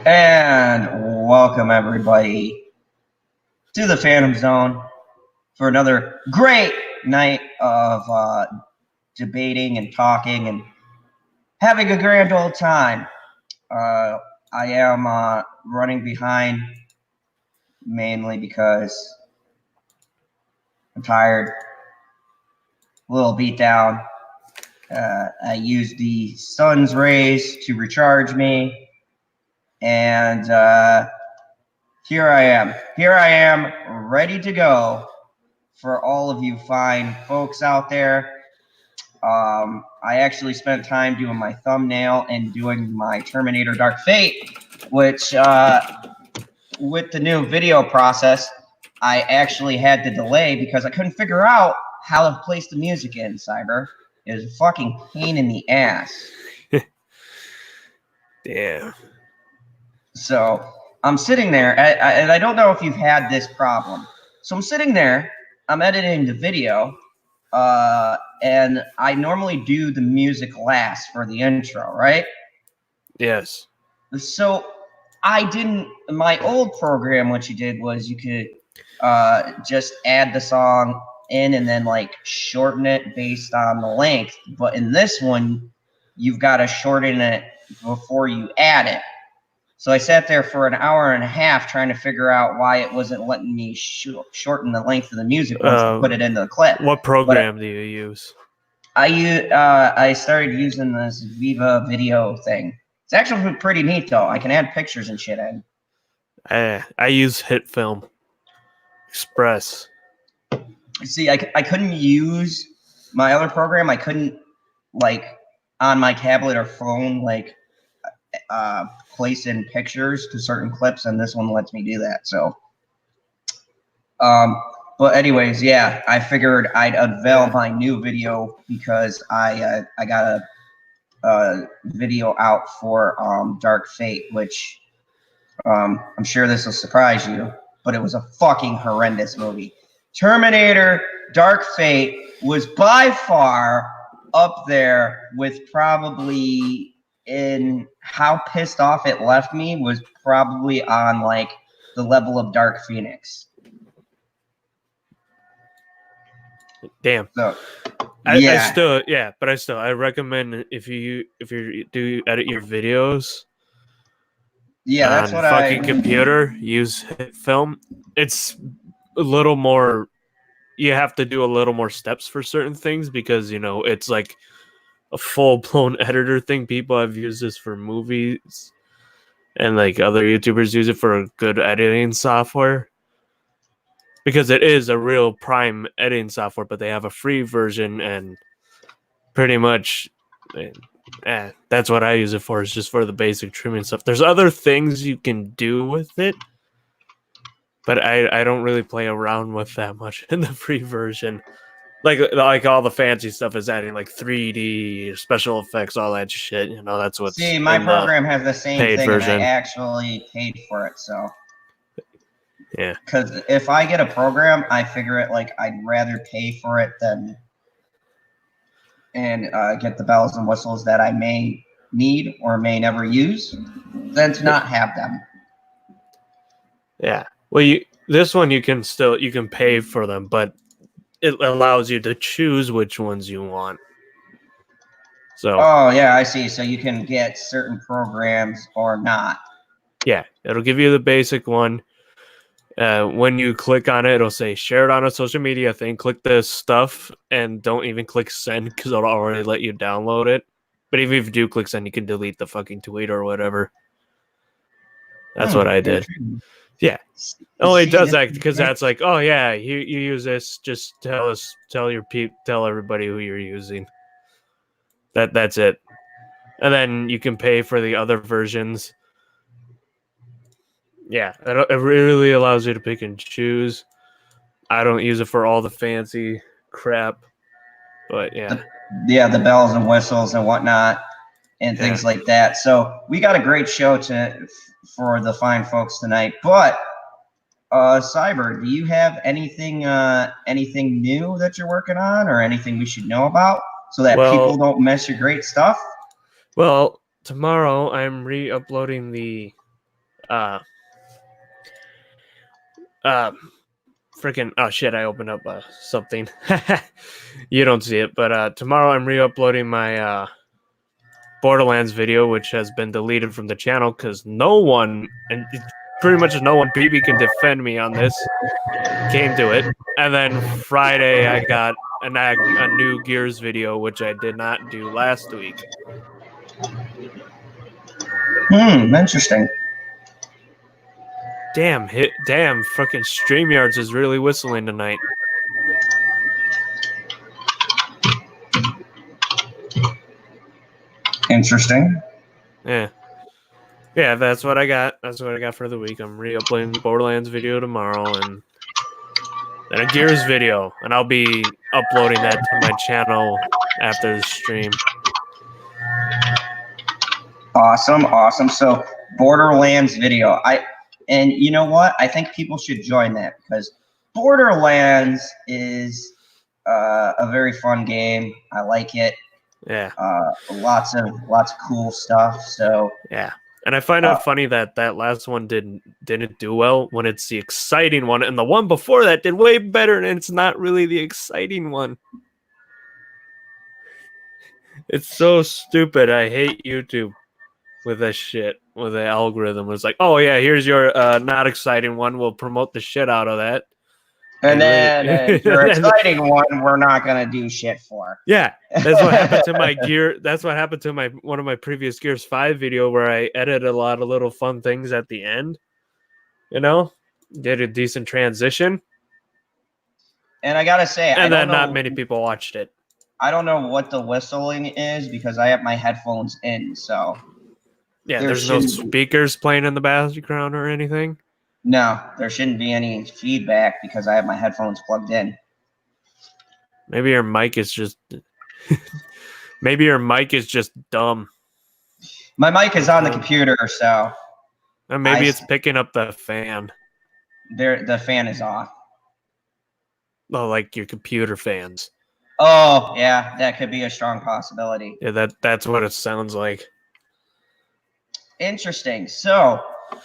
And welcome everybody to the Phantom Zone for another great night of debating and talking and having a grand old time. I am running behind mainly because I'm tired, a little beat down. I used the sun's rays to recharge me, and here I am, ready to go for all of you fine folks out there. I actually spent time doing my thumbnail and doing my Terminator Dark Fate, which with the new video process, I actually had to delay because I couldn't figure out how to place the music in, Cyber. It was a fucking pain in the ass. Damn. So I'm sitting there, and I don't know if you've had this problem. So I'm sitting there, I'm editing the video, and I normally do the music last for the intro, right? Yes. So I didn't, my old program, what you did was you could just add the song in and then like shorten it based on the length. But in this one, you've got to shorten it before you add it. So I sat there for an hour and a half trying to figure out why it wasn't letting me shorten the length of the music once I put it into the clip. What program do you use? I started using this Viva video thing. It's actually pretty neat though. I can add pictures and shit in. I use HitFilm Express. See, I couldn't use my other program. I couldn't, like, on my tablet or phone, like, place in pictures to certain clips, and this one lets me do that. So, but anyways, yeah, I figured I'd unveil my new video because I got a video out for Dark Fate, which I'm sure this will surprise you, but it was a fucking horrendous movie. Terminator Dark Fate was by far up there with probably, in how pissed off it left me, was probably on like the level of Dark Phoenix. Damn. So, yeah. I recommend if you do edit your videos. Yeah, that's what fucking computer, use HitFilm. It's a little more. You have to do a little more steps for certain things because it's like a full-blown editor thing. People have used this for movies, and like other YouTubers use it for a good editing software because it is a real prime editing software. But they have a free version, and pretty much, that's what I use it for. Is just for the basic trimming stuff. There's other things you can do with it, but I don't really play around with that much in the free version. Like all the fancy stuff is adding like 3D special effects, all that shit. That's what's. See, my program has the same thing, version. And I actually paid for it, so. Yeah. Because if I get a program, I figure it like I'd rather pay for it than and get the bells and whistles that I may need or may never use than to not have them. Yeah. Well, this one you can pay for them, but it allows you to choose which ones you want. So. Oh yeah, I see. So you can get certain programs or not. Yeah, it'll give you the basic one. When you click on it, it'll say share it on a social media thing. Click this stuff and don't even click send because it'll already let you download it. But even if you do click send, you can delete the fucking tweet or whatever. That's what I did. Yeah. Oh, it does that because that's like, oh yeah, you use this. Just tell everybody who you're using. That's it. And then you can pay for the other versions. Yeah, it really allows you to pick and choose. I don't use it for all the fancy crap, but yeah. The bells and whistles and whatnot and things like that. So we got a great show for the fine folks tonight. But Cyber, do you have anything new that you're working on or anything we should know about so that people don't miss your great stuff? Well, tomorrow I'm re-uploading the freaking oh shit! I opened up something. You don't see it, but tomorrow I'm re-uploading my Borderlands video, which has been deleted from the channel because no one, and pretty much no one, PB can defend me on this, came to it. And then Friday I got a new Gears video, which I did not do last week. Interesting. Damn, fucking StreamYards is really whistling tonight. Interesting. Yeah. Yeah, that's what I got. That's what I got for the week. I'm re-uploading the Borderlands video tomorrow and then a Gears video. And I'll be uploading that to my channel after the stream. Awesome. So Borderlands video. And you know what? I think people should join that because Borderlands is a very fun game. I like it. Yeah. Lots of cool stuff. So yeah. And I find it funny that last one didn't do well when it's the exciting one, and the one before that did way better, and it's not really the exciting one. It's so stupid. I hate YouTube with this shit, with the algorithm. It's like, oh yeah, here's your not exciting one. We'll promote the shit out of that. And then your exciting one, we're not gonna do shit for. Yeah, that's what happened to my gear. That's what happened to one of my previous Gears 5 video where I edited a lot of little fun things at the end. You know, did a decent transition. And I gotta say, and then not many people watched it. I don't know what the whistling is because I have my headphones in. So yeah, there's no speakers playing in the background or anything. No, there shouldn't be any feedback because I have my headphones plugged in. Maybe your mic is just maybe your mic is just dumb. My mic is on the computer, so or maybe it's picking up the fan. The fan is off. Oh, like your computer fans. Oh, yeah, that could be a strong possibility. Yeah, that's what it sounds like. Interesting. So,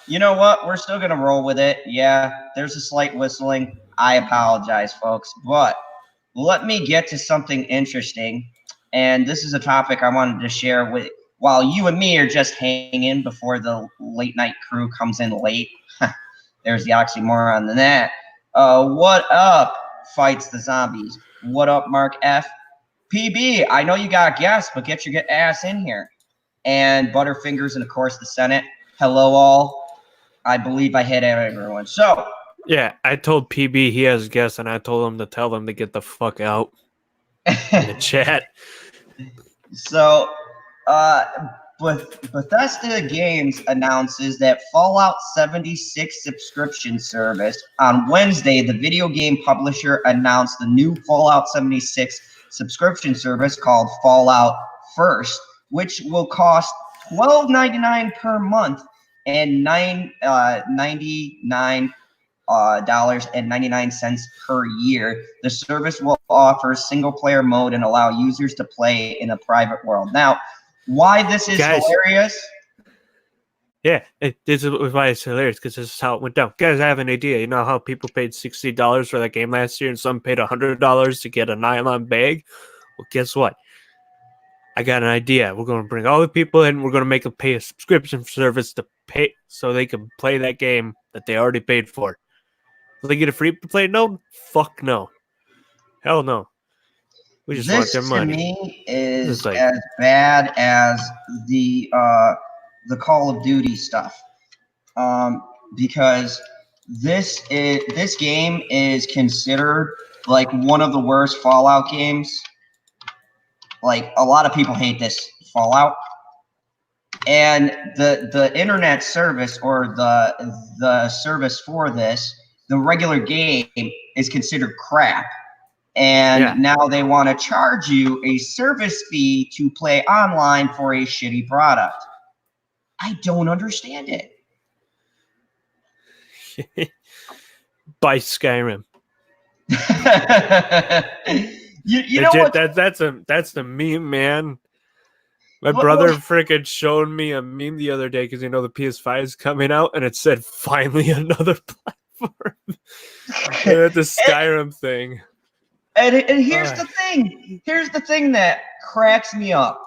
you know what? We're still going to roll with it. Yeah, there's a slight whistling. I apologize, folks. But let me get to something interesting. And this is a topic I wanted to share with while you and me are just hanging before the late night crew comes in late. There's the oxymoron in that. What up, Fights the Zombies? What up, Mark F? PB, I know you got guests, but get your ass in here. And Butterfingers and, of course, the Senate. Hello, all. I believe I hit everyone. So. Yeah, I told PB he has guests, and I told him to tell them to get the fuck out in the chat. So, Bethesda Games announces that Fallout 76 subscription service. On Wednesday, the video game publisher announced the new Fallout 76 subscription service called Fallout First, which will cost $12.99 per month and $99.99 per year. The service will offer single-player mode and allow users to play in a private world. Now, why this is hilarious? Yeah, this is why it's hilarious, because this is how it went down. Guys, I have an idea. You know how people paid $60 for that game last year and some paid $100 to get a nylon bag? Well, guess what? I got an idea. We're going to bring all the people in. We're going to make them pay a subscription service to pay so they can play that game that they already paid for. Will they get a free play node? Fuck no. Hell no. We just want their money. This to me is like, as bad as the Call of Duty stuff, because this game is considered like one of the worst Fallout games. Like, a lot of people hate this Fallout, and the internet service or the service for this, the regular game, is considered crap. And now they want to charge you a service fee to play online for a shitty product. I don't understand it. Buy Skyrim. you know what? That's the meme, man. My What- brother what- freaking showed me a meme the other day because the PS5 is coming out and it said finally another platform. The Skyrim thing. And here's the thing. Here's the thing that cracks me up.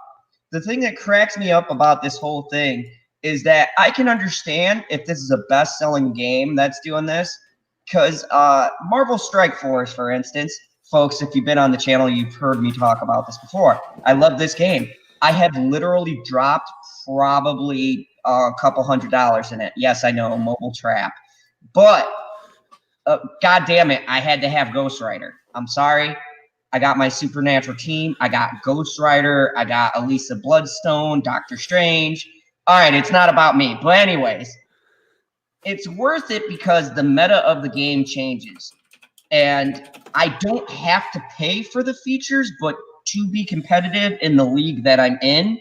The thing that cracks me up about this whole thing is that I can understand if this is a best-selling game that's doing this, because Marvel Strike Force, for instance, folks, if you've been on the channel, you've heard me talk about this before. I love this game. I have literally dropped probably a couple $100 in it. Yes, I know, mobile trap, but God damn it, I had to have Ghost Rider. I'm sorry. I got my Supernatural team. I got Ghost Rider. I got Elisa Bloodstone, Doctor Strange. All right, it's not about me. But anyways, it's worth it because the meta of the game changes. And I don't have to pay for the features, but to be competitive in the league that I'm in,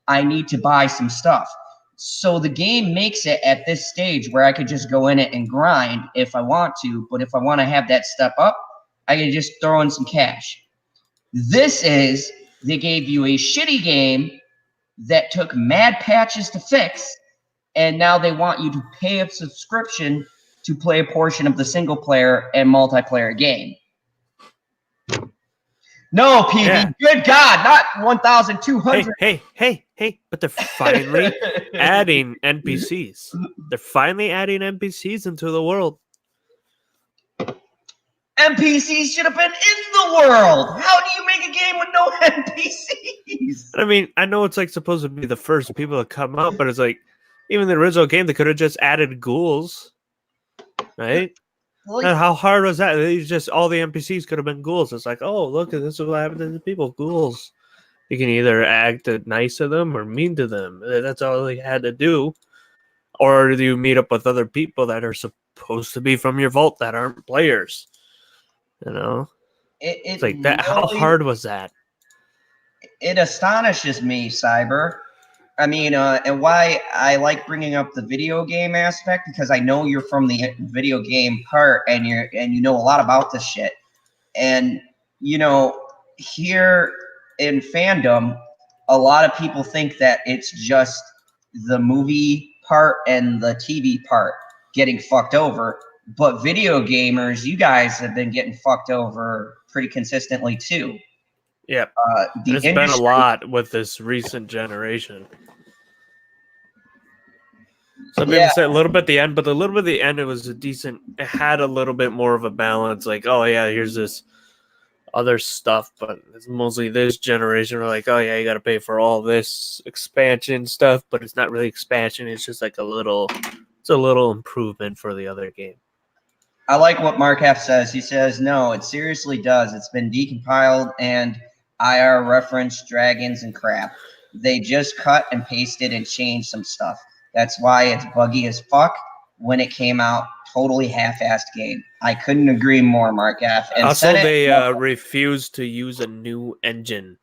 I need to buy some stuff. So the game makes it at this stage where I could just go in it and grind if I want to. But if I want to have that step up, I can just throw in some cash. This is, they gave you a shitty game that took mad patches to fix, and now they want you to pay a subscription to play a portion of the single player and multiplayer game. No, PB, Yeah. good God, not 1,200. Hey, but they're finally adding NPCs. They're finally adding NPCs into the world. NPCs should have been in the world. How do you make a game with no NPCs? I mean, I know it's like supposed to be the first people to come out, but it's like even the original game, they could have just added ghouls, right? Like, And how hard was that? It's just all the NPCs could have been ghouls. It's like, oh, look, this is what happened to the people, ghouls. You can either act nice to them or mean to them. That's all they had to do. Or do you meet up with other people that are supposed to be from your vault that aren't players? It's like that. How hard was that? It astonishes me, Cyber. I mean, and why I like bringing up the video game aspect, because I know you're from the video game part, and you know a lot about this shit. And here in fandom, a lot of people think that it's just the movie part and the TV part getting fucked over. But video gamers, you guys have been getting fucked over pretty consistently too. Yeah, The it's been a lot with this recent generation. Some people say a little bit at the end, but a little bit at the end, it was a decent. It had a little bit more of a balance. Like, oh yeah, here's this other stuff, but it's mostly this generation. We're like, oh yeah, you got to pay for all this expansion stuff, but it's not really expansion. It's just like it's a little improvement for the other game. I like what Mark F says. He says, no, it seriously does. It's been decompiled and IR referenced dragons and crap. They just cut and pasted and changed some stuff. That's why it's buggy as fuck when it came out. Totally half-assed game. I couldn't agree more, Mark F. And also, they refused to use a new engine.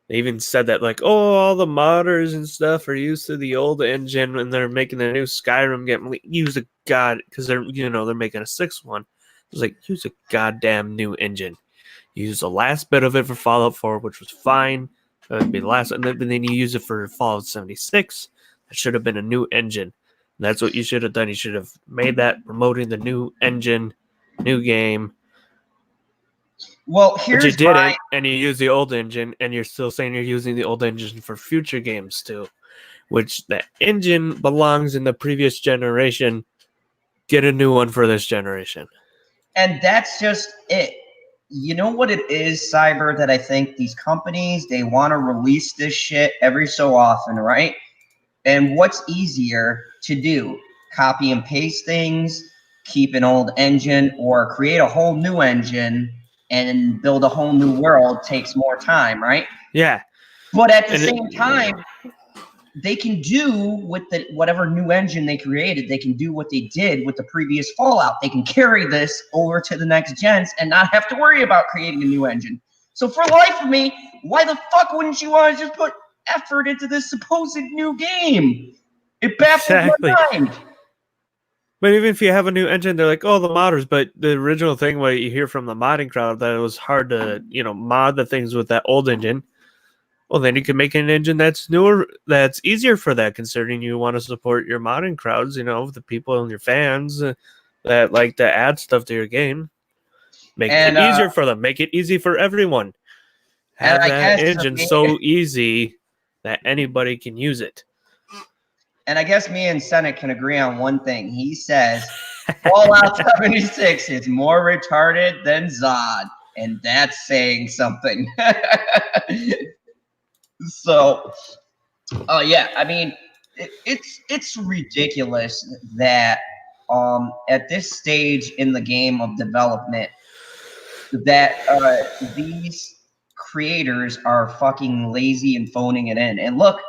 They even said that, like, oh, all the modders and stuff are used to the old engine when they're making the new Skyrim game. Use a because they're making a sixth one. It was like, use a goddamn new engine. Use the last bit of it for Fallout 4, which was fine. That would be the last, and then you use it for Fallout 76. That should have been a new engine. And that's what you should have done. You should have made that promoting the new engine, new game. Well, here's but you didn't, and you use the old engine, and you're still saying you're using the old engine for future games too, which the engine belongs in the previous generation. Get a new one for this generation. And that's just it. You know what it is, Cyber, that I think these companies, they want to release this shit every so often, right? And what's easier to do? Copy and paste things, keep an old engine, or create a whole new engine and build a whole new world takes more time, right? Yeah. But at the same time, they can do with whatever new engine they created, they can do what they did with the previous Fallout. They can carry this over to the next gens and not have to worry about creating a new engine. So for the life of me, why the fuck wouldn't you want to just put effort into this supposed new game? It baffles my mind. But even if you have a new engine, they're like, oh, the modders. But the original thing, what you hear from the modding crowd, that it was hard to, mod the things with that old engine. Well, then you can make an engine that's newer, that's easier for that, considering you want to support your modding crowds, the people and your fans that like to add stuff to your game. Make And it easier for them. Make it easy for everyone. and Have I that guess engine so easy that anybody can use it. And I guess me and Senate can agree on one thing. He says Fallout 76 is more retarded than Zod, and that's saying something. So, yeah, I mean, it's ridiculous that at this stage in the game of development that these creators are fucking lazy and phoning it in. And look,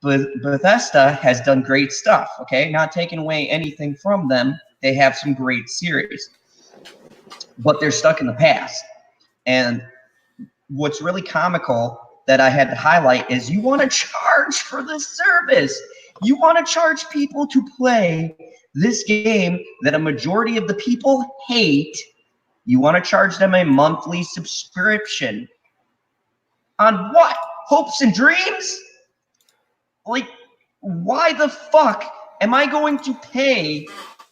Bethesda has done great stuff, okay? Not taking away anything from them. They have some great series. But they're stuck in the past. And what's really comical that I had to highlight is you want to charge for this service. You want to charge people to play this game that a majority of the people hate. You want to charge them a monthly subscription. On what? Hopes and dreams? Like, why the fuck am I going to pay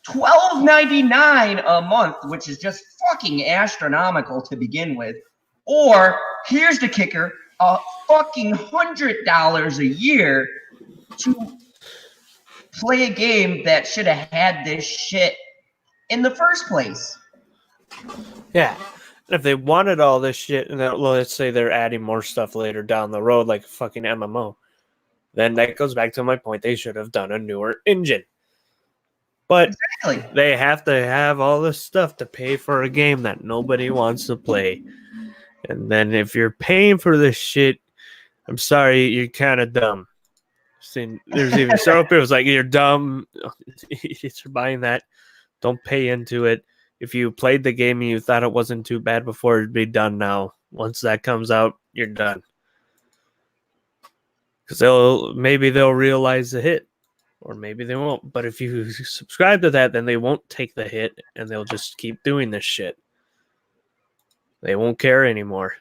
$12.99 a month, which is just fucking astronomical to begin with? Or, here's the kicker, a fucking $100 a year to play a game that should have had this shit in the first place. Yeah. And if they wanted all this shit, and let's say they're adding more stuff later down the road, like a fucking MMO, then that goes back to my point. They should have done a newer engine. But Exactly. they have to have all this stuff to pay for a game that nobody wants to play. And then if you're paying for this shit, I'm sorry, you're kind of dumb. There's even several people who's like, you're dumb. Idiots are buying that. Don't pay into it. If you played the game and you thought it wasn't too bad before, it'd be done now. Once that comes out, you're done. Because maybe they'll realize the hit, or maybe they won't. But if you subscribe to that, then they won't take the hit, and they'll just keep doing this shit. They won't care anymore.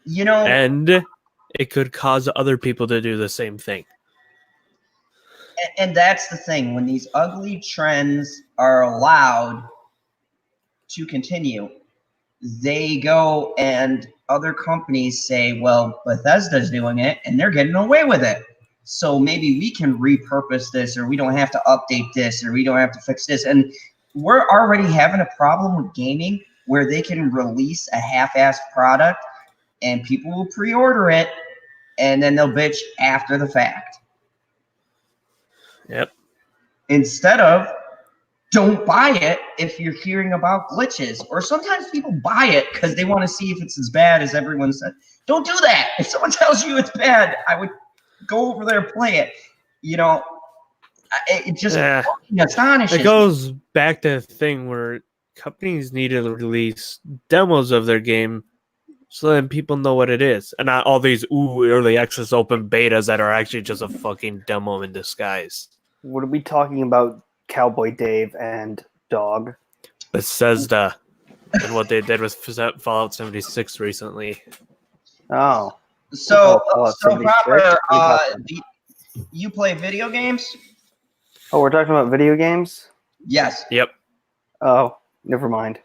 And it could cause other people to do the same thing. And that's the thing. When these ugly trends are allowed to continue, they go and other companies say, well, Bethesda's doing it and they're getting away with it. So maybe we can repurpose this, or we don't have to update this, or we don't have to fix this. And we're already having a problem with gaming where they can release a half-assed product and people will pre-order it and then they'll bitch after the fact. Yep. Instead of, don't buy it if you're hearing about glitches. Or sometimes people buy it because they want to see if it's as bad as everyone said. Don't do that. If someone tells you it's bad, I would go over there and play it. It just fucking astonishes me. It goes back to the thing where companies need to release demos of their game so then people know what it is. And not all these early access open betas that are actually just a fucking demo in disguise. What are we talking about? Cowboy Dave and Dog. Bethesda and what they did with Fallout 76 recently. Oh. So proper, you play video games? Oh, we're talking about video games? Yes. Yep. Oh, never mind.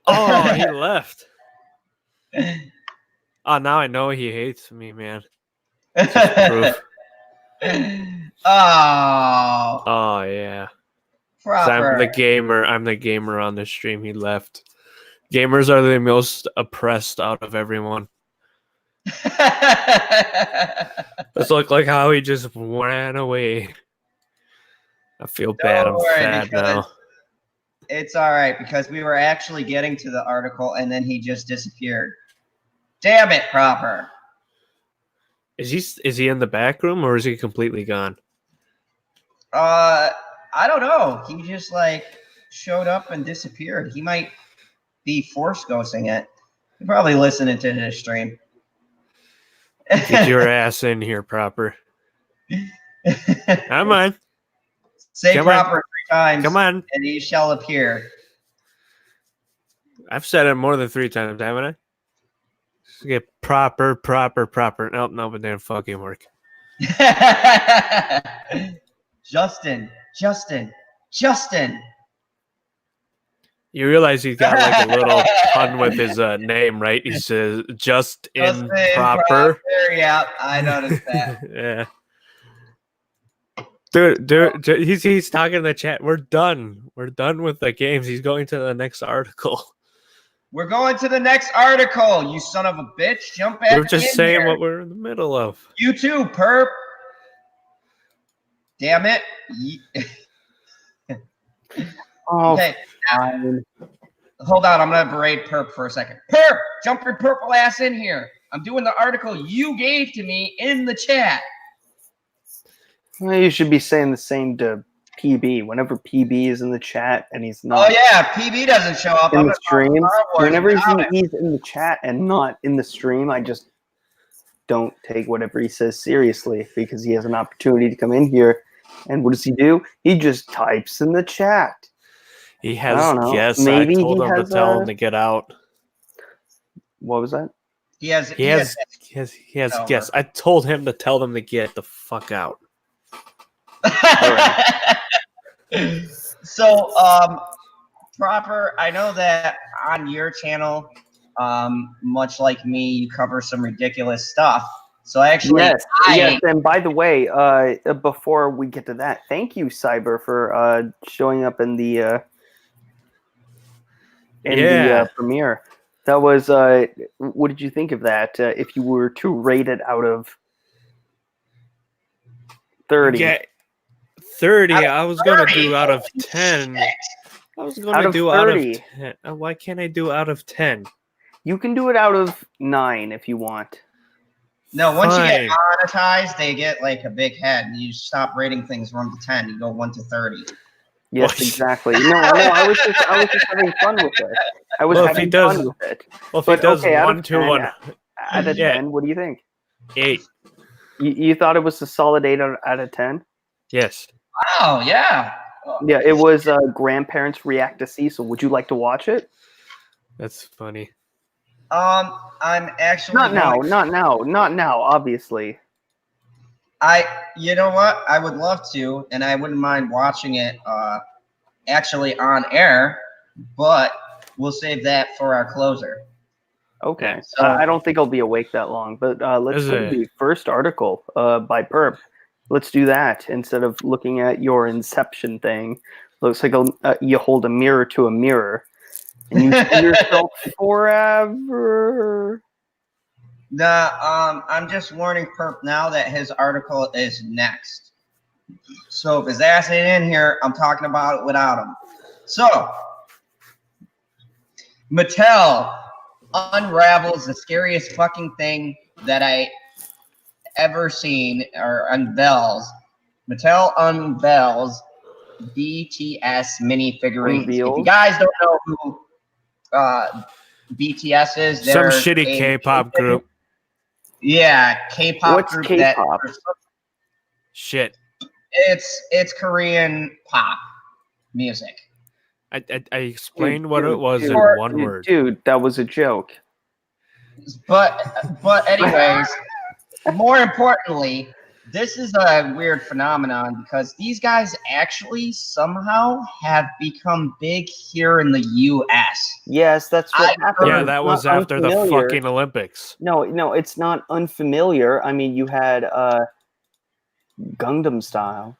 Oh, he left. Oh, now I know he hates me, man. Proof. Oh yeah. I'm the gamer on the stream. He left. Gamers are the most oppressed out of everyone. Let's look like how he just ran away. I feel bad. I'm sad now. It's all right because we were actually getting to the article and then he just disappeared. Damn it, Proper. Is he in the back room or is he completely gone? I don't know. He just showed up and disappeared. He might be force ghosting it. You're probably listening to this stream. Get your ass in here, Proper. Come on. Say Proper 3 times. Come on. And he shall appear. I've said it more than 3 times, haven't I? Get proper. Nope, no, it didn't fucking work. Justin. You realize he's got like a little pun with his name, right? He says just Justin improper. Yeah, I noticed that. Yeah. Dude, he's talking in the chat. We're done with the games. He's going to the next article. We're going to the next article, you son of a bitch. Jump back in. We're just saying here. what we're in the middle of. You too, perp. Damn it. Oh, Okay, hold on. I'm gonna berate perp for a second. Perp, jump your purple ass in here. I'm doing the article you gave to me in the chat. well, you should be saying the same to PB. Whenever PB is in the chat and he's not Oh yeah, PB doesn't show up. in the stream, whenever comics. he's in the chat and not in the stream, I just don't take whatever he says seriously because he has an opportunity to come in here. And what does he do? He just types in the chat. He has I don't know. guests. Maybe I told he him to has tell him to get out. What was that? He has Yes. I told him to tell them to get the fuck out. So, proper. I know that on your channel, much like me, you cover some ridiculous stuff. So actually, yes. And by the way, before we get to that, thank you, Cyber, for showing up in the premiere. That was. What did you think of that? If you were to rate it out of 30. Yeah, 30. I was gonna do out of 10. I was gonna do out of 10. Why can't I do out of 10? You can do it out of 9 if you want. No, once you get monetized, they get like a big head, and you stop rating things 1 to 10. You go 1 to 30. Yes, What? exactly. No, I was just having fun with it. I was having fun with it. Well, if he does okay, 1 to 1, out of 10, what do you think? 8. You thought it was a solid 8 out of 10? Yes. Oh yeah. Yeah, it was Grandparents React to Cecil. Would you like to watch it? That's funny. I'm actually not now. Obviously, you know what? I would love to, and I wouldn't mind watching it actually on air, but we'll save that for our closer. Okay. So I don't think I'll be awake that long, but let's do the first article by Perp. Let's do that instead of looking at your Inception thing. Looks like you hold a mirror to a mirror. And you see yourself forever. I'm just warning Perp now that his article is next. So if his ass ain't in here, I'm talking about it without him. So, Mattel unravels the scariest fucking thing that I ever seen, or unveils. Mattel unveils BTS minifigurines. If you guys don't know who BTS is, some shitty K-pop group. Yeah, K-pop What's group. K-pop? Shit. It's Korean pop music. I explained what it was in one word. Dude, that was a joke. But anyways, more importantly, this is a weird phenomenon because these guys actually somehow have become big here in the U.S. Yes, that's what happened. Yeah, that was after the fucking Olympics. No, it's not unfamiliar. I mean, you had Gangnam Style.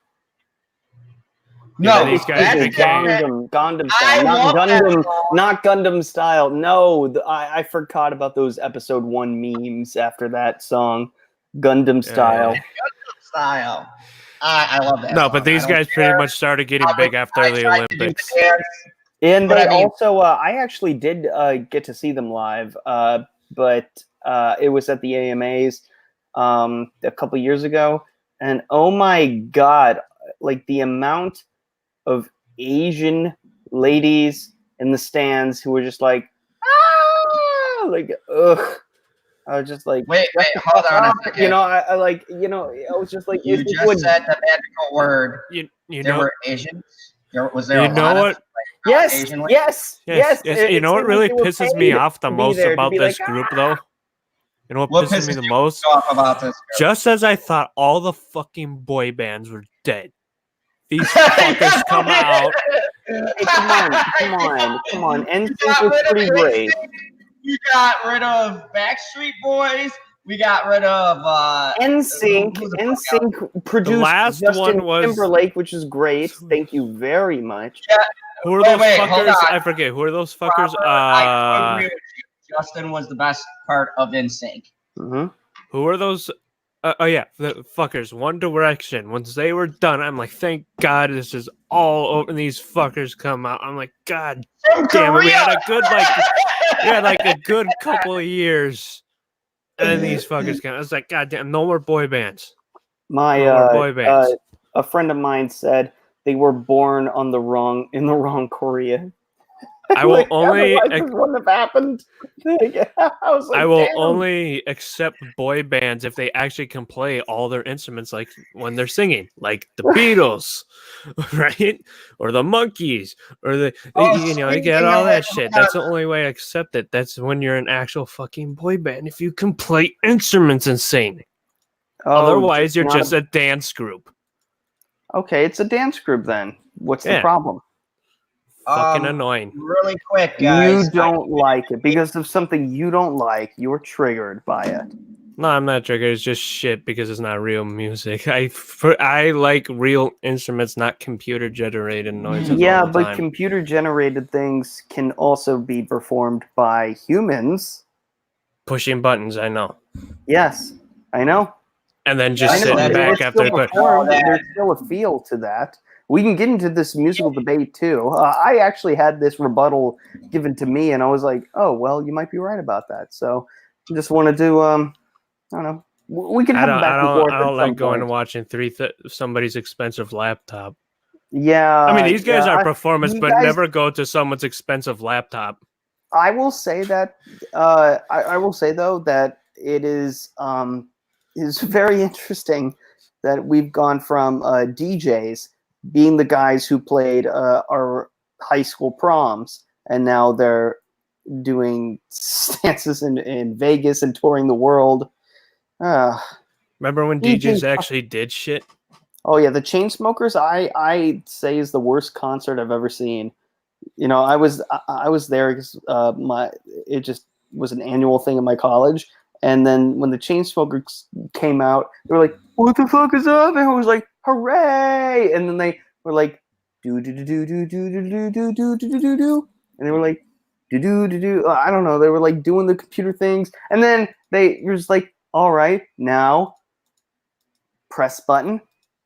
No, these guys Gangnam Style, not Gundam Style. No, I forgot about those episode 1 memes after that song, Gundam Style. Gundam Style. I love that. No, but these guys pretty much started getting big after the Olympics. And they also, I actually did get to see them live, but it was at the AMAs a couple years ago, and oh my god, like the amount of Asian ladies in the stands who were just like, like, ugh. I was just like, wait, hold on a second. You know, I was just like, you just said the magical word. You there know, were Asians. Was there? You know what? Yes. You know what really pisses me off the most about this group, though? You know what What pisses me pisses the you most? off about this? Just as I thought all the fucking boy bands were dead, these fuckers come out. Hey, come on. NSYNC got was rid of pretty great. We got rid of Backstreet Boys. We got rid of NSYNC produced last Justin one was- Timberlake, which is great. Thank you very much. Yeah. Who are those hold fuckers? on. I forget. Who are those fuckers? I agree with you. Justin was the best part of NSYNC. Mm-hmm. Who are those? Oh yeah, the fuckers. One Direction. Once they were done, I'm like, thank God this is all over. And these fuckers come out. I'm like, God damn it, we had a good couple of years, and then these fuckers come. I was like, God damn, no more boy bands. Boy bands. A friend of mine said they were born in the wrong Korea. I will only. This wouldn't have happened. I will only accept boy bands if they actually can play all their instruments, like when they're singing, like the Beatles, right, or the Monkees, or you get all that shit. That's the only way I accept it. That's when you're an actual fucking boy band if you can play instruments and sing. Otherwise, you're just a dance group. Okay, it's a dance group then. What's the problem? Fucking annoying. Really quick, guys. You don't like it because of something you don't like. You're triggered by it. No, I'm not triggered. It's just shit because it's not real music. I like real instruments, not computer generated noises. Yeah, all the but time. computer generated things can also be performed by humans. Pushing buttons, I know. Yes, I know. And then just sitting back after. There's still a feel to that. We can get into this musical debate too. I actually had this rebuttal given to me, and I was like, "Oh, well, you might be right about that." So, I just wanted to, I don't know. We can have back and forth. I don't like going and watching somebody's expensive laptop. Yeah, I mean, these guys are performance, but never go to someone's expensive laptop. I will say that. I will say though that it is very interesting that we've gone from DJs being the guys who played our high school proms, and now they're doing stances in Vegas and touring the world. Remember when DJs actually did shit? Oh yeah, the Chainsmokers I say is the worst concert I've ever seen. You know, I was there because it just was an annual thing in my college. And then when the Chainsmokers came out, they were like, "What the fuck is up?" And I was like, "Hooray!" And then they were like, "Do do do do do do do do do do do do," and they were like, "Do do do do." I don't know. They were like doing the computer things, and then they were just like, "All right, now press button,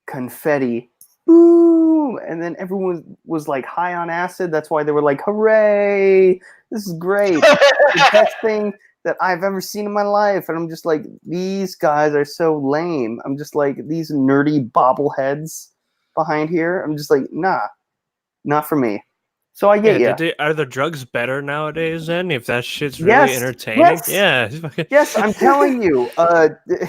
confetti, boom," and then everyone was like high on acid. That's why they were like, "Hooray! This is great! The best thing that I've ever seen in my life." And I'm just like, these guys are so lame. I'm just like, these nerdy bobbleheads behind here. I'm just like, nah, not for me. So I get you. Are the drugs better nowadays then? If that shit's really entertaining? Yes. Yes, I'm telling you.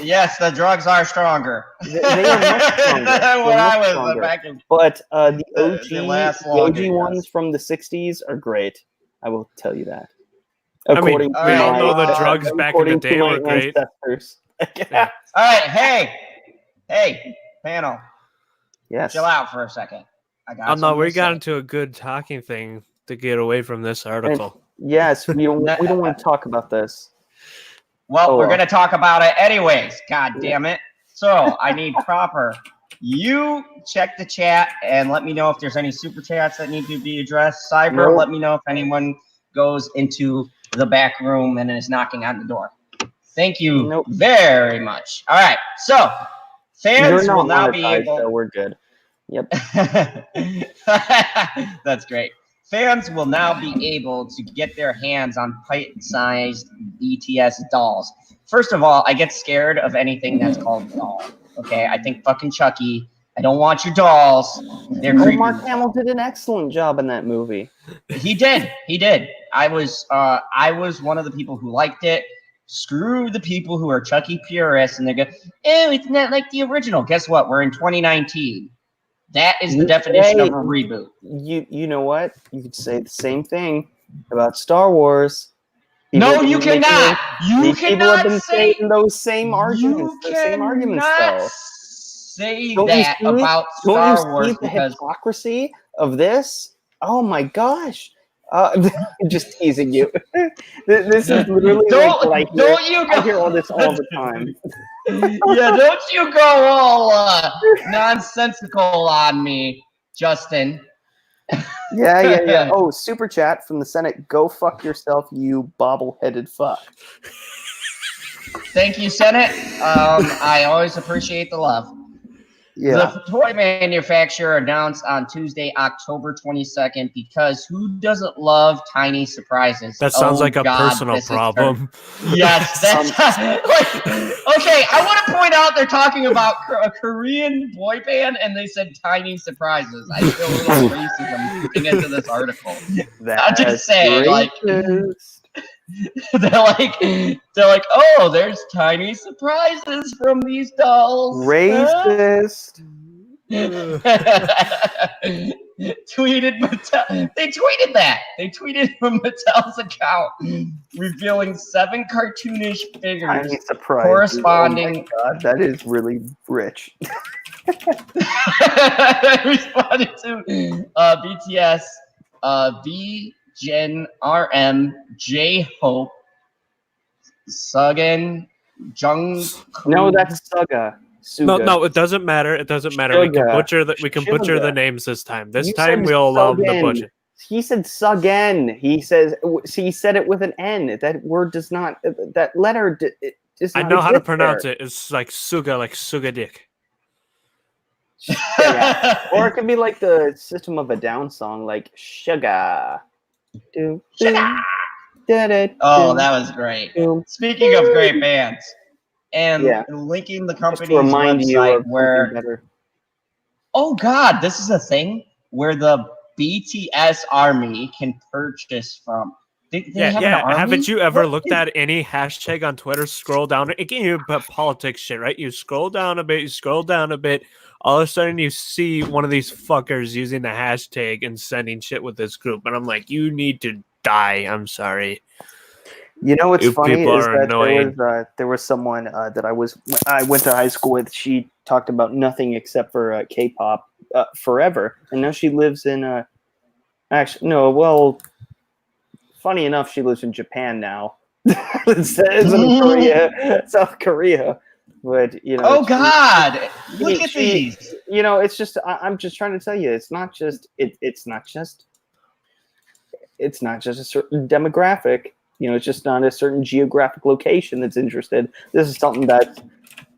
Yes, the drugs are stronger. They are much stronger. When I was back in but the OG ones from the 60s are great. I will tell you that. According to we all know the drugs back in the day were great. Yeah. All right, hey, panel. Yes. Chill out for a second. We got into a good talking thing to get away from this article. Yes, we don't want to talk about this. Well, we're going to talk about it anyways. God damn it. So I need proper. You check the chat and let me know if there's any super chats that need to be addressed. Cyber, let me know if anyone goes into the back room and is knocking on the door. Thank you very much. All right. So fans will now be able. So we're good. Yep. That's great. Fans will now be able to get their hands on pint-sized BTS dolls. First of all, I get scared of anything that's called doll. Okay, I think fucking Chucky. I don't want your dolls. They're creepy. Mark Hamill did an excellent job in that movie. He did. I was one of the people who liked it. Screw the people who are Chucky purists and they go, "Oh, it's not like the original." Guess what? We're in 2019. That is the definition of a reboot. You know what? You could say the same thing about Star Wars. No, you cannot. You people have been cannot say saying those same arguments. You The same arguments, cannot though. say that about Don't you Star Wars see the because hypocrisy of this? Oh my gosh! I'm just teasing you. This is literally like what I hear. I hear all this all the time. Yeah, don't you go all nonsensical on me, Justin. Yeah. Oh, super chat from the Senate. Go fuck yourself, you bobble-headed fuck. Thank you, Senate. I always appreciate the love. Yeah. The toy manufacturer announced on Tuesday, October 22nd, because who doesn't love tiny surprises? That sounds like a personal problem. Yes, that's okay. I want to point out they're talking about a Korean boy band, and they said tiny surprises. I feel a little racism creeping into this article. I'm just saying, like, they're like, oh, there's tiny surprises from these dolls. Racist. Tweeted Mattel. They tweeted that. They tweeted from Mattel's account, revealing 7 cartoonish figures Tiny surprise. corresponding. Oh my God, that is really rich. Responding to BTS, V, Jin, RM, J Hope, Sugan, Jung. No, that's Suga. No, it doesn't matter. It doesn't matter. We can butcher the names this time. This time we'll allow them to butcher. He said Sugen. He said it with an N. That word does not. That letter is not. I know how to pronounce it. It's like Suga, like Suga Dick. Or it could be like the System of a Down song, like Sugar. Sugar. Oh, that was great. Speaking of great bands, and linking the company's website where, oh God, this is a thing where the BTS army can purchase from. They have an army? Haven't you ever looked at any hashtag on Twitter? Scroll down. Again, you put politics shit, right? You scroll down a bit. All of a sudden, you see one of these fuckers using the hashtag and sending shit with this group, and I'm like, you need to die. I'm sorry. You know what's funny is that there was someone that I went to high school with. She talked about nothing except for K-pop forever, and now she lives in funny enough, she lives in Japan now. South Korea. But oh God, look at these. You know, it's just I'm just trying to tell you, it's not just a certain demographic. You know, it's just not a certain geographic location that's interested. This is something that's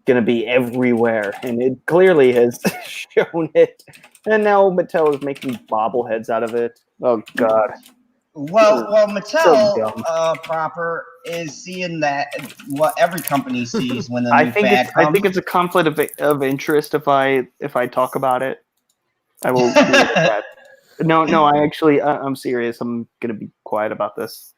going to be everywhere, and it clearly has shown it. And now Mattel is making bobbleheads out of it. Oh God. Well, Mattel proper is seeing that what every company sees when the new fad comes. I think it's a conflict of interest if I talk about it. I will. No, I'm serious. I'm gonna be quiet about this.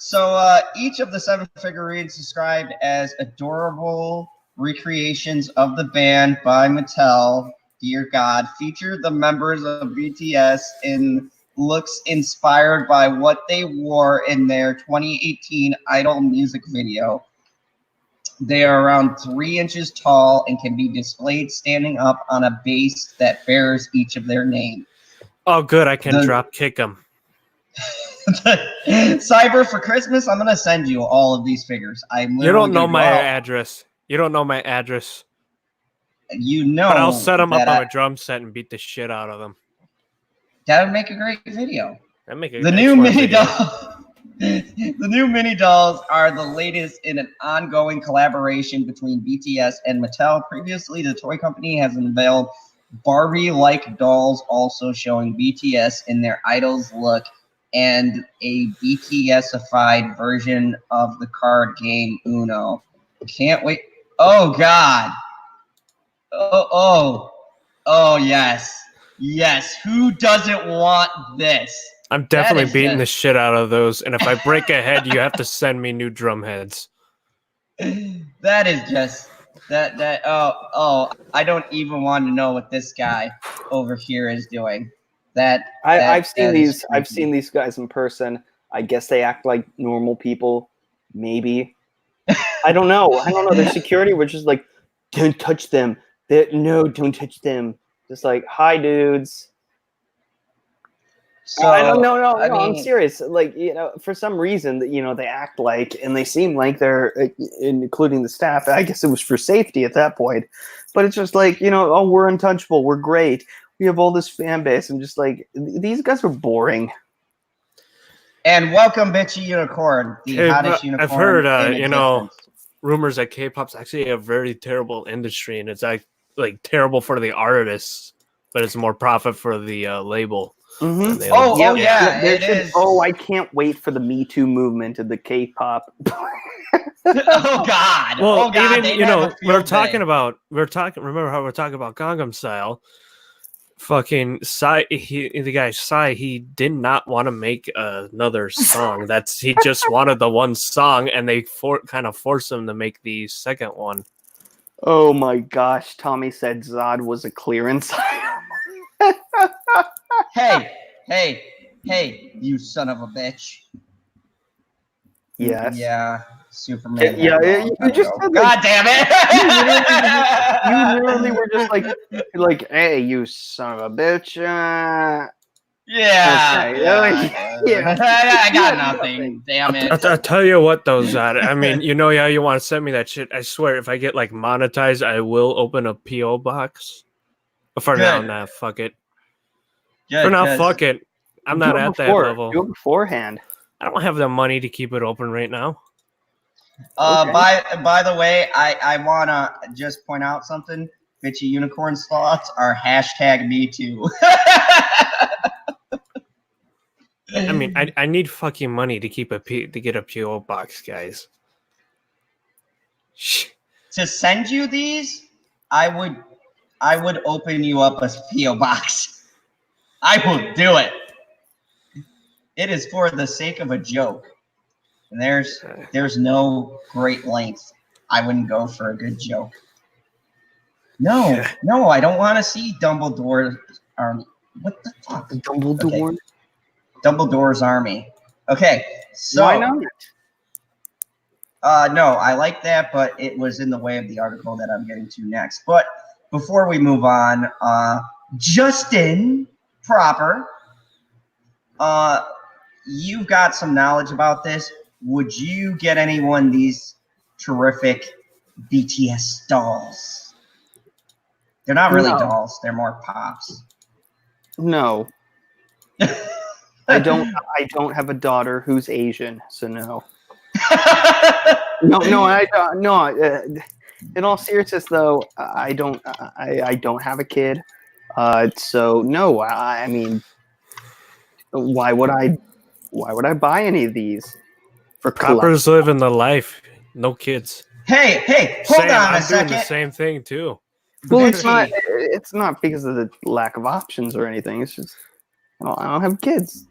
So each of the 7 figurines described as adorable recreations of the band by Mattel, dear God, feature the members of BTS in looks inspired by what they wore in their 2018 Idol music video. They are around 3 inches tall and can be displayed standing up on a base that bears each of their names. Oh, good. I can drop kick them. Cyber, for Christmas, I'm going to send you all of these figures. You don't know my address. You don't know my address. You know. But I'll set them up on a drum set and beat the shit out of them. That would make a great video. The new mini dolls. The new mini dolls are the latest in an ongoing collaboration between BTS and Mattel. Previously, the toy company has unveiled Barbie-like dolls, also showing BTS in their Idols look, and a BTS-ified version of the card game Uno. Can't wait. Oh God. Oh yes. Yes, who doesn't want this? I'm definitely beating the shit out of those, and if I break a head, you have to send me new drum heads. That is just that I don't even want to know what this guy over here is doing. I've seen these guys in person. I guess they act like normal people. Maybe. I don't know. Their security were just like, don't touch them. No, don't touch them. Just like, hi, dudes. So I don't know. No, I I'm mean, serious. Like, for some reason that they act like, and they seem like they're, including the staff. I guess it was for safety at that point, but it's just like, oh, we're untouchable. We're great. We have all this fan base. I'm just like, these guys are boring. And welcome, Bitchy Unicorn, the Hey, hottest but unicorn I've heard, in existence. rumors that K-pop's actually a very terrible industry, and it's like terrible for the artists, but it's more profit for the label. Mm-hmm. Yeah, it is. Oh, I can't wait for the Me Too movement of the K-pop. Oh God! Well, oh God! even remember how we're talking about Gangnam Style? Fucking Psy, the guy Psy, he did not want to make another song. He just wanted the one song, and they kind of forced him to make the second one. Oh my gosh! Tommy said Zod was a clearance item. Hey! You son of a bitch! Yes. Yeah. Superman. Yeah, you just said, God damn it! you literally were just like, hey, you son of a bitch. Yeah. Okay. Yeah. I got nothing. Damn it. I'll tell you what, though, Zod. I mean, you want to send me that shit. I swear, if I get like monetized, I will open a PO box. But for now, nah, fuck it. Good, for now, fuck it. I'm not at that level. Do it beforehand. I don't have the money to keep it open right now. Okay. By the way, I wanna just point out something. Bitchy Unicorn's thoughts are #MeToo. I mean, I need fucking money to get a PO box, guys. To send you these, I would open you up a PO box. I will do it. It is for the sake of a joke. And there's no great length. I wouldn't go for a good joke. No, I don't want to see Dumbledore's army. What the fuck? Dumbledore? Okay. Dumbledore's army. Okay, so why not? No, I like that, but it was in the way of the article that I'm getting to next. But before we move on, Justin Proper, you've got some knowledge about this. Would you get anyone these terrific BTS dolls? They're not really dolls. They're more pops. No. I don't have a daughter who's Asian, so no. I don't. No. In all seriousness, though, I don't have a kid. So no. I mean, why would I buy any of these? For Proppers living the life, no kids. Hey, hold on a second. I'm doing the same thing too. Well, it's not because of the lack of options or anything. It's just I don't have kids.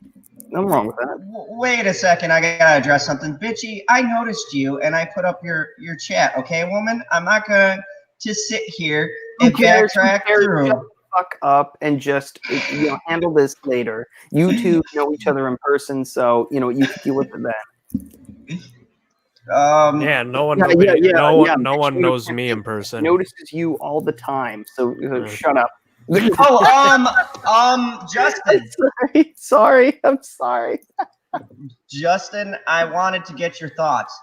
Nothing wrong with that. Wait a second, I gotta address something. Bitchy, I noticed you and I put up your chat, okay, woman? I'm not gonna just sit here and backtrack through. Shut the fuck up and just handle this later. You two know each other in person, so you can deal with that. Yeah, no one knows me in person. Notices you all the time, so shut up. Justin. Sorry. I'm sorry. Justin, I wanted to get your thoughts.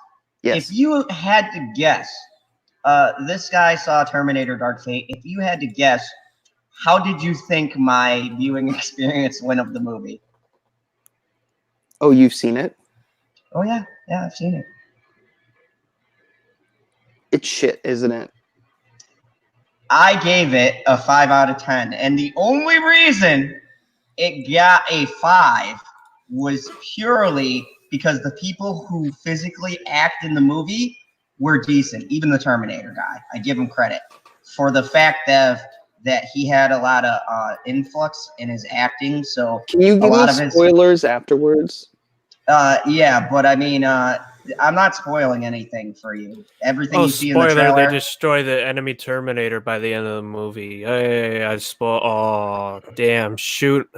Yes. If you had to guess, this guy saw Terminator Dark Fate. If you had to guess, how did you think my viewing experience went of the movie? Oh, you've seen it? Oh, yeah. Yeah, I've seen it. It's shit, isn't it? I gave it a 5 out of 10. And the only reason it got a 5 was purely because the people who physically act in the movie were decent. Even the Terminator guy. I give him credit for the fact that he had a lot of influx in his acting. So can you give me spoilers afterwards? Yeah, but I mean, I'm not spoiling anything for you. Everything you see in the trailer. They destroy the enemy Terminator by the end of the movie. Hey, I spoil. Oh, damn! Shoot.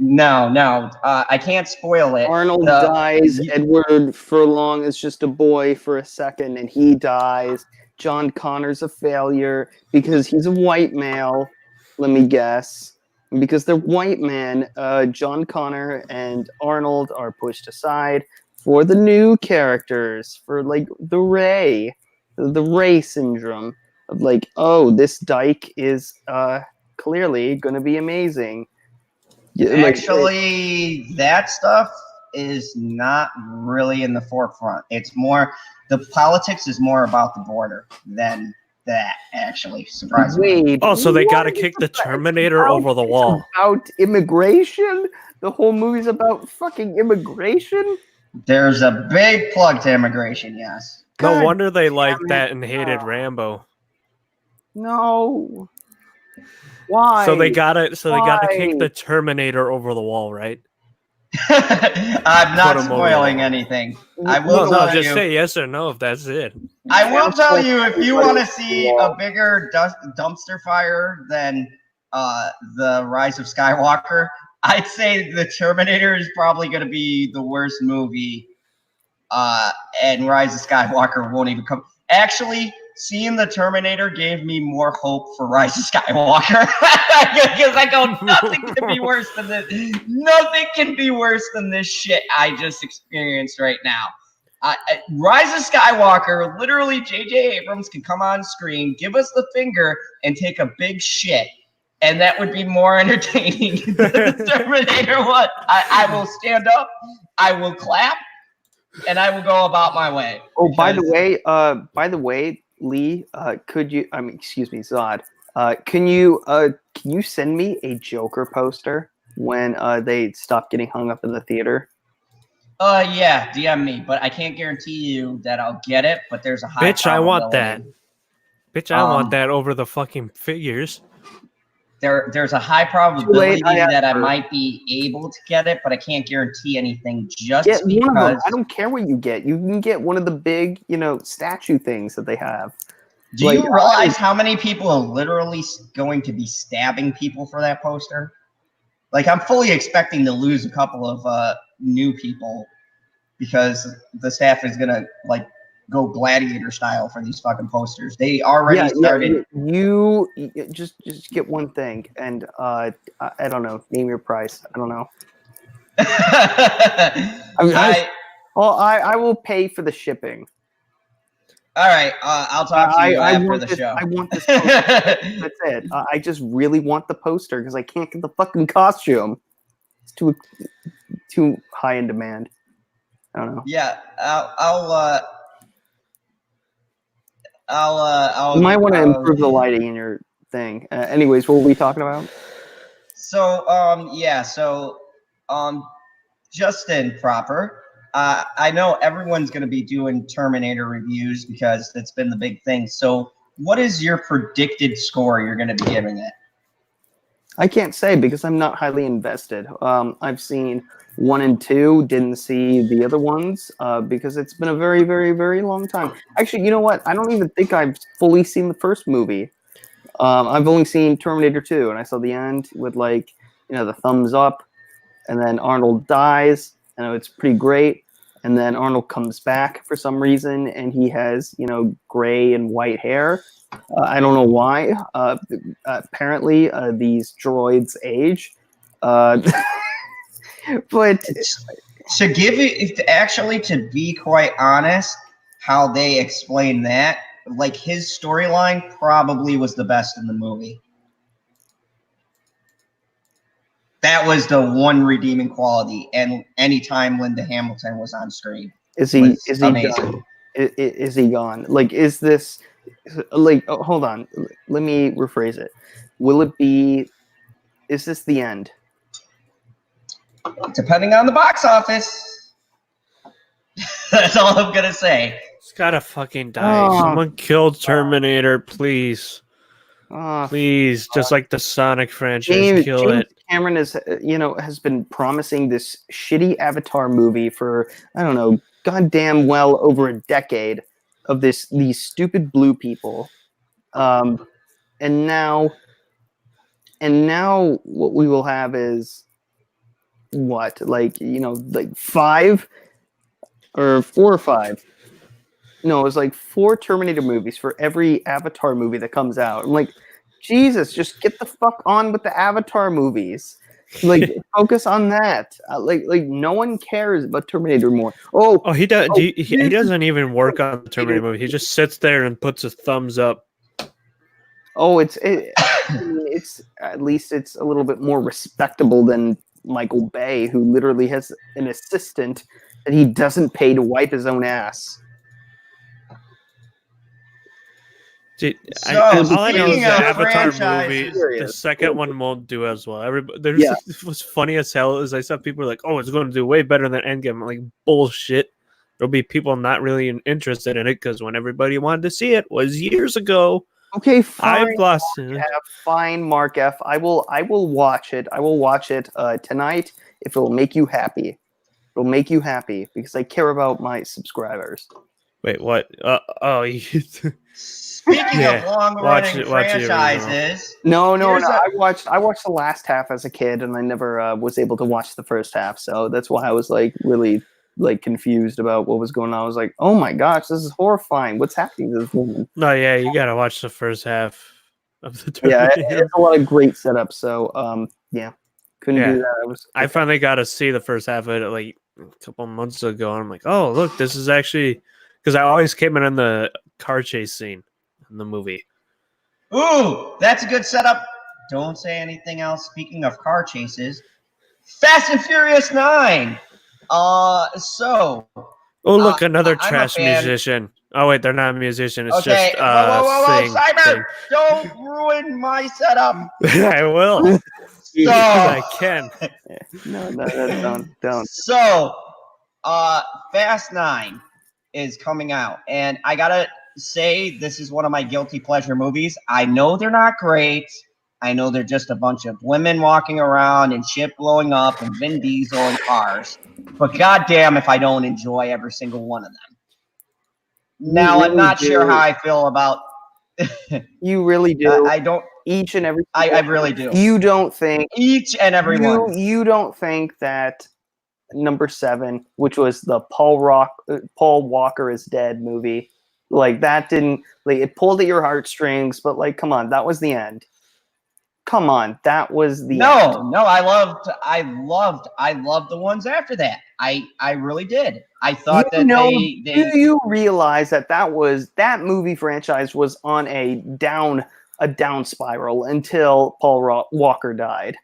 No. I can't spoil it. Arnold dies. Edward Furlong is just a boy for a second, and he dies. John Connor's a failure because he's a white male. Let me guess. Because they're white men, John Connor and Arnold are pushed aside for the new characters, for like the Ray syndrome of like, oh, this dyke is clearly going to be amazing. Actually, that stuff is not really in the forefront. It's more, the politics is more about the border than that, actually, surprisingly. Wait, Oh, so they got to kick the Terminator over the wall. About immigration? The whole movie's about fucking immigration? There's a big plug to immigration, yes. No God wonder they liked damn it. that and hated Rambo. No. Why? So they gotta kick the Terminator over the wall, right? I'm not Put 'em over spoiling there. anything. I will No, tell just you. say yes or no if that's it. I will tell you, if you want to see a bigger dumpster fire than the Rise of Skywalker, I'd say the Terminator is probably going to be the worst movie, and Rise of Skywalker won't even come. Actually, seeing the Terminator gave me more hope for Rise of Skywalker, because I go, nothing can be worse than this. Nothing can be worse than this shit I just experienced right now. Rise of Skywalker, literally, J.J. Abrams can come on screen, give us the finger, and take a big shit. And that would be more entertaining than the Terminator one. I will stand up, I will clap, and I will go about my way. Oh, by the way, Lee, Zod, can you send me a Joker poster when they stop getting hung up in the theater? Yeah, DM me, but I can't guarantee you that I'll get it. But there's a high Bitch, I want that. probability. Bitch, I want that over the fucking figures. There's a high probability that I heard. might be able to get it, but I can't guarantee anything just Get one of them. because. I don't care what you get. You can get one of the big, statue things that they have. Do you realize how many people are literally going to be stabbing people for that poster? Like, I'm fully expecting to lose a couple of new people because the staff is gonna like go gladiator style for these fucking posters. They already started. You just get one thing, and I don't know. Name your price. I don't know. I will pay for the shipping. All right, I'll talk to you after the show. I want this poster. That's it. I just really want the poster because I can't get the fucking costume. It's too high in demand. I don't know. Yeah, I'll. You might want to improve the lighting in your thing. Anyways, what were we talking about? So, Justin proper. I know everyone's going to be doing Terminator reviews because it's been the big thing. So, what is your predicted score you're going to be giving it? I can't say because I'm not highly invested. I've seen 1 and 2, didn't see the other ones because it's been a very, very, very long time. Actually, you know what? I don't even think I've fully seen the first movie. I've only seen Terminator 2, and I saw the end with the thumbs up, and then Arnold dies, and it's pretty great. And then Arnold comes back for some reason, and he has, gray and white hair. I don't know why. Apparently, these droids age. But to be quite honest, how they explain that, like his storyline probably was the best in the movie. That was the one redeeming quality, and anytime Linda Hamilton was on screen, is he gone? Is he gone? Like, is this hold on, let me rephrase it. Will it be? Is this the end? Depending on the box office. That's all I'm gonna say. It's gotta fucking die. Someone kill Terminator, please. Please, just like the Sonic franchise, kill it. Cameron has been promising this shitty Avatar movie for, I don't know, goddamn well over a decade of these stupid blue people. And now what we will have is what, like, like 5 or 4 or 5. No, it was like 4 Terminator movies for every Avatar movie that comes out. I'm like, Jesus, just get the fuck on with the Avatar movies. Like, focus on that. Like no one cares about Terminator more. He does. He doesn't even work on the Terminator movie. He just sits there and puts a thumbs up. It's at least it's a little bit more respectable than Michael Bay, who literally has an assistant that he doesn't pay to wipe his own ass. Dude, So, all I know is the Avatar movie, franchises- the second one won't do as well. It was funny as hell. Is I saw people like, "Oh, it's going to do way better than Endgame." I'm like, bullshit. There'll be people not really interested in it because when everybody wanted to see it was years ago. Okay, fine. I've lost Mark F, fine, Mark F. I will watch it. I will watch it tonight if it will make you happy. It'll make you happy because I care about my subscribers. Wait, what? Speaking of long-running watch it, franchises, No. I watched the last half as a kid, and I never was able to watch the first half. So that's why I was like really like confused about what was going on. I was like, "Oh my gosh, this is horrifying! What's happening to this woman?" No, yeah, you gotta watch the first half of the Yeah, Terminator. it's a lot of great setups. So couldn't do that. I finally got to see the first half of it like a couple months ago, and I'm like, "Oh, look, this is actually." Because I always came in the car chase scene in the movie. ooh, that's a good setup. Don't say anything else. Speaking of car chases, Fast and Furious 9. Oh, look, another I'm a trash fan. musician. Oh wait, they're not a musician. It's Okay, just whoa, sing. Cyber! Don't ruin my setup. I will. So I can. No, don't. So, Fast 9 is coming out, and I gotta say, this is one of my guilty pleasure movies. I know they're not great. I know they're just a bunch of women walking around and shit blowing up and Vin Diesel and cars. But goddamn if I don't enjoy every single one of them. Now, really I'm not do. sure how I feel about... You really do. I don't... Each and every... I really do. You don't think... Each and every one. You don't think that number 7, which was the Paul Walker is Dead movie, like that didn't... Like, it pulled at your heartstrings, but like, come on, that was the end. Come on, that was the end. No, I loved the ones after that. I really did. I thought Do you realize that movie franchise was on a down spiral until Paul Walker died?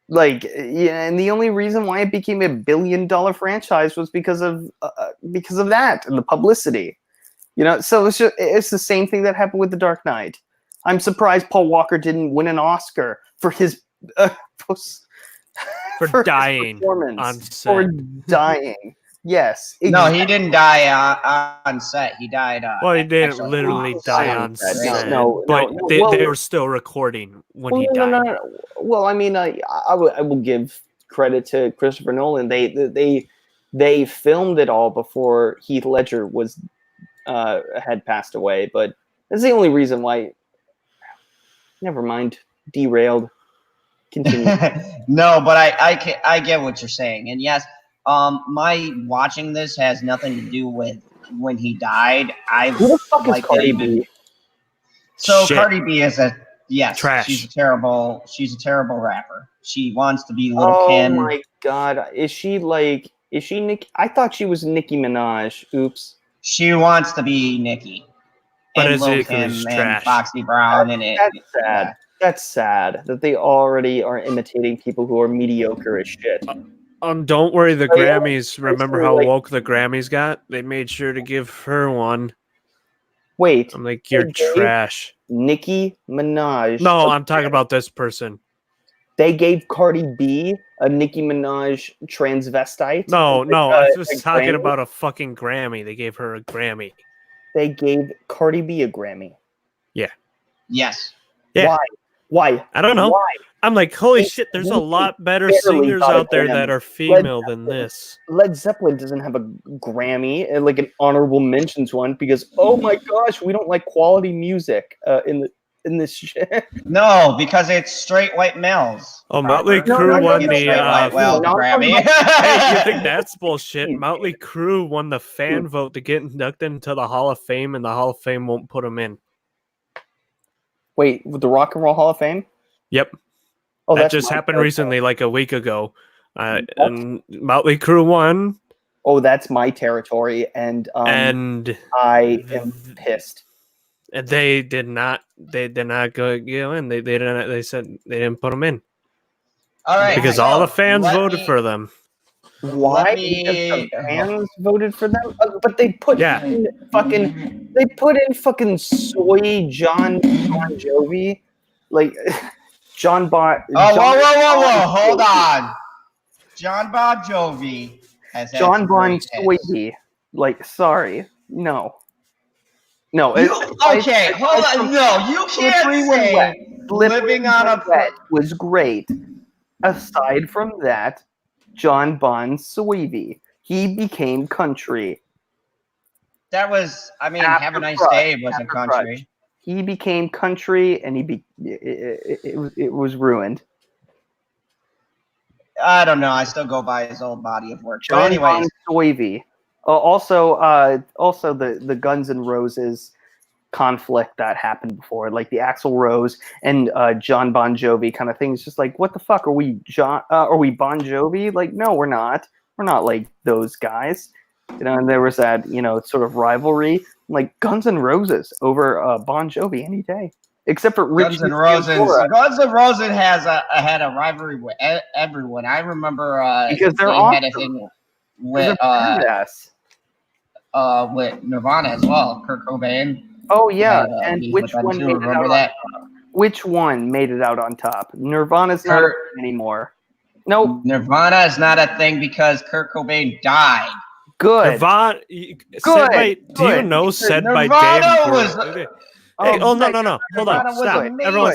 Like, yeah, and the only reason why it became $1 billion franchise was because of that and the publicity. So it's the same thing that happened with The Dark Knight. I'm surprised Paul Walker didn't win an Oscar for his for dying on set. For dying. Yes. Exactly. No, he didn't die on set. He died. Well, he didn't literally die on set. No, they were still recording when he died. No. Well, I mean, I will give credit to Christopher Nolan. They filmed it all before Heath Ledger had passed away, but that's the only reason why. Never mind. Derailed. Continue. No, but I get what you're saying, and yes, my watching this has nothing to do with when he died. Who the fuck is Cardi B? So shit. Cardi B is trash. She's a terrible rapper. She wants to be Little Kim. Oh my god, is she Nicki? I thought she was Nicki Minaj. Oops. She wants to be Nicki. But and Lil Kim and Foxy Brown that's sad. Yeah. That's sad that they already are imitating people who are mediocre as shit. Don't worry, the Grammys. Remember how woke the Grammys got? They made sure to give her one. Wait. I'm like, you're trash. Nicki Minaj. No, I'm talking about this person. They gave Cardi B a Nicki Minaj transvestite. No, I was talking about a fucking Grammy. They gave her a Grammy. They gave Cardi B a Grammy. Yeah. Yes. Yeah. Why? I don't know. Why? I'm like, holy shit, there's a lot better singers out there that are female than this. Led Zeppelin doesn't have a Grammy, like an honorable mentions one, because, oh my gosh, we don't like quality music in in this shit. No, because it's straight white males. Oh, Motley No, Crue no, won no, the. straight white no, whale no, Grammy. Hey, you think that's bullshit? Motley Crue won the fan vote to get inducted into the Hall of Fame, and the Hall of Fame won't put them in. Wait, with the Rock and Roll Hall of Fame? Yep. Oh, that that's just my happened territory. recently, like a week ago. And Motley Crue won. Oh, that's my territory, and And I am pissed. and they did not go in. They didn't. They said they didn't put them in All right, because so all the fans let voted me- for them. Why? Let me- Because the fans voted for them, but they put Yeah. in fucking soy John Bon Jovi, like John Bon. Oh, John whoa! Hold on. John Bon Jovi has had John some Bon great hits. Jovi. Like, sorry, no. Okay, hold on. No, you can't say living on a Wet was great. Aside from that, John Bon Jovi, he became country. That was, I mean, After Have a Nice Crush, Day wasn't after country. Crush. He became country, and it was ruined. I don't know. I still go by his old body of work. But John anyways, Bon Jovi. Also the Guns N' Roses conflict that happened before, like the Axl Rose and John Bon Jovi kind of thing. It's just like, what the fuck, are we Bon Jovi? Like, no, we're not. We're not like those guys. And there was that, sort of rivalry, like Guns N' Roses over Bon Jovi any day, except for Rich Guns N' Roses. Guns N' Roses had a rivalry with everyone. I remember because they're they awesome. had a thing with They're badass. with Nirvana as well. Kurt Cobain. Oh yeah, had, and beef which with them one too. made it Remember out that? on top? Which one made it out on top? Nirvana's not Kurt- anymore. Nope. Nirvana is not a thing because Kurt Cobain died. Good. Nirvana. Do you know said by Nirvana Dave was- Grohl? Hey, no. Hold on. Nirvana was Stop. amazing. Everyone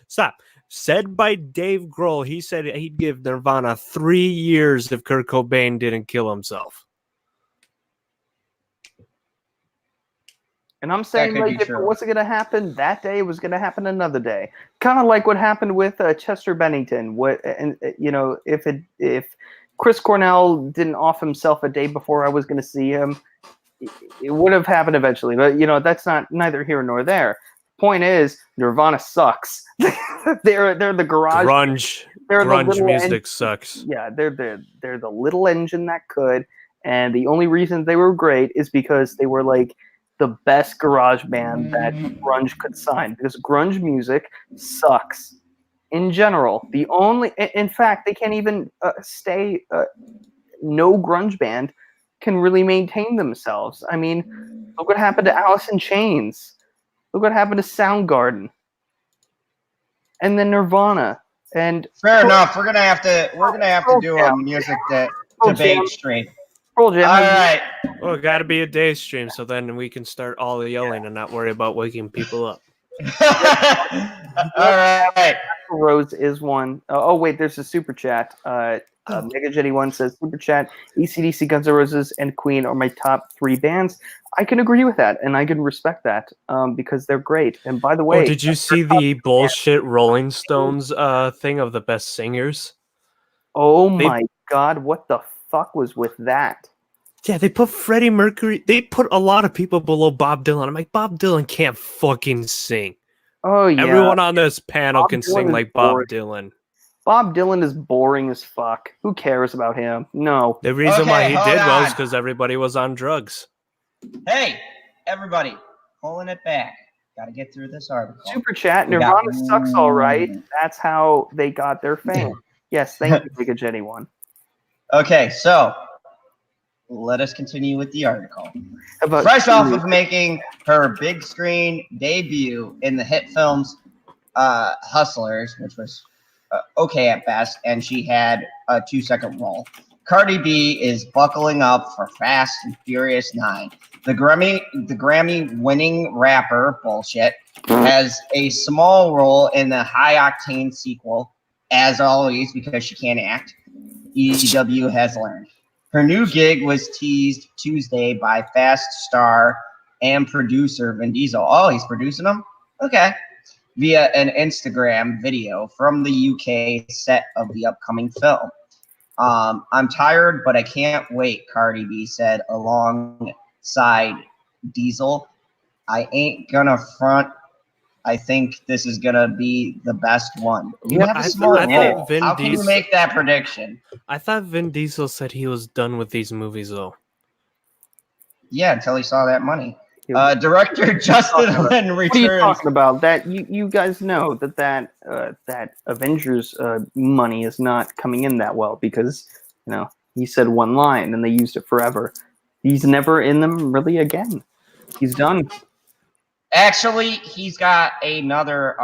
stop. Said by Dave Grohl, he said he'd give Nirvana 3 years if Kurt Cobain didn't kill himself. And I'm saying, could be like, if it true. wasn't going to happen that day, it was going to happen another day. Kind of like what happened with Chester Bennington. If Chris Cornell didn't off himself a day before I was going to see him, it would have happened eventually. But that's neither here nor there. Point is, Nirvana sucks. they're the garage. Grunge. They're the Grunge little music sucks. Yeah, they're the little engine that could, and the only reason they were great is because they were like the best garage band that grunge could sign, because grunge music sucks in general. In fact, they can't even no grunge band can really maintain themselves. I mean, look what happened to Alice in Chains. Look what happened to Soundgarden. And then Nirvana. And Fair enough. We're gonna have to do a music debate stream. Pearl Jam. All right. Well, it got to be a day stream, so then we can start all yelling and not worry about waking people up. All right. Rose is one. Oh wait, there's a super chat. Mega Jetty One says super chat. AC/DC, Guns N' Roses, and Queen are my top 3 bands. I can agree with that, and I can respect that because they're great. And by the way, did you see the bullshit Rolling Stones thing of the best singers? Oh my God, what the fuck was with that? Yeah, they put Freddie Mercury. They put a lot of people below Bob Dylan. I'm like, Bob Dylan can't fucking sing. Oh yeah, everyone on this panel Bob can Dylan sing is like Bob boring. Dylan. Bob Dylan is boring as fuck. Who cares about him? No. The reason why he hold did well is on. because everybody was on drugs. Hey, everybody, pulling it back. Got to get through this article. Super chat. We got- Nirvana sucks, all right. That's how they got their fame. Yes, thank you, Mega Jetty One. Okay, so let us continue with the article. How about Fresh off you? of making her big screen debut in the hit films Hustlers, which was okay at best, and she had a 2-second role. Cardi B is buckling up for Fast and Furious 9. The Grammy-winning rapper, bullshit, has a small role in the high-octane sequel, as always, because she can't act. EW has learned. Her new gig was teased Tuesday by Fast star and producer Vin Diesel. Oh, he's producing them? Okay. via an Instagram video from the UK set of the upcoming film. I'm tired, but I can't wait, Cardi B said alongside Diesel. I ain't gonna front. I think this is gonna be the best one. You have a smart goal. How can you make that prediction? I thought Vin Diesel said he was done with these movies, though. Yeah, until he saw that money. Director Justin Lin returns. What are you talking about? That you guys know that Avengers money is not coming in that well because he said one line and they used it forever. He's never in them really again. He's done. Actually, he's got another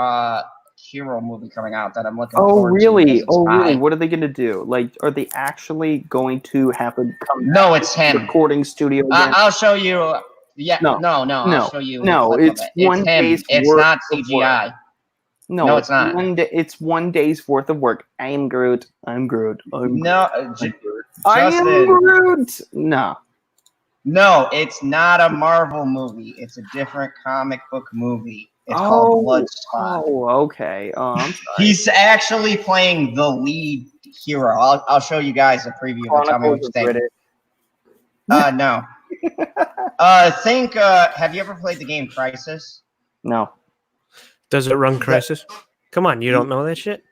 hero movie coming out that I'm looking forward to. Really? Oh, really? What are they going to do? Like, are they actually going to have him come No, it's him. Recording studio again? I'll show you. Yeah, no. I'll show you. No, it's one day's worth. It's not CGI. No, it's not. It's 1 day's worth of work. I am Groot. I'm Groot. Justin. I am Groot. No, it's not a Marvel movie. It's a different comic book movie. It's called Blood Squad. Oh, okay. I'm sorry. He's actually playing the lead hero. I'll show you guys a preview and tell me what you think. No. Have you ever played the game Crysis? No. Does it run Crysis? Come on, you don't know that shit?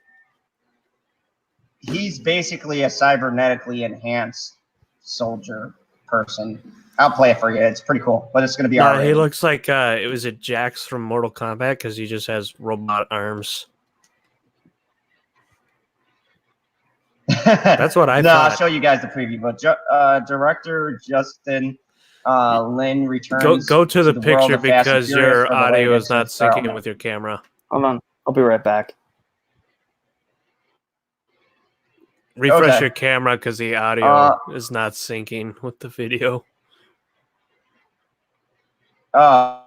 He's basically a cybernetically enhanced soldier person. I'll play it for you. It's pretty cool, but it's going to be R-rated. He looks like it was Jax from Mortal Kombat because he just has robot arms. That's what I thought. I'll show you guys the preview. But director Justin Lin returns. Go to the picture because your audio is not syncing with your camera. Hold on. I'll be right back. Refresh your camera because the audio is not syncing with the video. And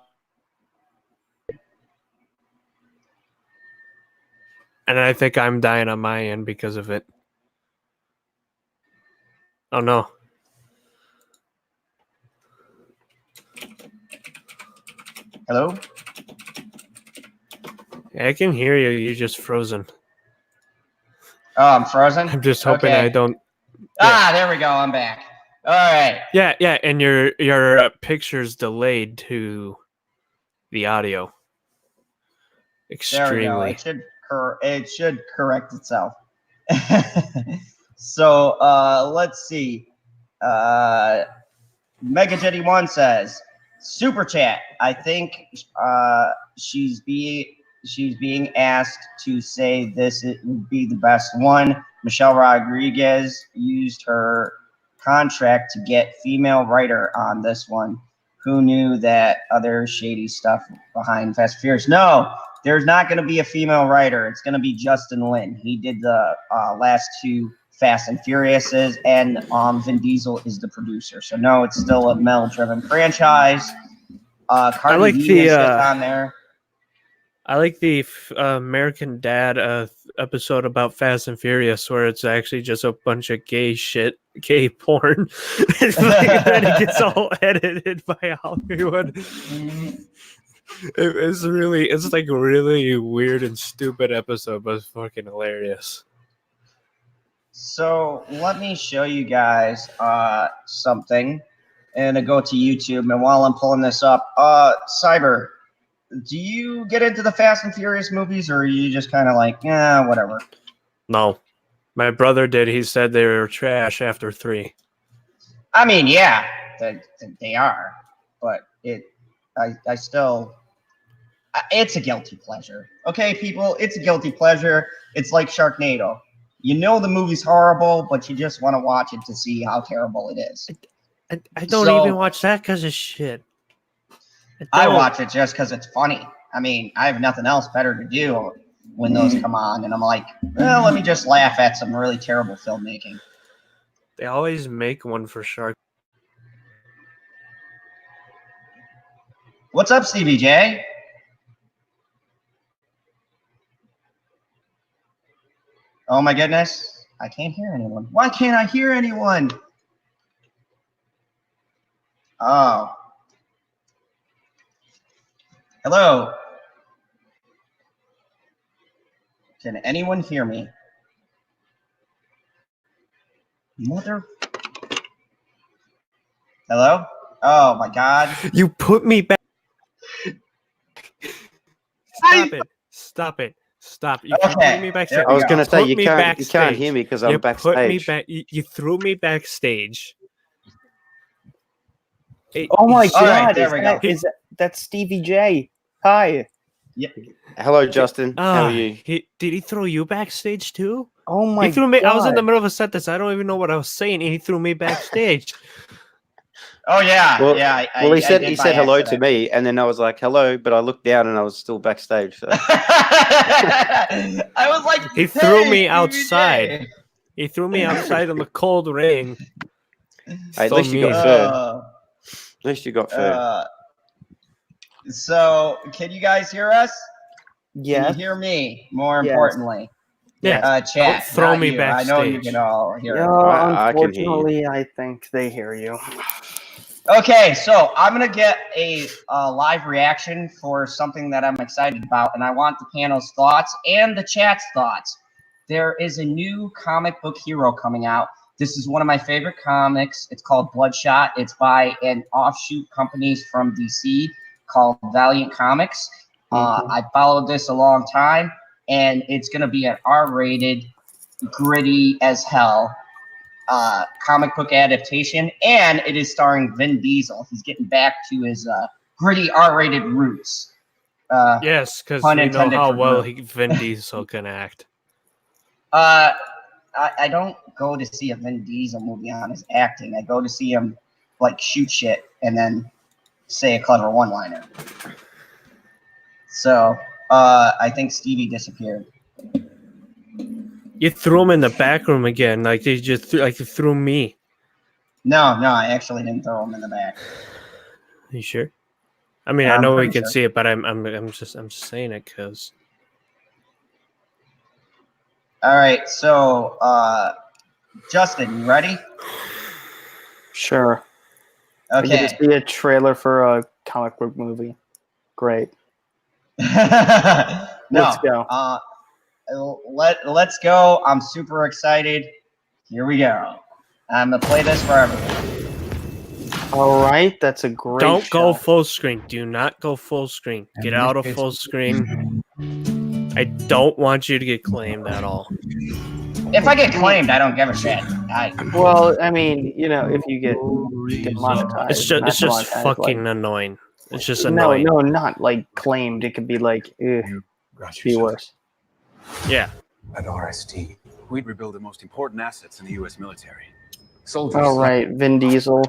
I think I'm dying on my end because of it. Oh no. Hello? I can hear you. You're just frozen. Oh, I'm frozen? I'm just hoping I don't... There we go. I'm back. All right. Yeah, and your picture's delayed to the audio. Extremely. There we go. It should correct itself. So let's see. MegaJetty1 says, Super Chat. I think she's being asked to say this would be the best one. Michelle Rodriguez used her contract to get female writer on this one. Who knew that other shady stuff behind Fast and Furious? No, there's not going to be a female writer. It's going to be Justin Lin. He did the last two Fast and Furiouses, and Vin Diesel is the producer. So no, it's still a male-driven franchise. Cardi B is on there. I like the American Dad episode about Fast and Furious where it's actually just a bunch of gay porn. Then it gets all edited by Hollywood. It's like a really weird and stupid episode, but it's fucking hilarious. So let me show you guys something, and I go to YouTube. And while I'm pulling this up, Cyber, do you get into the Fast and Furious movies, or are you just kind of like, whatever? No, my brother did. He said they were trash after 3. I mean, yeah, they are, but I still, it's a guilty pleasure. Okay, people, it's a guilty pleasure. It's like Sharknado. You know the movie's horrible, but you just want to watch it to see how terrible it is. I don't even watch that because of shit. I watch it just because it's funny. I mean, I have nothing else better to do when those come on, and I'm like, well, let me just laugh at some really terrible filmmaking. They always make one for Shark. What's up, Stevie J? Oh my goodness, I can't hear anyone. Why can't I hear anyone? Oh. Hello. Can anyone hear me? Mother. Hello? Oh my god. You put me back. Stop it. Stop it. Stop. You keep Okay, putting me backstage. there I was go. going to say Put you me can't backstage. hear me because I'm You backstage. put me back. You threw me backstage. Oh my All right, god! there we go. That's Stevie J? Hi. Yeah. Hello, Justin. How are you? Did he throw you backstage too? Oh my He threw me. god! I was in the middle of a sentence. I don't even know what I was saying, and he threw me backstage. Oh yeah, Well, yeah. Well, he said did he by said hello to accident. me, and then I was like hello, but I looked down and I was still backstage. So. I was like, He threw "Hey, me Stevie outside. J." He threw me outside in the cold rain. At So least you got mean. fur. At least you got fur. So, can you guys hear us? Can Yes. you hear me? More Yes. importantly, Yeah. chat. Don't throw not me you. I know you backstage. can all hear. Yeah, it. unfortunately, I can hear you. I think they hear you. Okay, so I'm gonna get a live reaction for something that I'm excited about, and I want the panel's thoughts and the chat's thoughts. There is a new comic book hero coming out. This is one of my favorite comics. It's called Bloodshot. It's by an offshoot company from DC called Valiant Comics. I followed this a long time, and it's gonna be an R-rated, gritty as hell comic book adaptation, and it is starring Vin Diesel. He's getting back to his gritty R-rated roots. Yes, because Pun we know intended how for well Groot. Vin Diesel can act. I don't go to see a Vin Diesel movie on his acting. I go to see him like shoot shit and then say a clever one-liner. So I think Stevie disappeared. You threw him in the back room again, like they just threw me. No, I actually didn't throw him in the back. You sure? I mean, Yeah, I know I'm we pretty can sure. see it, but I'm just saying it because. All right, so Justin, you ready? Sure. I get Okay. to see a trailer for a comic book movie. Great. No. Let's go. Let's go. I'm super excited. Here we go. I'm gonna play this for everyone. All right, that's a great. Don't go shot. full screen. Do not go full screen. Get out of full screen. I don't want you to get claimed at all. If I get claimed, I don't give a shit. Well, I mean, if you get demonetized, It's just not demonetized, fucking like, annoying. It's just annoying. No, not like claimed. It could be like, be worse. Yeah. At RST, we'd rebuild the most important assets in the U.S. military. Soldiers. All right, Vin Diesel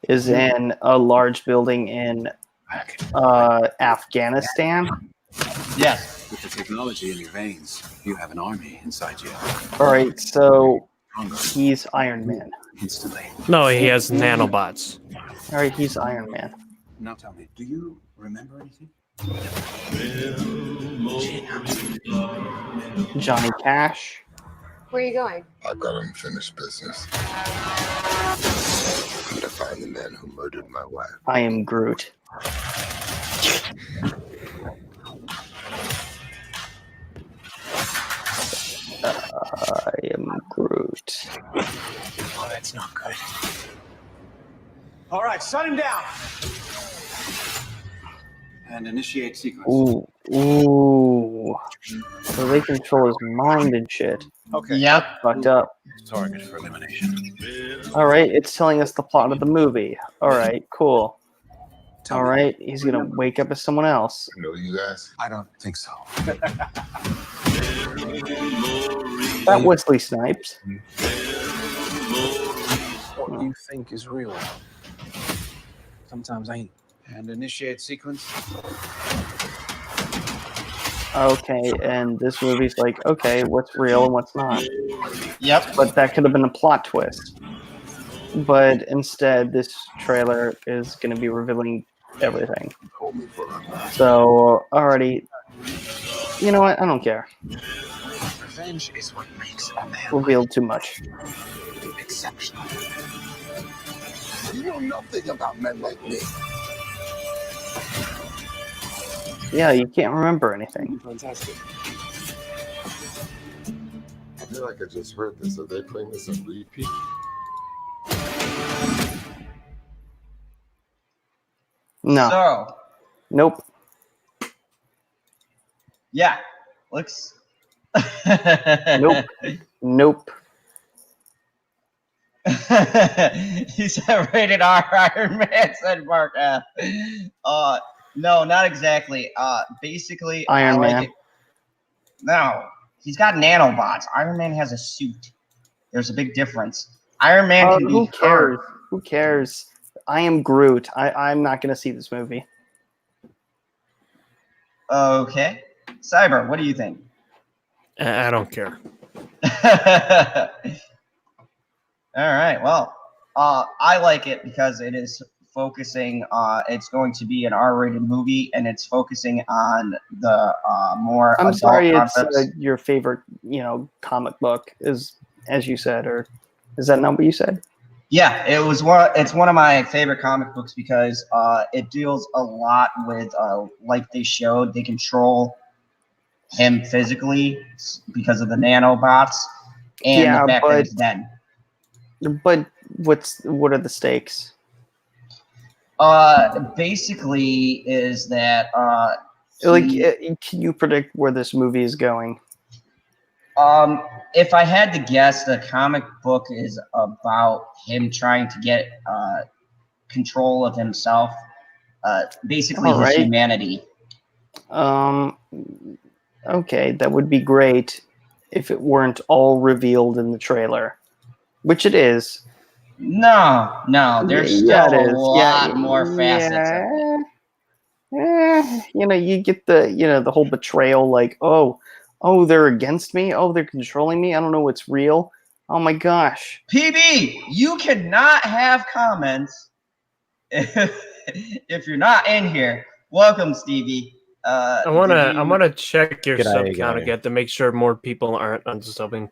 is in a large building in Afghanistan. Yes. With the technology in your veins, you have an army inside you. All right, so Stronger he's Iron Man. instantly. No, he has nanobots. All right, he's Iron Man. Now tell me, do you remember anything? Johnny Cash. Where are you going? I got unfinished business. I'm to find the man who murdered my wife. I am Groot. I am Groot. Oh, that's not good. All right, shut him down. And initiate sequence. Ooh. So they control his mind and shit. Okay. Yep. Fucked up. Target for elimination. All right, it's telling us the plot of the movie. All right, cool. Tell All me. right, he's gonna wake up as someone else. You know you guys? I don't think so. That Wesley Snipes. What you think is real sometimes ain't. And initiate sequence. Okay, and this movie's like, okay, what's real and what's not? Yep. But that could have been a plot twist. But instead, this trailer is going to be revealing everything. Hold me for a So, already, you know what? I don't care. Revenge is what makes a man Revealed too much. exceptional. You know nothing about men like me. Yeah, you can't remember anything. Fantastic. feel like I just heard this. Are they playing this on repeat? No. So, Nope. yeah, looks. Nope. Nope. He said rated R Iron Man, said Mark F. No, not exactly. Basically, Iron I like Man. it. No, he's got nanobots. Iron Man has a suit. There's a big difference. Iron Man can be Who cares? hurt. Who cares? I am Groot. I'm not going to see this movie. Okay. Cyber, what do you think? I don't care. All right. Well, I like it because it is focusing. It's going to be an R-rated movie, and it's focusing on the more. I'm adult sorry, concepts. it's your favorite, comic book is, as you said, or is that not what you said? Yeah, it was one. It's one of my favorite comic books because it deals a lot with, like they showed, they control him physically because of the nanobots, and Yeah, the fact that but- he's dead. But what are the stakes? Basically, is that Can you predict where this movie is going? if I had to guess, the comic book is about him trying to get control of himself, basically All his right. humanity. Okay, that would be great if it weren't all revealed in the trailer, which it is. No, there's Yeah, still it a is. lot more facets of it. You get the whole betrayal, like, oh, they're against me. Oh, they're controlling me. I don't know what's real. Oh my gosh. PB, you cannot have comments if you're not in here. Welcome, Stevie. I wanna check your sub G'day, count g'day. again to make sure more people aren't unsubbing.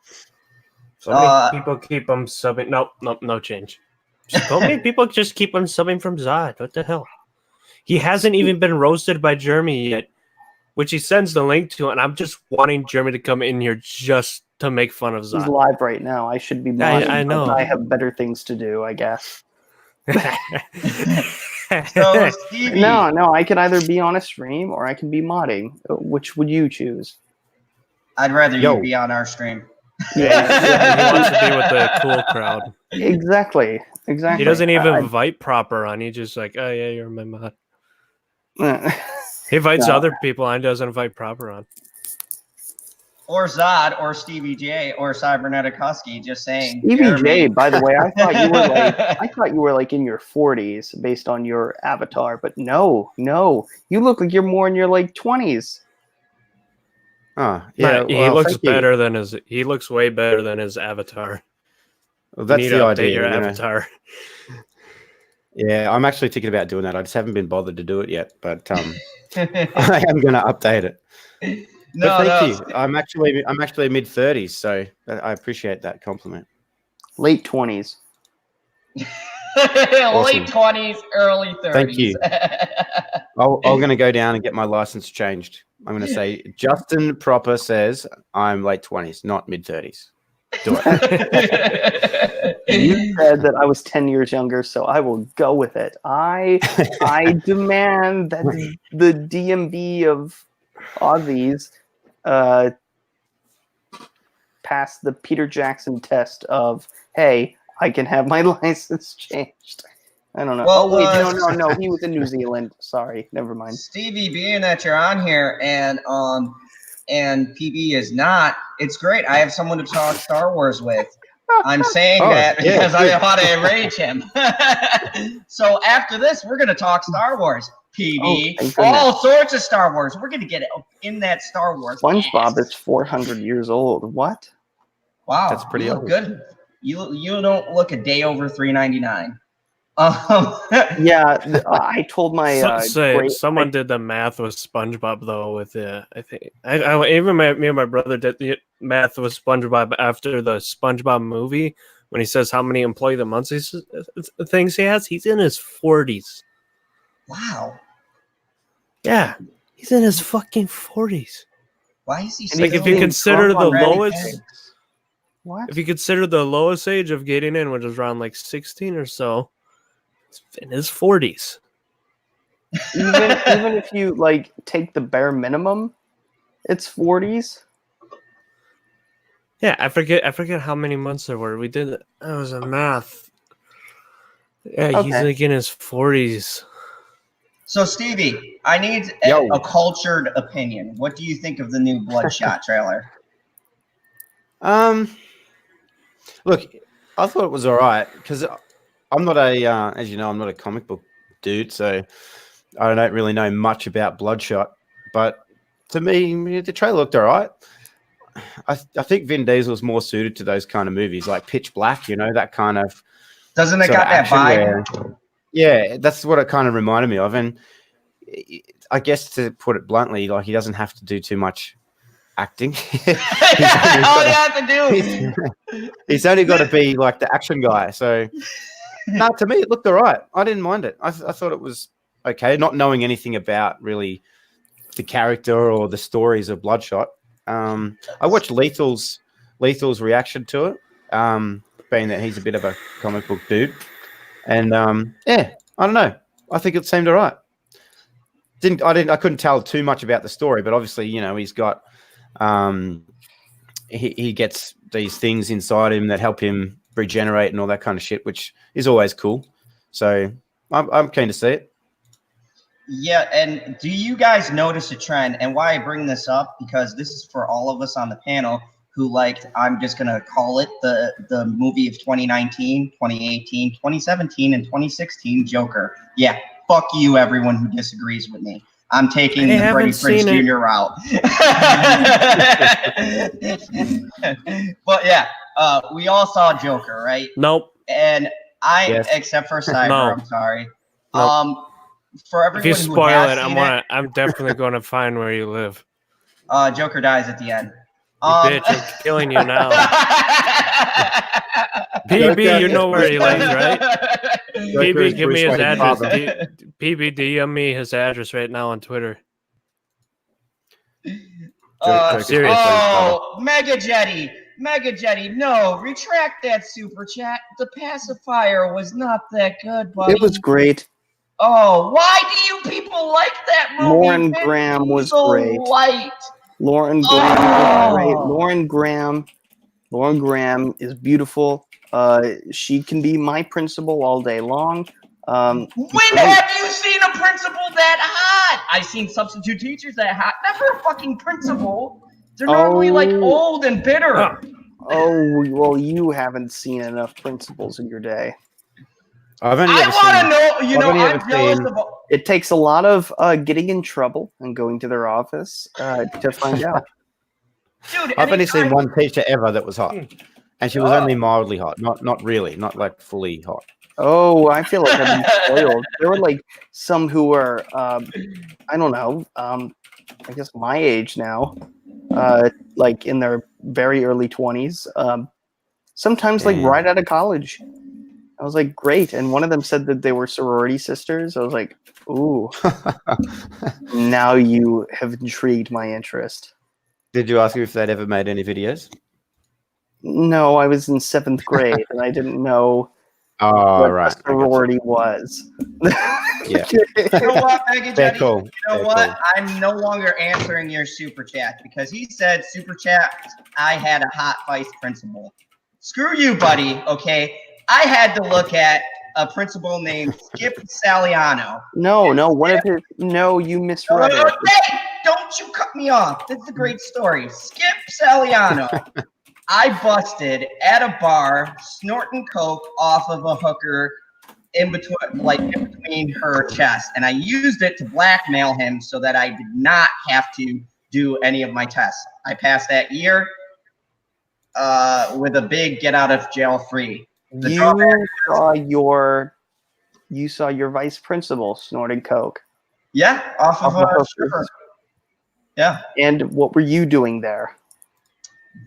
So many people keep unsubbing. Nope, no change. So many people just keep unsubbing from Zod. What the hell? He hasn't even been roasted by Jeremy yet, which he sends the link to, and I'm just wanting Jeremy to come in here just to make fun of He's Zod. live right now. I should be modding, I know. but I have better things to do, I guess. So, Stevie, No, I can either be on a stream or I can be modding. Which would you choose? I'd rather Yo. you be on our stream. He wants to be with the cool crowd. Exactly. He doesn't even invite proper on. He just like, oh yeah, you're my mod. He invites No. other people on, doesn't invite proper on. Or Zod, or Stevie J, or Cybernetic Husky. Just saying. Stevie Jeremy. J, by the way, I thought you were like in your 40s based on your avatar, but no, you look like you're more in your like 20s. Oh, yeah. He well, looks thank you. better than his. He looks way better than his avatar. Well, You that's need the to update idea. your you know. avatar. Yeah, I'm actually thinking about doing that. I just haven't been bothered to do it yet, but I am going to update it. But thank you. I'm actually mid 30s, so I appreciate that compliment. Late 20s. Late 20s, early 30s. Thank you. I'm going to go down and get my license changed. I'm going to say Justin Proper says I'm late 20s, not mid 30s. Do it. You said that I was 10 years younger, so I will go with it. I demand that the DMV of Aussies pass the Peter Jackson test of, hey, I can have my license changed. I don't know. Well, No. He was in New Zealand. Sorry, never mind. Stevie, being that you're on here and PB is not, it's great. I have someone to talk Star Wars with. I'm saying that because I want to enrage him. So after this, we're going to talk Star Wars. PB, thank goodness. all sorts of Star Wars. We're going to get in that Star Wars. SpongeBob ass. is 400 years old. What? Wow, That's pretty you look old. good. You don't look a day over $3.99. Yeah, I told my someone did the math with SpongeBob though. With I think I even me and my brother did the math with SpongeBob after the SpongeBob movie when he says how many employee the months things he has. He's in his 40s. Wow. Yeah, he's in his fucking 40s. Why is he Like if still you consider the Trump on Reddit lowest, tags? What? If you consider the lowest age of getting in, which is around like 16 or so, it's in his 40s. Even if you like take the bare minimum, it's 40s. Yeah, I forget how many months there were. We did it was a math. Yeah, he's Okay. like in his 40s. So, Stevie, I need Yo. a cultured opinion. What do you think of the new Bloodshot trailer? Look, I thought it was all right because I'm not as you know, I'm not a comic book dude, so I don't really know much about Bloodshot. But to me, the trailer looked all right. I think Vin Diesel's more suited to those kind of movies, like Pitch Black, you know, that kind of. Doesn't it sort got of that action vibe? where- yeah, that's what it kind of reminded me of. And I guess to put it bluntly, like he doesn't have to do too much acting. All you have to do. He's only got to be like the action guy. So, no, to me, it looked all right. I didn't mind it. I thought it was okay, not knowing anything about really the character or the stories of Bloodshot. I watched Lethal's reaction to it, being that he's a bit of a comic book dude. And yeah, I don't know. I think it seemed all right. I couldn't tell too much about the story, but obviously, you know, he's got he gets these things inside him that help him regenerate and all that kind of shit, which is always cool. So I'm keen to see it. Yeah, and do you guys notice a trend? And why I bring this up, because this is for all of us on the panel who liked, I'm just going to call it the movie of 2019, 2018, 2017, and 2016, Joker. Yeah, fuck you, everyone who disagrees with me. I'm taking the Freddie Prinze Jr. route. But yeah, we all saw Joker, right? Nope. And except for Cyber, No. I'm sorry. Nope. For everyone If you who spoil has it, seen I'm definitely going to find where you live. Joker dies at the end. You bitch, I'm killing you now. PB, you know where he lives, right? PB, give me his address. PB, DM me his address right now on Twitter. Seriously. Oh, Mega Jetty, no, retract that super chat. The pacifier was not that good, buddy. It was great. Oh, why do you people like that movie? Lauren Graham was great. Light. Lauren Graham was great. Lauren Graham is beautiful. She can be my principal all day long. When have you seen a principal that hot? I've seen substitute teachers that hot. Never a fucking principal. They're normally like old and bitter. Oh, well, you haven't seen enough principals in your day. I want to know, you know, I'm jealous of. It takes a lot of getting in trouble and going to their office to find out. Dude, I've only seen one teacher ever that was hot, and she was only mildly hot, not really, not like fully hot. Oh, I feel like I've been spoiled. There were like some who were, I don't know, I guess my age now, like in their very early 20s, sometimes like right out of college. I was like, great. And one of them said that they were sorority sisters. I was like, ooh, now you have intrigued my interest. Did you ask her if they'd ever made any videos? No, I was in 7th grade and I didn't know what a sorority was. Yeah. You know what, Mega Jetty? Cool. You know what? Cool. I'm no longer answering your super chat because he said super chat. I had a hot vice principal. Screw you, buddy. Okay, I had to look at a principal named Skip Saliano. No, you misread it. Hey, don't you cut me off. This is a great story. Skip Saliano. I busted at a bar snorting coke off of a hooker in between her chest, and I used it to blackmail him so that I did not have to do any of my tests. I passed that year with a big get out of jail free. You saw your vice principal snorting coke. Yeah, off of a stripper. Yeah. And what were you doing there?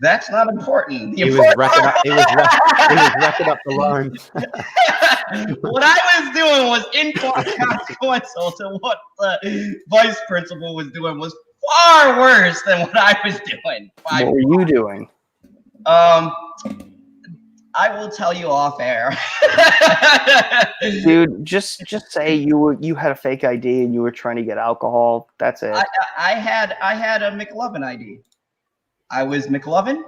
That's not important. He was racking up the lines. What I was doing was inconsequential to what the vice principal was doing was far worse than what I was doing. What were you doing? I will tell you off air. Dude, just say you had a fake ID and you were trying to get alcohol. That's it. I had a McLovin ID. I was McLovin,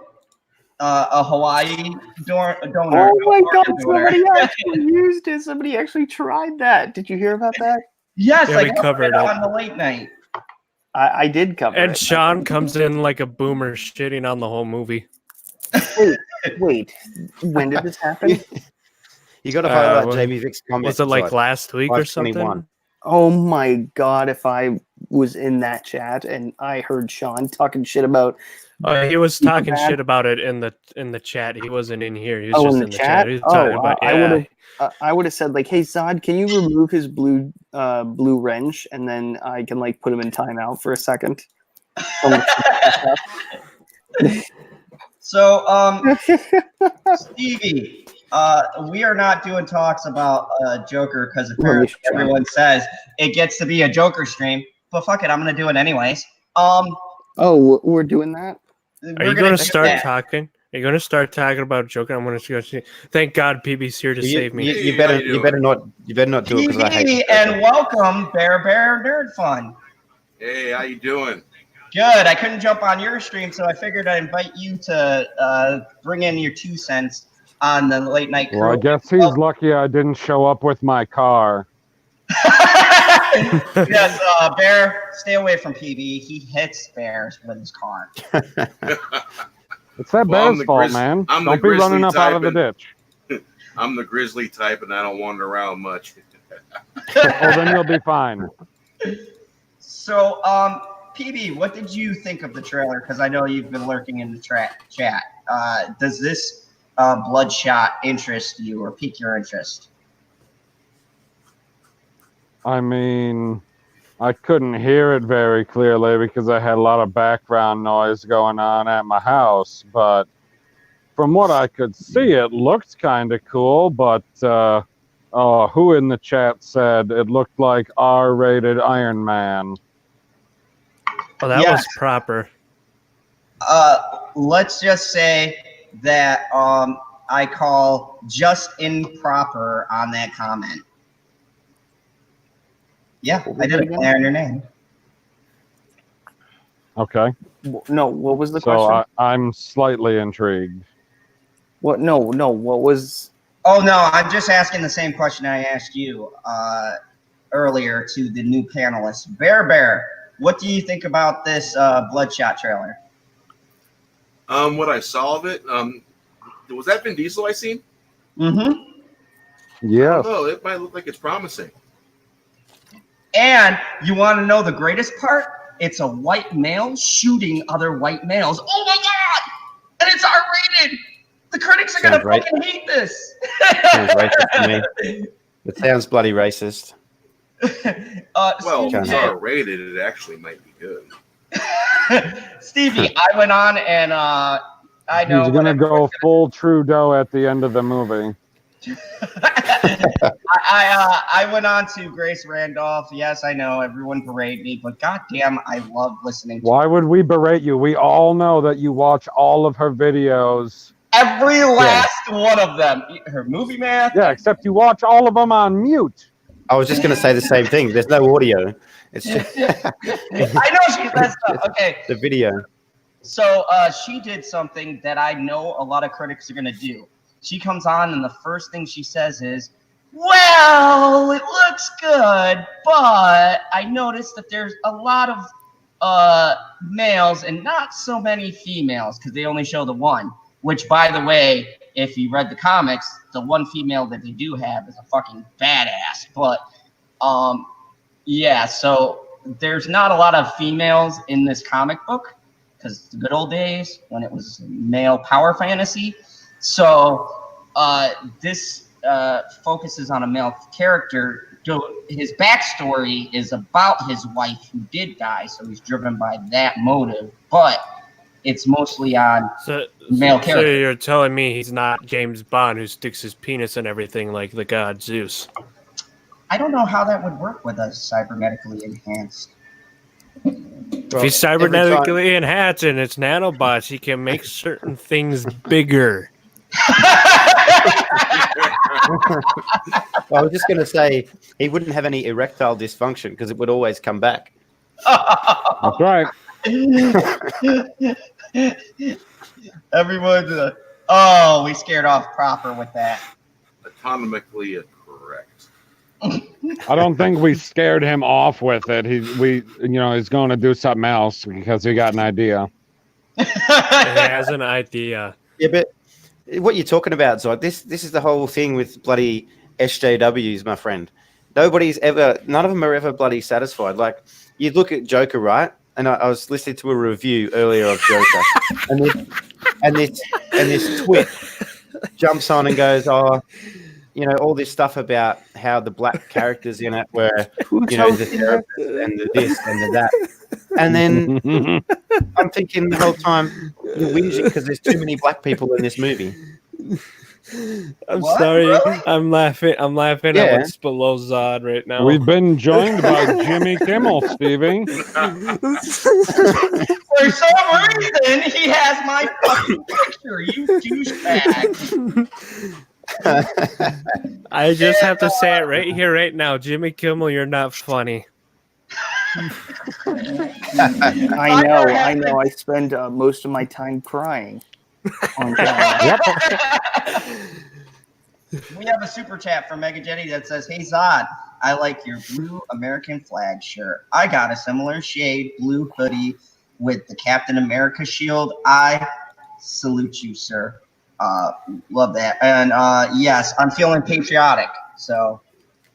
a Hawaii donor. Oh my God! organ donor. Somebody actually used it. Somebody actually tried that. Did you hear about that? Yes, Yeah, I we covered it. on the late night. I did cover And it. Sean comes in like a boomer, shitting on the whole movie. Wait. When did this happen? You got to highlight well, Jamie Vick's comment. Was it like last week or 521. something? Oh my God! If I was in that chat and I heard Sean talking shit about He was talking bad. shit about it in the chat. He wasn't in here. He was Oh, just in the chat? He was talking Oh, about, I would have said like, "Hey Zod, can you remove his blue wrench?" And then I can like put him in timeout for a second. So, Stevie, we are not doing talks about Joker because apparently everyone says it gets to be a Joker stream. But fuck it, I'm gonna do it anyways. Oh, we're doing that. Are you going to start talking? Are you going to start talking about Joker? I'm going to go see. Thank God, PB's here to save me. You better not do it because I hate PB, it. and welcome, Bear Nerd Fun. Hey, how you doing? Good. I couldn't jump on your stream, so I figured I'd invite you to bring in your 2 cents on the late night crew. Well, I guess he's lucky I didn't show up with my car. Yes, Bear, stay away from PB. He hits bears with his car. It's that bear's fault, man. Don't be running up out of the ditch. I'm the grizzly type, and I don't wander around much. Well, then you'll be fine. So, PB, what did you think of the trailer? Because I know you've been lurking in the chat. Does this Bloodshot interest you or pique your interest? I mean, I couldn't hear it very clearly because I had a lot of background noise going on at my house. But from what I could see, it looked kind of cool. But who in the chat said it looked like R-rated Iron Man? Oh, that was proper. Let's just say that I call just improper on that comment. Yeah, I did it there in your name. Okay. No, what was the So question? I'm slightly intrigued. What? No. What was? Oh no, I'm just asking the same question I asked you earlier to the new panelists. Bear, what do you think about this Bloodshot trailer? What I saw of it, was that Vin Diesel I seen? Mm-hmm. Yes. Oh, it might look like it's promising. And you want to know the greatest part? It's a white male shooting other white males. Oh my God! And it's R-rated. The critics are gonna fucking hate this. Sounds racist to me. It sounds bloody racist. Well, if it's R-rated, it actually might be good. Stevie, I went on and I know he's gonna go full Trudeau at the end of the movie. I went on to Grace Randolph. Yes, I know everyone berate me, but goddamn, I love listening to Why would we berate you? We all know that you watch all of her videos. every last one of them. Her movie math. Yeah, except you watch all of them on mute. I was just going to say the same thing. There's no audio. It's just I know she said stuff. Okay. the video. So she did something that I know a lot of critics are gonna do. She comes on and the first thing she says is, well, it looks good, but I noticed that there's a lot of males and not so many females because they only show the one. Which, by the way, if you read the comics, the one female that they do have is a fucking badass. But yeah, so there's not a lot of females in this comic book because it's the good old days when it was male power fantasy. So this focuses on a male character. His backstory is about his wife who did die, so he's driven by that motive. But it's mostly on male character. So you're telling me he's not James Bond who sticks his penis in everything like the god Zeus? I don't know how that would work with us cybernetically enhanced. If he's cybernetically enhanced and it's nanobots, he can make certain things bigger. I was just going to say he wouldn't have any erectile dysfunction because it would always come back. That's right. Everyone, we scared off proper with that. Autonomically correct. I don't think we scared him off with it. He's going to do something else because he got an idea. He has an idea. Yeah, but what you're talking about, Zod, this is the whole thing with bloody SJWs, my friend. None of them are ever bloody satisfied. Like, you look at Joker, right? And I was listening to a review earlier of Joker, and this twit jumps on and goes, all this stuff about how the black characters in it were, the therapist and the this and the that. And then I'm thinking the whole time, you're whinging because there's too many black people in this movie. I'm sorry. Really? I'm laughing at what's below Zod right now. We've been joined by Jimmy Kimmel, Stevie. For some reason, he has my fucking picture, you douchebag. I just have to say it right here, right now. Jimmy Kimmel, you're not funny. I know. I spend most of my time crying. Yep. We have a super chat from Mega Jetty that says, "Hey Zod, I like your blue American flag shirt. I got a similar shade blue hoodie with the Captain America shield. I salute you, sir. Love that. And yes, I'm feeling patriotic. So,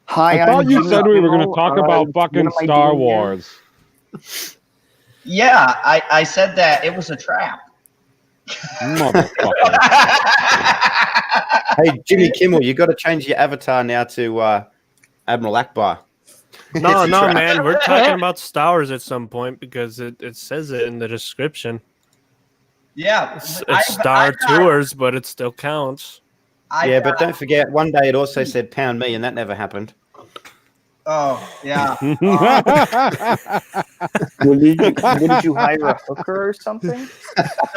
hi. I thought you said we were going to talk about fucking Star Wars. Yeah, I said that it was a trap. Hey, Jimmy Kimmel, you got to change your avatar now to Admiral Akbar. No, man. We're talking about Star Wars at some point because it says it in the description. Yeah. It's Star Tours, but it still counts. But don't forget, one day it also said pound me, and that never happened. Oh, yeah. Wouldn't you hire a hooker or something?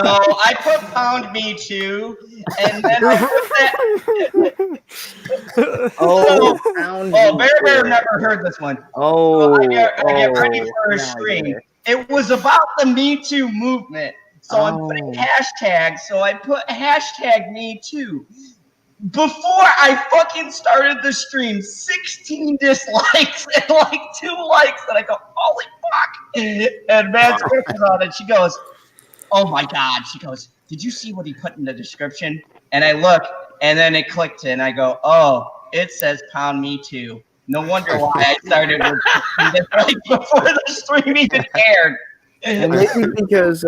No, I put pound me too, and then I put that. Pound Bear never heard this one. So I get ready for a stream. It was about the Me Too movement. So I'm putting hashtags. So I put hashtag Me Too. Before I fucking started the stream, 16 dislikes and like 2 likes. And I go, holy fuck. And Matt's was on it. She goes, oh my God. She goes, did you see what he put in the description? And I look, and then it clicked, and I go, oh, it says pound me too. No wonder why I started with 16 dislikes before the stream even aired. And maybe because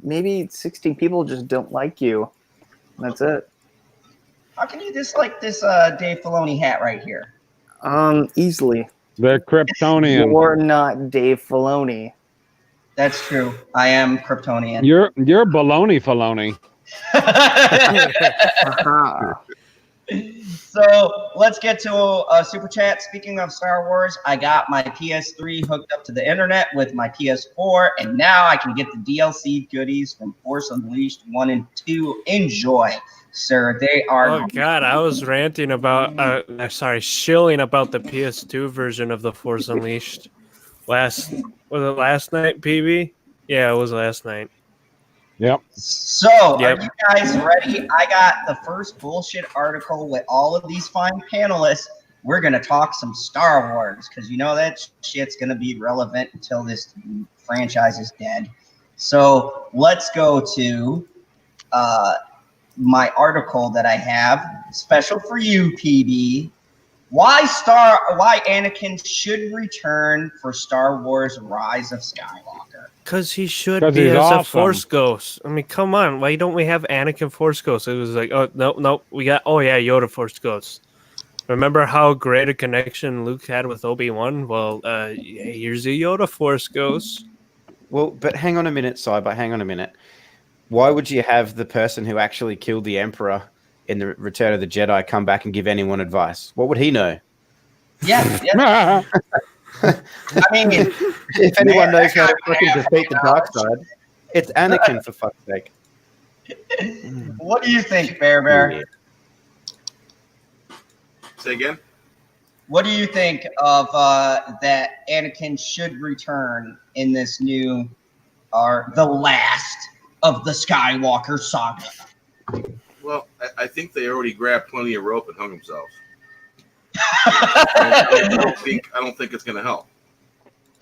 maybe 16 people just don't like you. That's it. How can you dislike this Dave Filoni hat right here? Easily. They're Kryptonian. You're not Dave Filoni. That's true. I am Kryptonian. You're baloney Filoni. So let's get to a super chat. Speaking of Star Wars, I got my PS3 hooked up to the internet with my PS4, and now I can get the DLC goodies from Force Unleashed 1 and 2. Enjoy, sir. They are. Oh God, I was ranting about, shilling about the PS2 version of the Force Unleashed. Was it last night, PB? Yeah, it was last night. Yep. So, are you guys ready? I got the first bullshit article with all of these fine panelists. We're going to talk some Star Wars because you know that shit's going to be relevant until this franchise is dead. So, let's go to my article that I have, special for you, PB. Why Anakin should return for Star Wars Rise of Skywalker. Because he should be as awesome. A Force Ghost. I mean, come on. Why don't we have Anakin Force Ghost? It was like, oh, no. We got, Yoda Force Ghost. Remember how great a connection Luke had with Obi-Wan? Well, here's a Yoda Force Ghost. Well, but hang on a minute, Cyber. Hang on a minute. Why would you have the person who actually killed the Emperor in the Return of the Jedi come back and give anyone advice? What would he know? Yeah. I mean, If anyone knows how to fucking defeat the dark side, it's Anakin, for fuck's sake. what do you think, Bear Bear? Yeah. Say again. What do you think of that Anakin should return in this new, or the last of the Skywalker saga? Well, I think they already grabbed plenty of rope and hung themselves. I don't think it's going to help.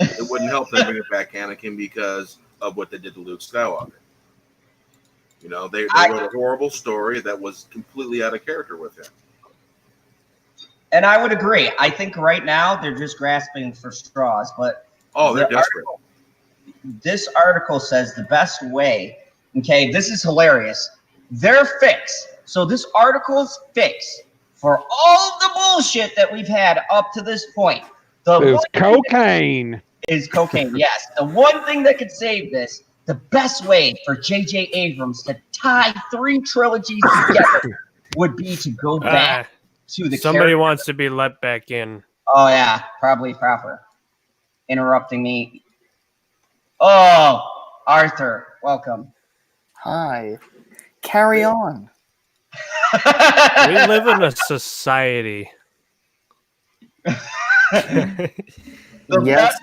It wouldn't help them bring back Anakin because of what they did to Luke Skywalker. You know, they wrote a horrible story that was completely out of character with him. And I would agree. I think right now they're just grasping for straws. But they're desperate. This article says the best way. Okay, this is hilarious. Their fix. So this article's fix for all the bullshit that we've had up to this point. Is cocaine. Is cocaine, yes. The one thing that could save this, the best way for J.J. Abrams to tie 3 trilogies together would be to go back to the Somebody character. wants to be let back in. Oh, yeah, probably proper. Interrupting me. Oh, Arthur, welcome. Hi. Carry on. We live in a society. Yes,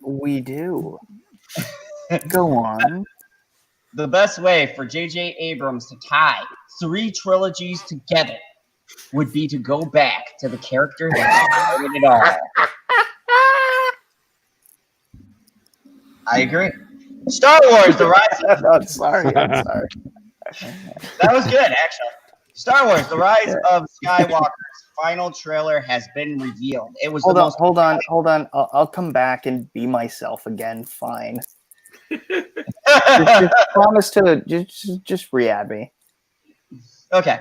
we do. Go on. The best way for J.J. Abrams to tie 3 trilogies together would be to go back to the character that started it all. I agree. Star Wars: The Rise of... I'm sorry. That was good, actually. Star Wars: The Rise of Skywalker's final trailer has been revealed. It was Hold on. I'll come back and be myself again. Fine. just promise to just re-add me. Okay.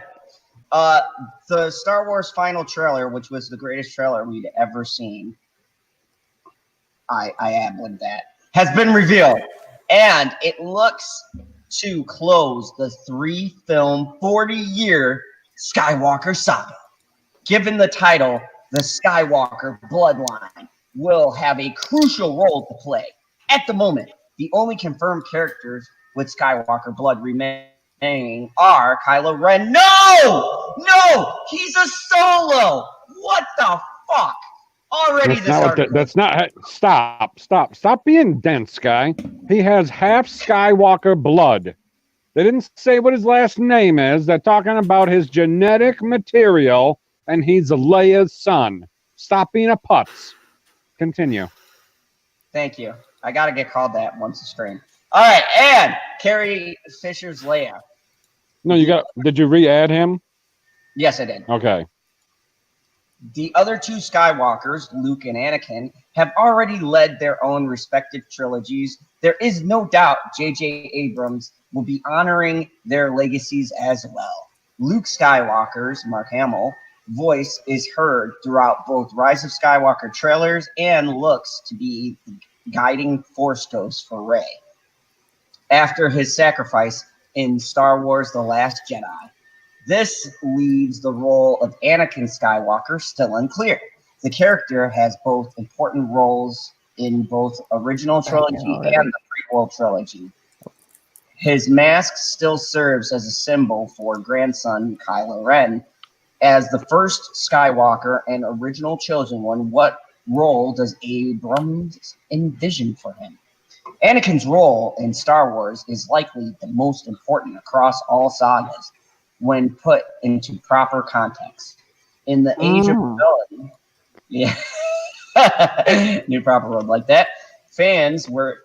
The Star Wars final trailer, which was the greatest trailer we'd ever seen, I ad-libbed that, has been revealed. And it looks to close the 3-film, 40-year Skywalker saga. Given the title, the Skywalker bloodline will have a crucial role to play. At the moment, the only confirmed characters with Skywalker blood remaining are Kylo Ren. No, he's a Solo. What the fuck? Already That's not. Stop being dense, guy. He has half Skywalker blood. They didn't say what his last name is. They're talking about his genetic material, and he's Leia's son. Stop being a putz. Continue. Thank you. I got to get called that once a stream. All right, and Carrie Fisher's Leia. No, did you re-add him? Yes, I did. Okay. The other 2 Skywalkers, Luke and Anakin, have already led their own respective trilogies. There is no doubt J.J. Abrams will be honoring their legacies as well. Luke Skywalker's, Mark Hamill, voice is heard throughout both Rise of Skywalker trailers and looks to be the guiding Force ghost for Rey after his sacrifice in Star Wars: The Last Jedi. This leaves the role of Anakin Skywalker still unclear. The character has both important roles in both original trilogy and the prequel trilogy. His mask still serves as a symbol for grandson Kylo Ren. As the first Skywalker and original chosen one, what role does Abrams envision for him? Anakin's role in Star Wars is likely the most important across all sagas when put into proper context. In the Age of Rebellion, new proper word like that, fans were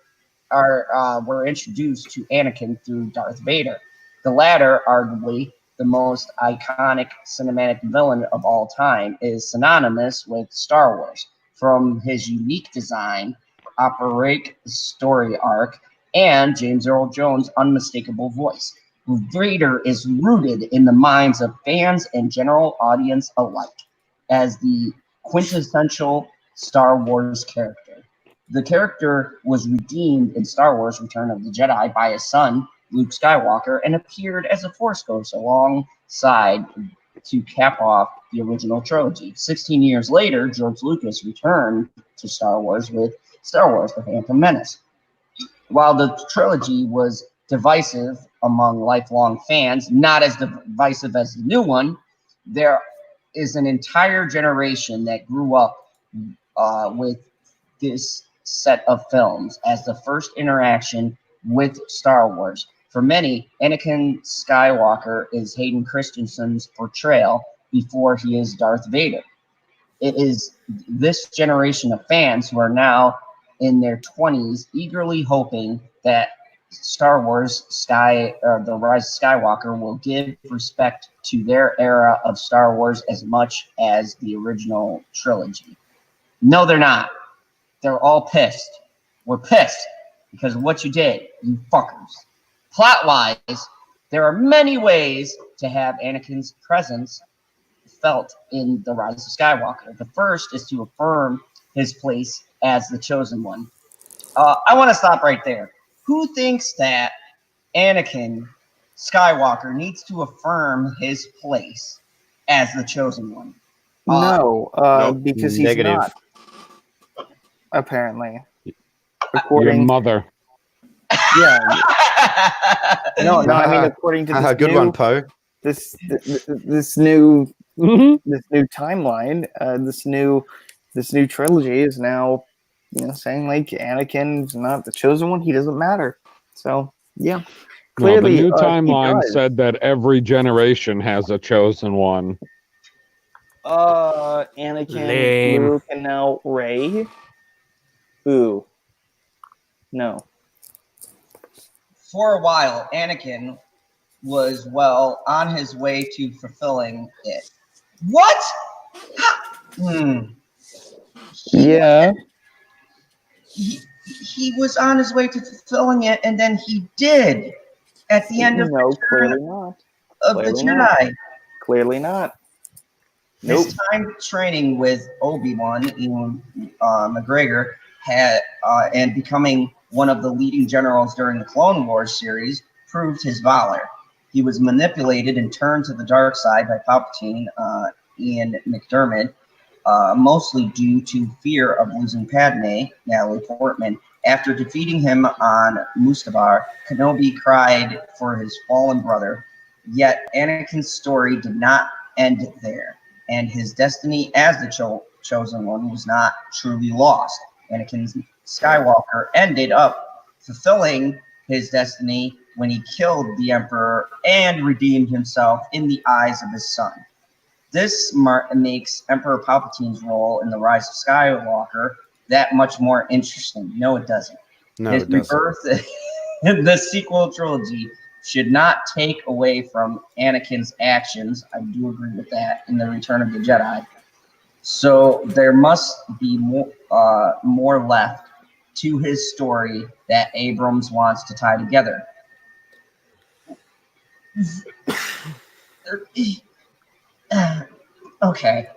introduced to Anakin through Darth Vader. The latter, arguably the most iconic cinematic villain of all time, is synonymous with Star Wars. From his unique design, operatic story arc, and James Earl Jones' unmistakable voice, Vader is rooted in the minds of fans and general audience alike as the quintessential Star Wars character. The character was redeemed in Star Wars: Return of the Jedi by his son, Luke Skywalker, and appeared as a Force ghost alongside to cap off the original trilogy. 16 years later, George Lucas returned to Star Wars with Star Wars: The Phantom Menace. While the trilogy was divisive among lifelong fans, not as divisive as the new one, there is an entire generation that grew up with this set of films as the first interaction with Star Wars. For many, Anakin Skywalker is Hayden Christensen's portrayal before he is Darth Vader. It is this generation of fans who are now in their 20s eagerly hoping that Star Wars The Rise of Skywalker will give respect to their era of Star Wars as much as the original trilogy. No, they're not. They're all pissed. We're pissed because of what you did, you fuckers. Plot-wise, there are many ways to have Anakin's presence felt in The Rise of Skywalker. The first is to affirm his place as the chosen one. I want to stop right there. Who thinks that Anakin Skywalker needs to affirm his place as the chosen one? No, no. because he's Negative. not. Apparently, Your according mother. yeah, no, I mean according to this Good new, one, Poe. this new Mhm. this new timeline, this new trilogy is now, saying like Anakin's not the chosen one. He doesn't matter. So yeah, No, the clearly new he timeline does. said that every generation has a chosen one. Anakin, Lame. Luke, and now Rey. Ooh, no. For a while, Anakin was, on his way to fulfilling it. What? Yeah. He was on his way to fulfilling it, and then he did at the end of No, the clearly not. of the Clearly not. Jedi. Clearly not. Nope. His time training with Obi-Wan, Ewan McGregor, and becoming one of the leading generals during the Clone Wars series proved his valor. He was manipulated and turned to the dark side by Palpatine, Ian McDiarmid, mostly due to fear of losing Padme, Natalie Portman. After defeating him on Mustafar, Kenobi cried for his fallen brother. Yet Anakin's story did not end there, and his destiny as the chosen one was not truly lost. Anakin Skywalker ended up fulfilling his destiny when he killed the Emperor and redeemed himself in the eyes of his son. This makes Emperor Palpatine's role in The Rise of Skywalker that much more interesting. No, it doesn't. No, His it doesn't. rebirth in the sequel trilogy should not take away from Anakin's actions. I do agree with that in The Return of the Jedi. So there must be more left to his story that Abrams wants to tie together. Okay.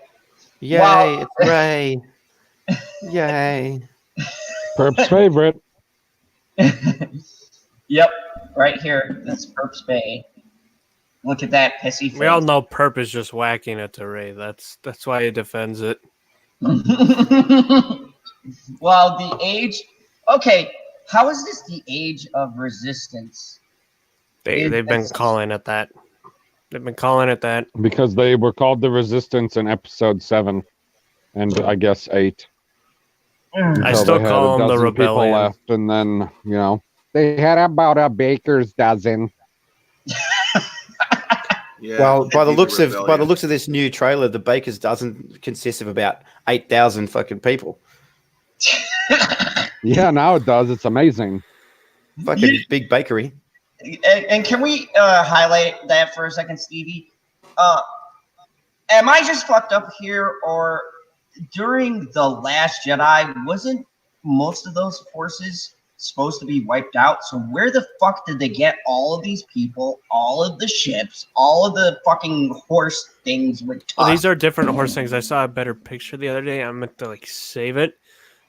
Yay, Wow. it's Ray. Yay. Perp's favorite. Yep, right here. That's Perps Bay. Look at that pissy face. We all know Perp is just whacking it to Ray. That's why he defends it. Well, the age. Okay, how is this the age of resistance? They've been calling it that. They've been calling it that. Because they were called the Resistance in episode 7 and I guess 8. I Until still they had call a them the dozen people rebellion. left, and then they had about a baker's dozen. Yeah, Well, by the looks rebellion. of this new trailer, the Baker's dozen consists of about 8,000 fucking people. Yeah, now it does. It's amazing. Fucking big bakery. And can we highlight that for a second, Stevie? Am I just fucked up here, or during The Last Jedi, wasn't most of those forces supposed to be wiped out? So where the fuck did they get all of these people, all of the ships, all of the fucking horse things with tusks? Well, these are different horse things. I saw a better picture the other day. I meant to save it.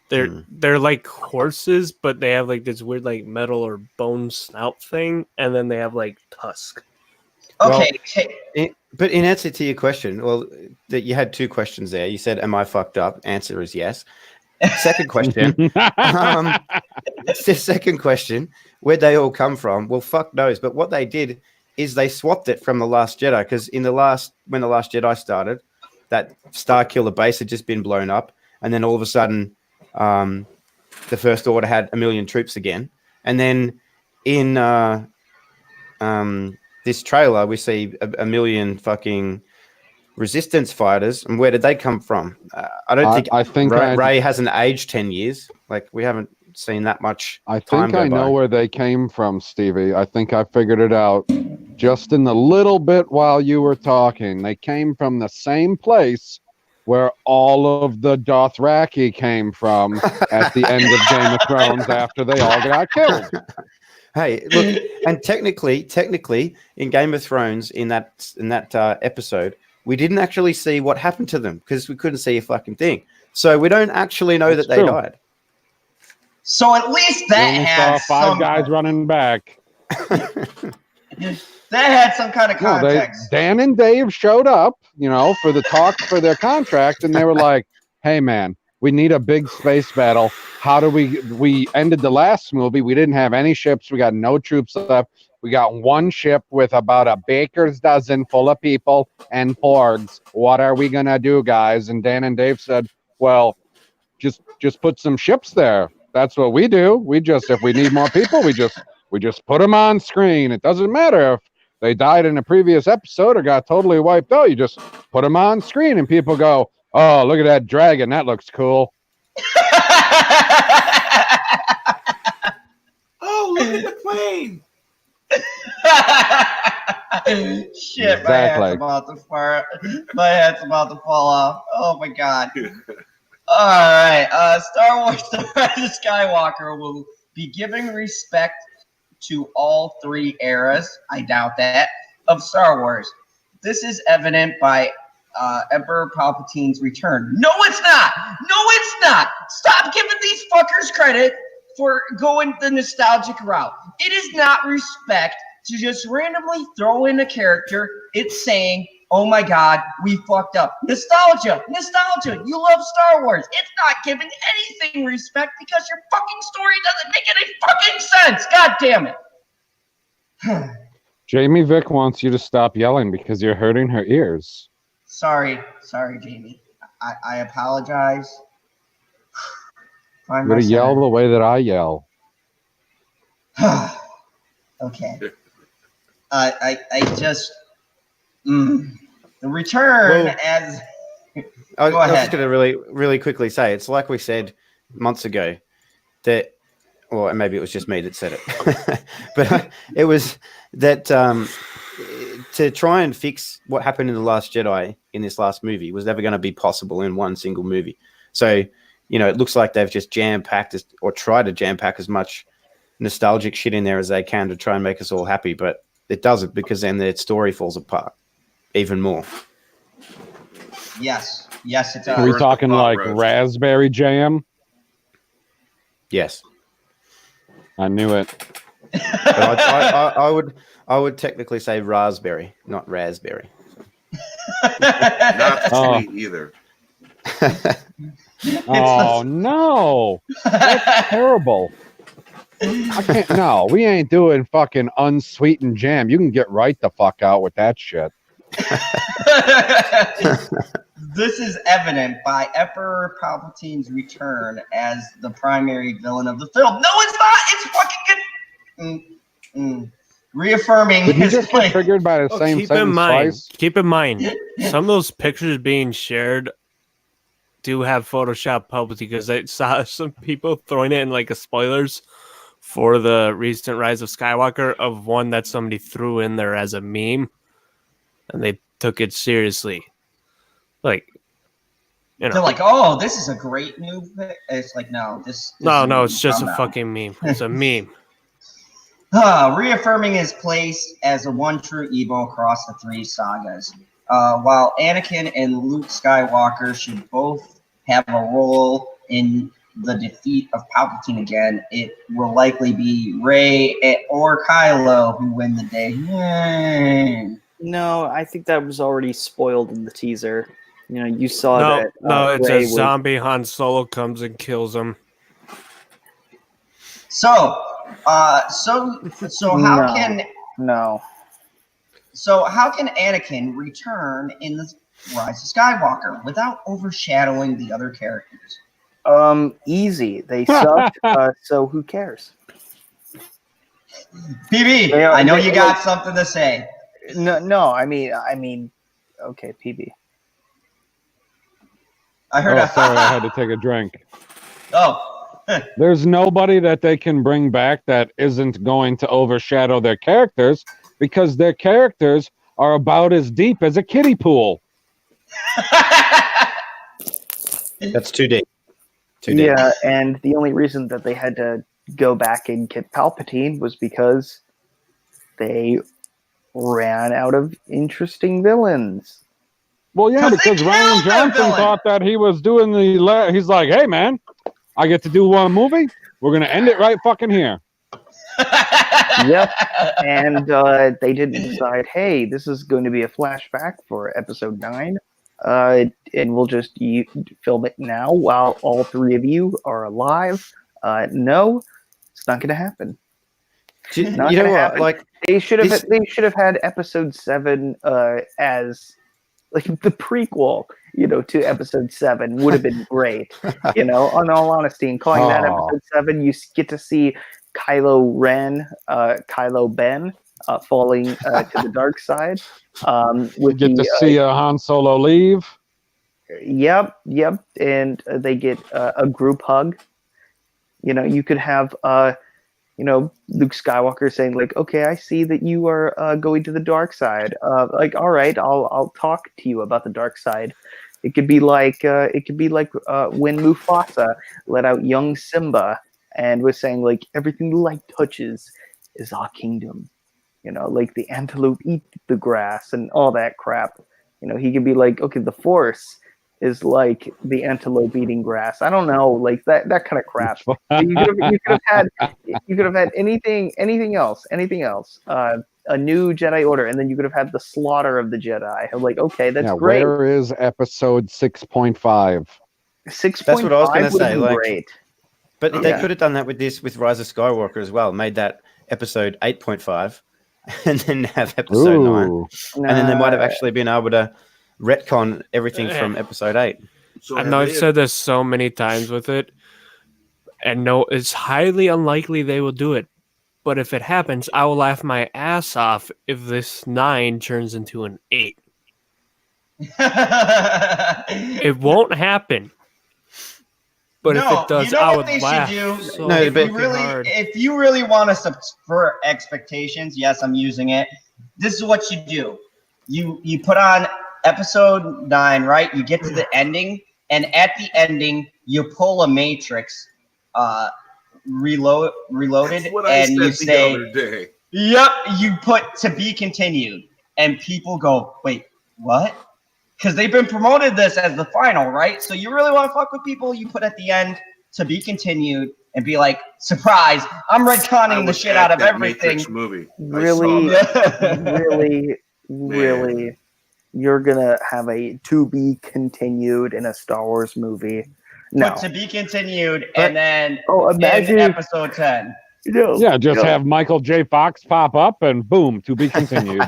They're like horses, but they have like this weird like metal or bone snout thing, and then they have like tusk. Okay. But in answer to your question, well, that you had two questions there. You said, "Am I fucked up?" Answer is yes. Second question. The second question: where'd they all come from? Well, fuck knows. But what they did is they swapped it from the Last Jedi, because when the Last Jedi started, that Star Killer base had just been blown up, and then all of a sudden, the First Order had 1 million troops again, and then in this trailer, we see a million fucking Resistance fighters. And where did they come from? I think Ray hasn't aged 10 years. Like, we haven't seen that much. I think I know where they came from, Stevie. I think I figured it out just in the little bit while you were talking. They came from the same place where all of the Dothraki came from at the end of Game of Thrones after they all got killed. Hey, look, and technically, in Game of Thrones, in that episode, we didn't actually see what happened to them because we couldn't see a fucking thing. So we don't actually know that they died. So at least that had five guys running back. That had some kind of context. Dan and Dave showed up, for the talk for their contract, and they were like, "Hey, man, we need a big space battle. How do we ended the last movie. We didn't have any ships. We got no troops left. We got one ship with about a baker's dozen full of people and porgs. What are we going to do, guys?" And Dan and Dave said, "Well, just put some ships there. That's what we do. If we need more people, we just put them on screen. It doesn't matter if they died in a previous episode or got totally wiped out. You just put them on screen and people go, 'Oh, look at that dragon. That looks cool.'" Oh, look at the plane. Shit, exactly. My head's about to fall off. Oh my god. All right. Star Wars The Rise of Skywalker will be giving respect to all three eras, I doubt that, of Star Wars. This is evident by Emperor Palpatine's return. No, it's not! No, it's not! Stop giving these fuckers credit for going the nostalgic route. It is not respect to just randomly throw in a character. It's saying, "Oh my god, we fucked up." Nostalgia. You love Star Wars. It's not giving anything respect because your fucking story doesn't make any fucking sense. God damn it. Jamie Vick wants you to stop yelling because you're hurting her ears. Sorry, Jamie. I apologize. I'm going to yell the way that I yell. Okay. I just the return as. I was just going to really quickly say, it's like we said months ago that, or maybe it was just me that said it, but it was that to try and fix what happened in The Last Jedi in this last movie was never going to be possible in one single movie. So, it looks like they've just jam-packed or tried to jam-pack as much nostalgic shit in there as they can to try and make us all happy, but it doesn't, because then their story falls apart even more. Yes, it does. Are we talking like raspberry jam? Yes. I knew it. But I would technically say raspberry, not raspberry. Not sweet either. Oh no, that's terrible. I can't. No, we ain't doing fucking unsweetened jam. You can get right the fuck out with that shit. This is evident by Emperor Palpatine's return as the primary villain of the film. No, it's not. It's fucking good. Reaffirming Did his just get triggered by the same sentence. Keep in mind, some of those pictures being shared do have Photoshop publicly, because I saw some people throwing it in like a spoilers for the recent Rise of Skywalker of one that somebody threw in there as a meme, and they took it seriously. Like, they're like, "Oh, this is a great new." It's like, no, no, it's just a fucking meme. It's a meme. Reaffirming his place as a one true Evo across the three sagas. While Anakin and Luke Skywalker should both have a role in the defeat of Palpatine again, it will likely be Rey or Kylo who win the day. Yay. No, I think that was already spoiled in the teaser. You know, you saw No, that. no, it's Rey a was- zombie Han Solo comes and kills him. So how can No. Anakin return in the Rise of Skywalker without overshadowing the other characters? Easy. They sucked. So who cares? PB, I know you got something to say. No. I mean. Okay, PB. I heard. Oh, sorry, I had to take a drink. Oh, There's nobody that they can bring back that isn't going to overshadow their characters because their characters are about as deep as a kiddie pool. That's too deep. Too deep. Yeah, and the only reason that they had to go back and get Palpatine was because they ran out of interesting villains. Well, yeah, 'Cause they because Ryan killed that Johnson villain. thought that he was doing he's like, hey, man, I get to do one movie. We're going to end it right fucking here. Yep. And they didn't decide, hey, this is going to be a flashback for episode 9. And we'll just film it now while all 3 of you are alive. No, it's not going to happen. You Not know gonna what? happen. Like, They should have. This- They should have had episode 7 as like the prequel. You know, to episode 7 would have been great. You know, in all honesty, and calling that Oh. episode 7, you get to see Kylo Ben falling to the dark side. We With get to the, see Han Solo leave. Yep, and they get a group hug. You know, you could have Luke Skywalker saying like, "Okay, I see that you are going to the dark side. Like, all right, I'll talk to you about the dark side." It could be like when Mufasa let out young Simba and was saying like, "Everything the light touches is our kingdom." You know, like the antelope eat the grass and all that crap. You know, he could be like, "Okay, the Force is like the antelope eating grass." I don't know, like that kind of crap. You could have had anything else. A new Jedi Order, and then you could have had the slaughter of the Jedi. I'm like, okay, that's Yeah, great. where is episode 6.5? 6.5 That's what I was gonna would have say, been like- great. but they Yeah. could have done that with Rise of Skywalker as well. Made that episode 8.5, and then have episode 9, Ooh. and then they might have Nah, actually been able to retcon everything from episode 8. So I have know I've they- said this so many times with it, and no, it's highly unlikely they will do it. But if it happens, I will laugh my ass off if this 9 turns into an 8. It won't happen. But if it does, you know I what would they laugh should do? so No, if, but- you fucking hard. if you really want to subvert expectations, yes, I'm using it. This is what you do. You put on episode 9, right? You get to the ending, and at the ending, you pull a Matrix, reloaded, That's what I and said you the say, other day. "Yep." You put "to be continued," and people go, "Wait, what?" Because they've been promoted this as the final, right? So you really want to fuck with people, you put at the end "to be continued" and be like, "Surprise! I'm I retconning the was shit at out of that everything." Matrix movie. I Really, saw that. really, you're gonna have a to be continued in a Star Wars movie? No. Put "to be continued" and then Oh, imagine in episode 10. Yeah, just have Michael J. Fox pop up and boom, to be continued.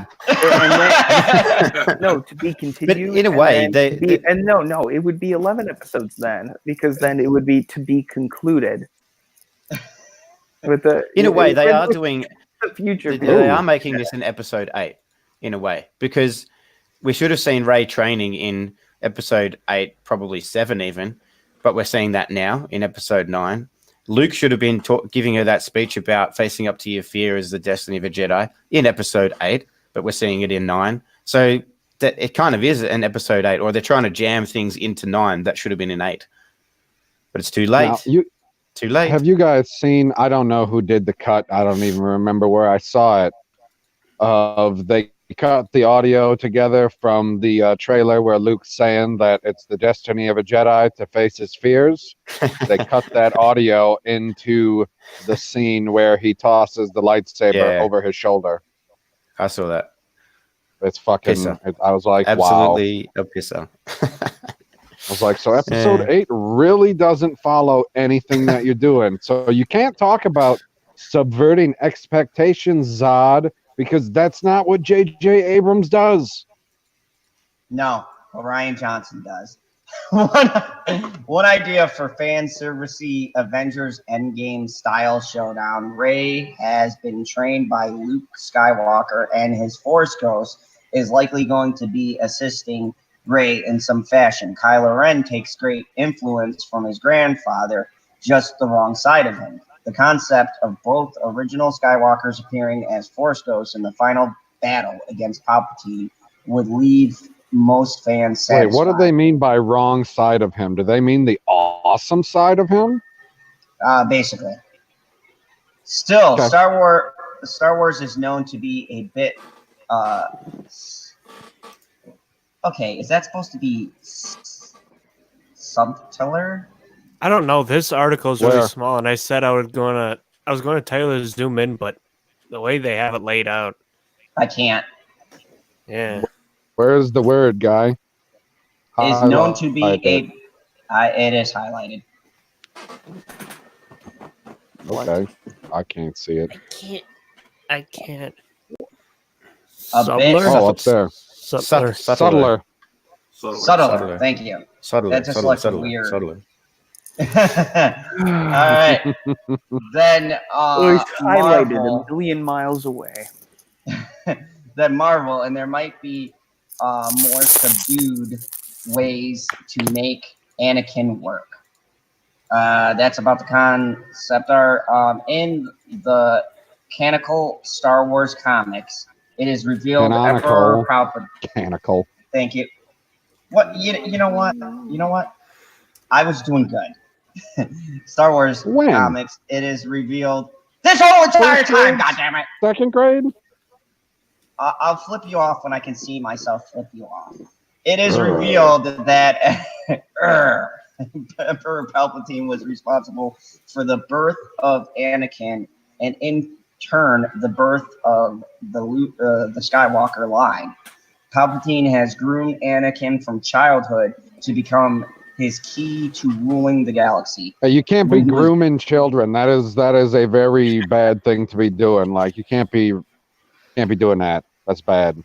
no, to be continued. in a and way, then no, it would be 11 episodes then, because then it would be to be concluded. In a way, they are doing. the future. They are making this in episode 8, in a way, because we should have seen Rey training in episode 8, probably 7 even, but we're seeing that now in episode 9. Luke should have been giving her that speech about facing up to your fear as the destiny of a Jedi in episode 8, but we're seeing it in 9. So that it kind of is an episode 8, or they're trying to jam things into 9 that should have been in 8. But it's too late. Now, Too late. have you guys seen? I don't know who did the cut. I don't even remember where I saw it. Of they cut the audio together from the trailer where Luke's saying that it's the destiny of a Jedi to face his fears. They cut that audio into the scene where he tosses the lightsaber over his shoulder. I saw that. It's fucking. Pisser. I was like, Absolutely wow. a pisser. I was like, so episode 8 really doesn't follow anything that you're doing. So you can't talk about subverting expectations, Zod, because that's not what J.J. Abrams does. No, what Ryan Johnson does. One idea for fan servicey Avengers Endgame style showdown. Rey has been trained by Luke Skywalker, and his Force Ghost is likely going to be assisting Rey in some fashion. Kylo Ren takes great influence from his grandfather, just the wrong side of him. The concept of both original Skywalkers appearing as Force Ghosts in the final battle against Palpatine would leave most fans satisfied. Wait, what do they mean by wrong side of him? Do they mean the awesome side of him? Basically. Still, Okay. Star Wars is known to be a bit okay, is that supposed to be subtler? I don't know. This article is really Where? small, and I said I was going to tell you to zoom in, but the way they have it laid out, I can't. yeah. Where's the word, guy? Is known to be Highlight it is highlighted. Okay, I can't see it. I can't. A bit Oh, up there. Subtler. Subtler. Subtler. Thank you. Subtler. That just looks Subtler. weird. Subtler. All right. Then Oh, it's highlighted Marvel, a million miles away. then Marvel, and there might be more subdued ways to make Anakin work. That's about the concept art. In the canonical Star Wars comics, it is revealed Emperor Palpatine. Canonical. Thank you. What you know what? You know what? I was doing good. Star Wars comics, it is revealed this whole entire time, goddammit! Second grade? I'll flip you off when I can see myself flip you off. It is revealed that Emperor Palpatine was responsible for the birth of Anakin, and in turn, the birth of the Skywalker line. Palpatine has groomed Anakin from childhood to become his key to ruling the galaxy. You can't be grooming children. That is a very bad thing to be doing. Like, you can't be doing that. That's bad.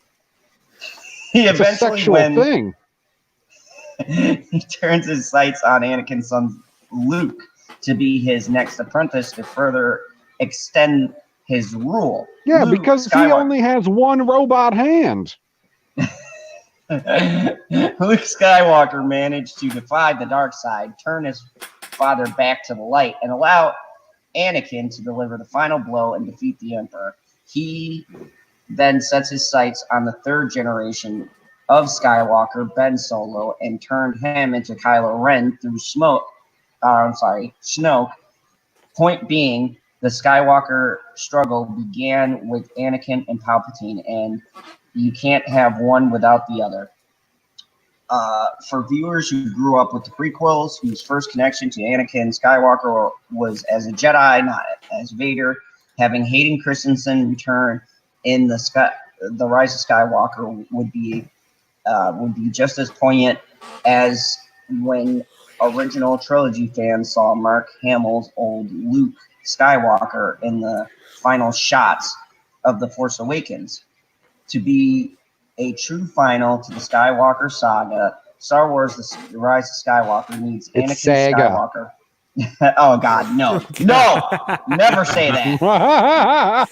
It's a sexual thing. He turns his sights on Anakin's son Luke to be his next apprentice to further extend his rule. Yeah, because he only has one robot hand. Luke Skywalker managed to defy the dark side, turn his father back to the light, and allow Anakin to deliver the final blow and defeat the Emperor. He then sets his sights on the third generation of Skywalker, Ben Solo, and turned him into Kylo Ren through Snoke. Point being, the Skywalker struggle began with Anakin and Palpatine, and you can't have one without the other. For viewers who grew up with the prequels, whose first connection to Anakin Skywalker was as a Jedi, not as Vader, having Hayden Christensen return in the Rise of Skywalker would be just as poignant as when original trilogy fans saw Mark Hamill's old Luke Skywalker in the final shots of The Force Awakens. To be a true final to the Skywalker saga, Star Wars The Rise of Skywalker needs Anakin Skywalker. Oh, God, no. No! Never say that.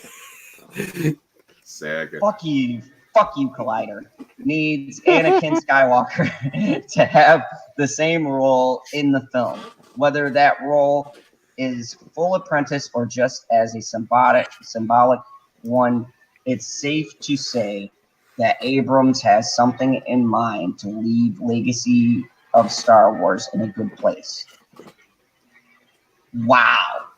Saga. Fuck you, Collider. Needs Anakin Skywalker to have the same role in the film. Whether that role is full apprentice or just as a symbolic one, it's safe to say that Abrams has something in mind to leave legacy of Star Wars in a good place. Wow.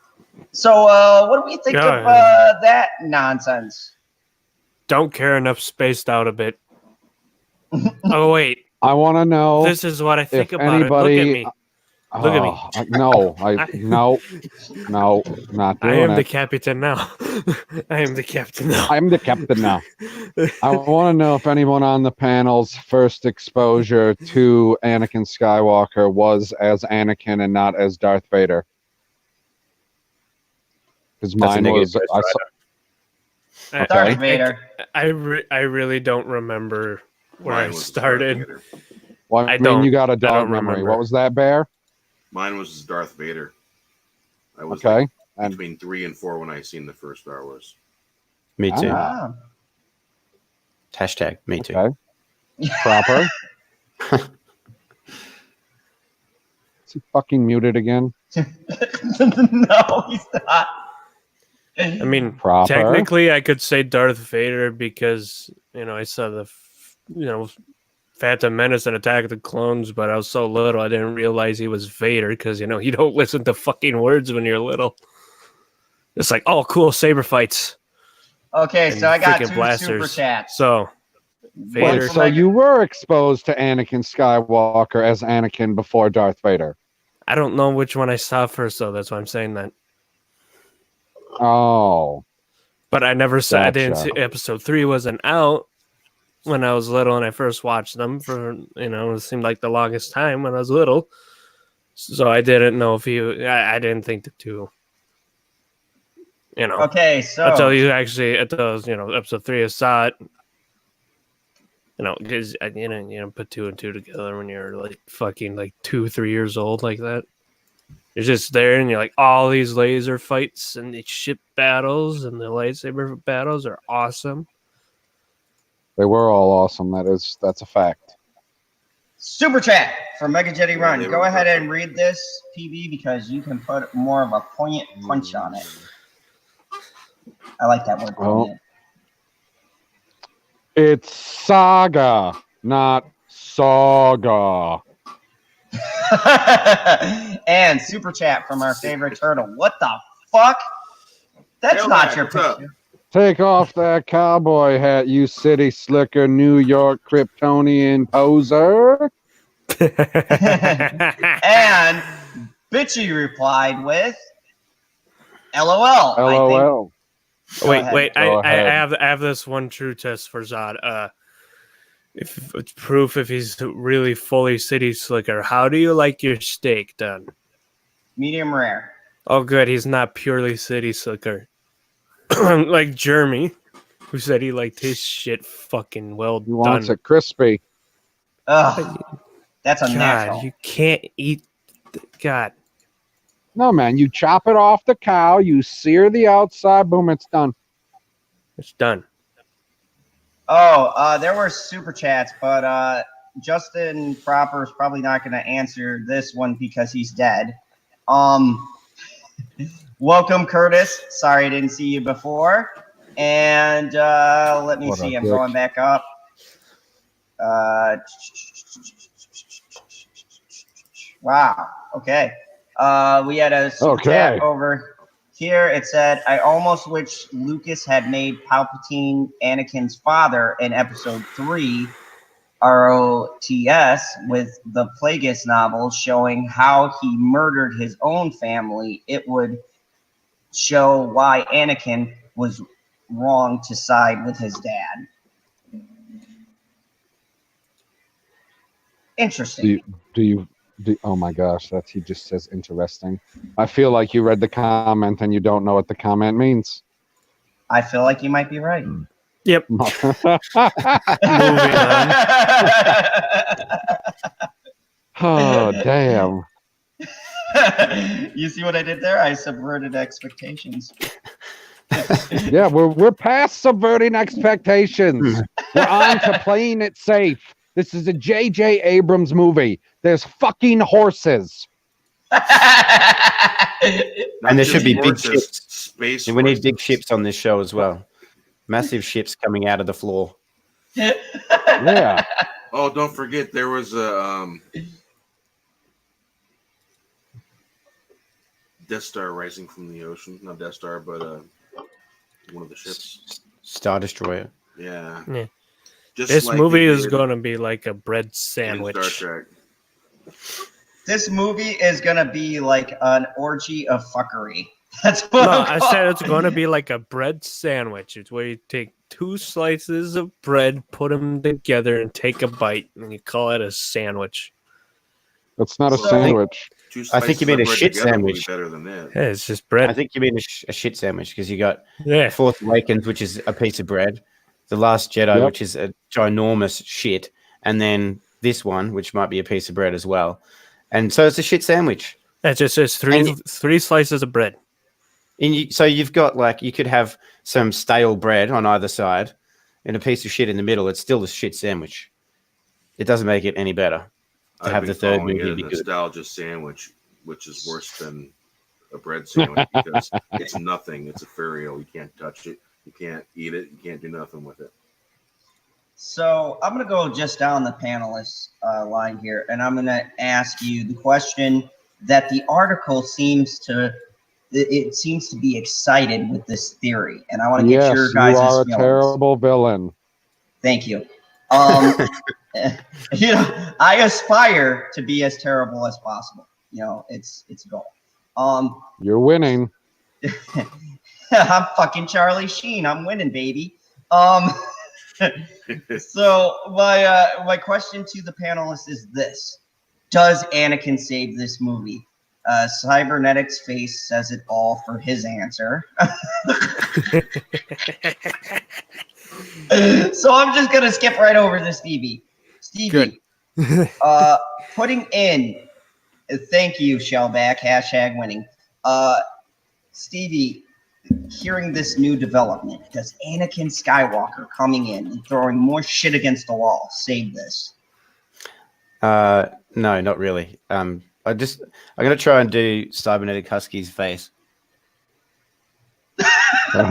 So, what do we think of that nonsense? don't care enough spaced out a bit. Oh wait, I want to know this is what I think if about anybody. it. Look at me. Look at me. No, no, not I doing am the it. captain now. I am the captain now. I'm the captain now. I want to know if anyone on the panel's first exposure to Anakin Skywalker was as Anakin and not as Darth Vader. Because That's a mine negative was. Ghost Rider. Darth Vader. I really don't remember where Mine I was Darth started. Vader. Well, I I mean, don't- you got a I dog don't memory. remember. What was that, Bear? Mine was Darth Vader. I was Okay. like And between 3 and 4 when I seen the first Star Wars. Me too. Ah. Hashtag me too. okay. Proper. Is he fucking muted again? No, he's not. I mean, Proper. technically, I could say Darth Vader because I saw the Phantom Menace and Attack of the Clones, but I was so little I didn't realize he was Vader because you don't listen to fucking words when you're little. It's like, oh, cool saber fights. Okay, and so I got freaking 2 blasters. super chats. So One Vader. Wait, from so Mega- you were exposed to Anakin Skywalker as Anakin before Darth Vader? I don't know which one I saw first, though. That's why I'm saying that. Oh. But I never saw. I didn't Gotcha. see episode 3 wasn't out when I was little, and I first watched them for it seemed like the longest time when I was little. So I didn't know if I didn't think the two. Okay, so Until you actually at those episode 3 I saw it. Because put 2 and 2 together when you're like fucking like 2-3 years old like that. You're just there and you're like all these laser fights and the ship battles and the lightsaber battles are awesome. They were all awesome. That's a fact. super chat from Mega Jetty Run. they Go were ahead perfect. and read this, PB, because you can put more of a poignant punch on it. I like that word. Well, Poignant. It's Saga, not Saga. And super chat from our favorite turtle. What the fuck? That's Hell not yeah, your what's up? picture. Take off that cowboy hat, you city slicker, New York Kryptonian poser. And Bitchy replied with LOL. I think. LOL. Go ahead. Wait! Go I ahead. have this one true test for Zod. If it's proof if he's really fully city slicker, how do you like your steak done? Medium rare. Oh, good, he's not purely city slicker, like Jeremy, who said he liked his shit fucking well He wants done. it crispy. Ugh. That's unnatural. God, you can't eat. God, No, man, you chop it off the cow, you sear the outside, boom, it's done. it's done. Oh, there were super chats, but Justin Proper is probably not going to answer this one because he's dead. Welcome, Curtis. Sorry I didn't see you before. And let me What a see. I'm dick. going back up. Wow. Okay. We had a super chat Okay. over here. It said, I almost wish Lucas had made Palpatine Anakin's father in episode 3 ROTS with the Plagueis novel showing how he murdered his own family. It would show why Anakin was wrong to side with his dad. Interesting. Oh my gosh, he just says interesting. I feel like you read the comment and you don't know what the comment means. I feel like you might be right. Yep. Moving on. Oh, damn. You see what I did there? I subverted expectations. Yeah, we're past subverting expectations. We're on to playing it safe. This is a J.J. Abrams movie. There's fucking horses. Not And there should just be big horses, ships. Space. And we need horses. big ships on this show as well. Massive ships coming out of the floor. Yeah. Oh, don't forget there was a Death Star rising from the ocean. Not Death Star, but one of the ships. Star Destroyer. Yeah. Yeah. Just This like movie they is did going to be like a bread in sandwich. Star Trek. This movie is gonna be like an orgy of fuckery. That's what No, I'm I said it's calling going to be like a bread sandwich. It's where you take 2 slices of bread, put them together, and take a bite, and you call it a sandwich. It's not a So- sandwich. Two I think you slices mean of a bread shit together will be sandwich. better than that. Yeah, it's just bread. I think you mean a shit sandwich because you got Yeah. Force Awakens, which is a piece of bread, The Last Jedi, Yep. which is a ginormous shit, and then this one, which might be a piece of bread as well. And so it's a shit sandwich. It just says three slices of bread. So you've got like you could have some stale bread on either side and a piece of shit in the middle. It's still a shit sandwich. It doesn't make it any better to I've have been the third calling movie it a be good. nostalgia sandwich, which is worse than a bread sandwich because it's nothing. It's ethereal. You can't touch it. You can't eat it. You can't do nothing with it. So I'm going to go just down the panelist line here, and I'm going to ask you the question that the article seems to be excited with this theory, and I want to get Yes, your you guys' are a feelings. terrible villain. Thank you. I aspire to be as terrible as possible. It's a goal. You're winning. I'm fucking Charlie Sheen. I'm winning, baby. So my question to the panelists is this: does Anakin save this movie? Cybernetic's face says it all for his answer. So I'm just gonna skip right over to Stevie. Stevie, putting in. Thank you, Shellback. #winning. Stevie, hearing this new development, does Anakin Skywalker coming in and throwing more shit against the wall save this? No, not really. I'm gonna try and do Cybernetic Husky's face. No,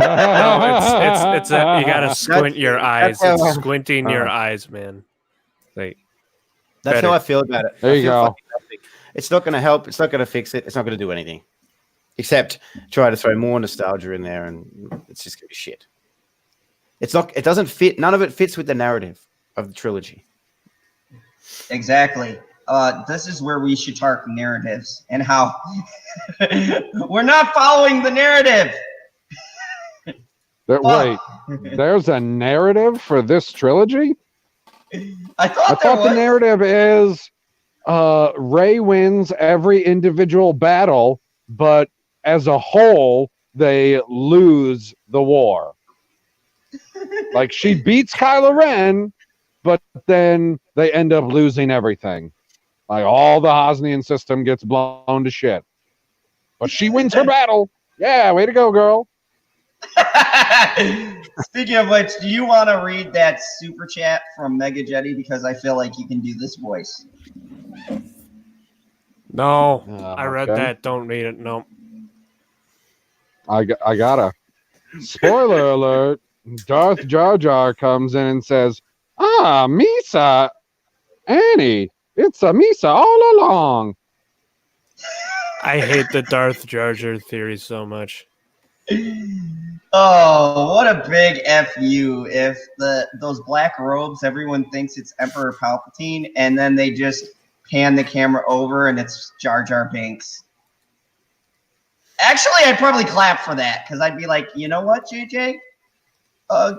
it's you gotta squint your eyes. that's how- It's squinting your eyes, man. Like That's better. how I feel about it. There I you feel go. fucking nothing. It's not going to help. It's not going to fix it. It's not going to do anything, except try to throw more nostalgia in there, and it's just going to be shit. It's not. It doesn't fit. None of it fits with the narrative of the trilogy. Exactly. This is where we should talk narratives and how we're not following the narrative. Wait, there's a narrative for this trilogy? I thought the narrative is Rey wins every individual battle, but as a whole, they lose the war. Like she beats Kylo Ren, but then they end up losing everything. Like all the Hosnian system gets blown to shit. But she wins her battle. Yeah, way to go, girl. Speaking of which, do you want to read that super chat from Mega Jetty? Because I feel like you can do this voice. No, I read okay. that. Don't read it. No. I gotta. Spoiler alert. Darth Jar Jar comes in and says, Misa, Annie, it's a Misa all along. I hate the Darth Jar Jar theory so much. Oh, what a big FU if those black robes, everyone thinks it's Emperor Palpatine, and then they just pan the camera over and it's Jar Jar Binks. Actually, I'd probably clap for that because I'd be like, you know what, JJ?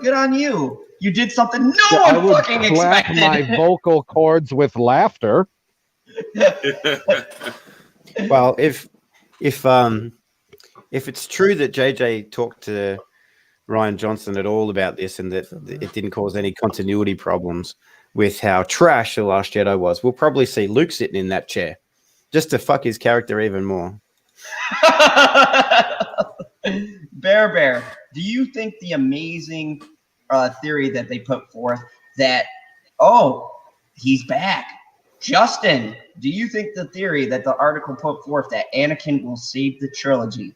Good on you. You did something no I one would fucking clap expected. my vocal cords with laughter. Well, if it's true that JJ talked to Rian Johnson at all about this and that it didn't cause any continuity problems with how trash The Last Jedi was, we'll probably see Luke sitting in that chair just to fuck his character even more. Bear, do you think the amazing theory that they put forth that, he's back? Justin, do you think the theory that the article put forth that Anakin will save the trilogy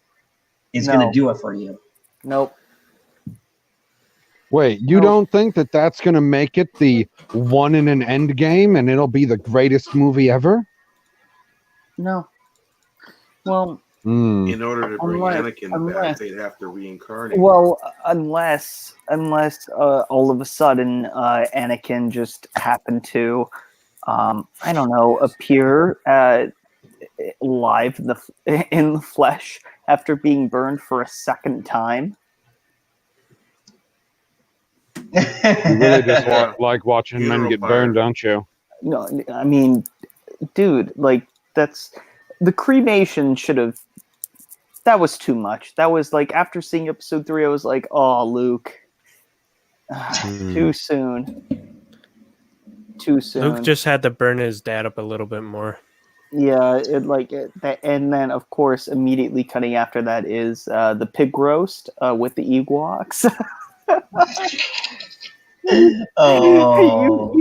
is going to do it for you? Nope. Wait, you don't think that that's going to make it the one in an end game and it'll be the greatest movie ever? No. Well, In order to bring Unless- Anakin back, they'd have to reincarnate. Well, unless all of a sudden Anakin just happened to, I don't know, appear live in the flesh after being burned for a second time. You really just like watching men get Funeral burned, pyre. don't you? No, I mean, dude, like that's the cremation should have. That was too much. That was like after seeing episode 3, I was like, "Oh, Luke, too soon, too soon." Luke just had to burn his dad up a little bit more. Yeah, and then of course immediately cutting after that is the pig roast with the Ewoks. Oh.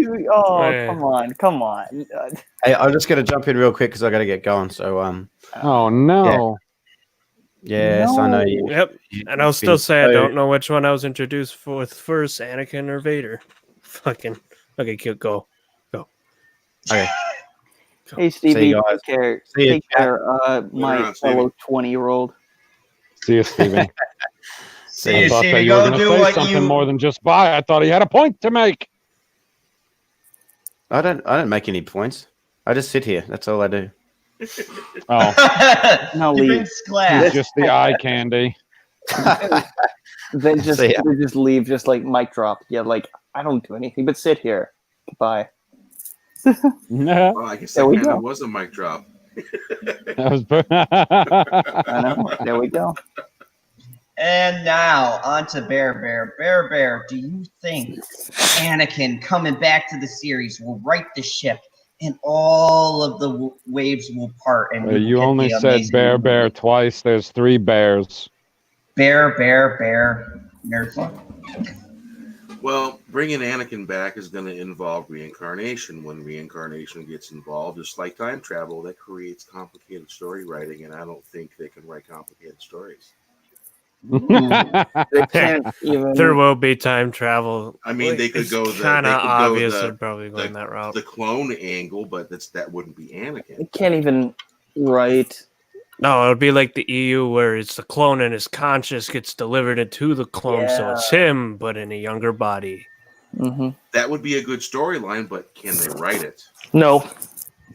Come on. Hey, I'm just gonna jump in real quick because I got to get going. So Oh no! yes, I know you. Yep. And I'll still say I don't know which one I was introduced with first, Anakin or Vader. Fucking okay, cute. Go. Okay. Hey Stevie, you guys. take care. See you, Take care, my on, Stevie. fellow 20-year-old. See you, Steven. See I you, thought that Stevie. you were Go going to do say what something you. more than just buy. I thought he had a point to make. I don't make any points. I just sit here. That's all I do. Oh, No, He leave. brings glass. just the eye candy. They just See ya. they just leave, just like mic drop. Yeah, like I don't do anything but sit here. Goodbye. That Well, I guess There that we kind go. of was a mic drop. was I know. There we go. And now on to Bear Bear. Bear Bear, do you think Anakin coming back to the series will right the ship and all of the waves will part? And we will You get only the said amazing bear movie? twice. There's 3 bears. Bear, nerd fuck. Well, bringing Anakin back is going to involve reincarnation. When reincarnation gets involved, just like time travel, that creates complicated story writing, and I don't think they can write complicated stories. They can't even. There will be time travel. I mean, they could It's go the kind they of could obvious go they're probably going that route. the clone angle, but that wouldn't be Anakin. They can't even write. No, it would be like the EU where it's the clone and his conscious gets delivered into the clone, so it's him, but in a younger body. Mm-hmm. That would be a good storyline, but can they write it? No.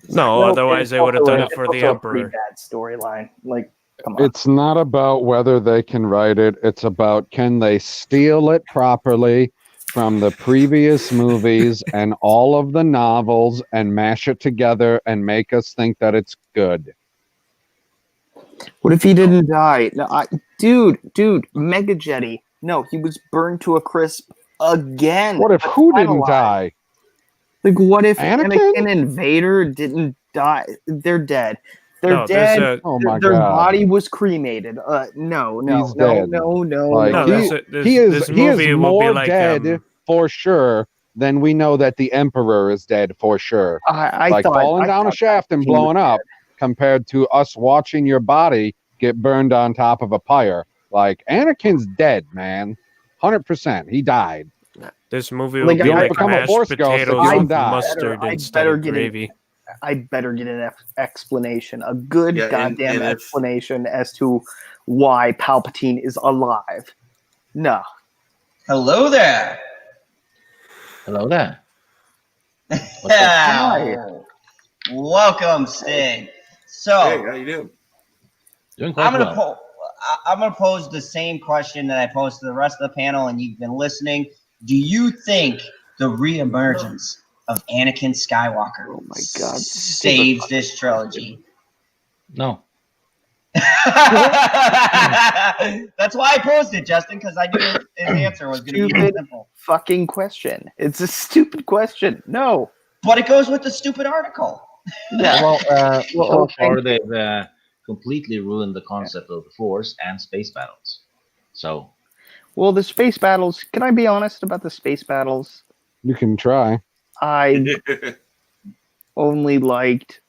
No, otherwise they would have done it for the Emperor. Bad storyline. Like, come on. It's not about whether they can write it. It's about can they steal it properly from the previous movies and all of the novels and mash it together and make us think that it's good. What if he didn't die? No, dude, Mega Jetty. No, he was burned to a crisp again. What if But who I'm didn't alive. die? Like, what if Anakin? Anakin and Vader didn't die? They're dead. They're No, there's dead. Oh my Their god. body was cremated. No, He's dead. no. Like, No, he, this he is this movie will be more like dead for sure than we know that the Emperor is dead for sure. I Like thought falling down a shaft and he was blowing up compared to us watching your body get burned on top of a pyre. Like Anakin's dead, man. 100%. He died. This movie will Like, be you don't like become a mashed Force ghost if potatoes you don't with die. mustard I'd instead better of get gravy. I'd better get an explanation, a good Yeah, and goddamn if- explanation as to why Palpatine is alive. No. Hello there. Hello there. Welcome, Sting. So Hey, how you doing? Doing quite I'm gonna well. I'm gonna pose the same question that I posed to the rest of the panel, and you've been listening. Do you think the reemergence of Anakin Skywalker Oh my God. saves this trilogy? No. That's why I posed it, Justin, because I knew his answer was going to be Stupid. simple. Fucking question. It's a stupid question. No. But it goes with the stupid article. Yeah. Well, so thank far you. they've completely ruined the concept of the Force and space battles. So, Well, the space battles, can I be honest about the space battles? You can try. I only liked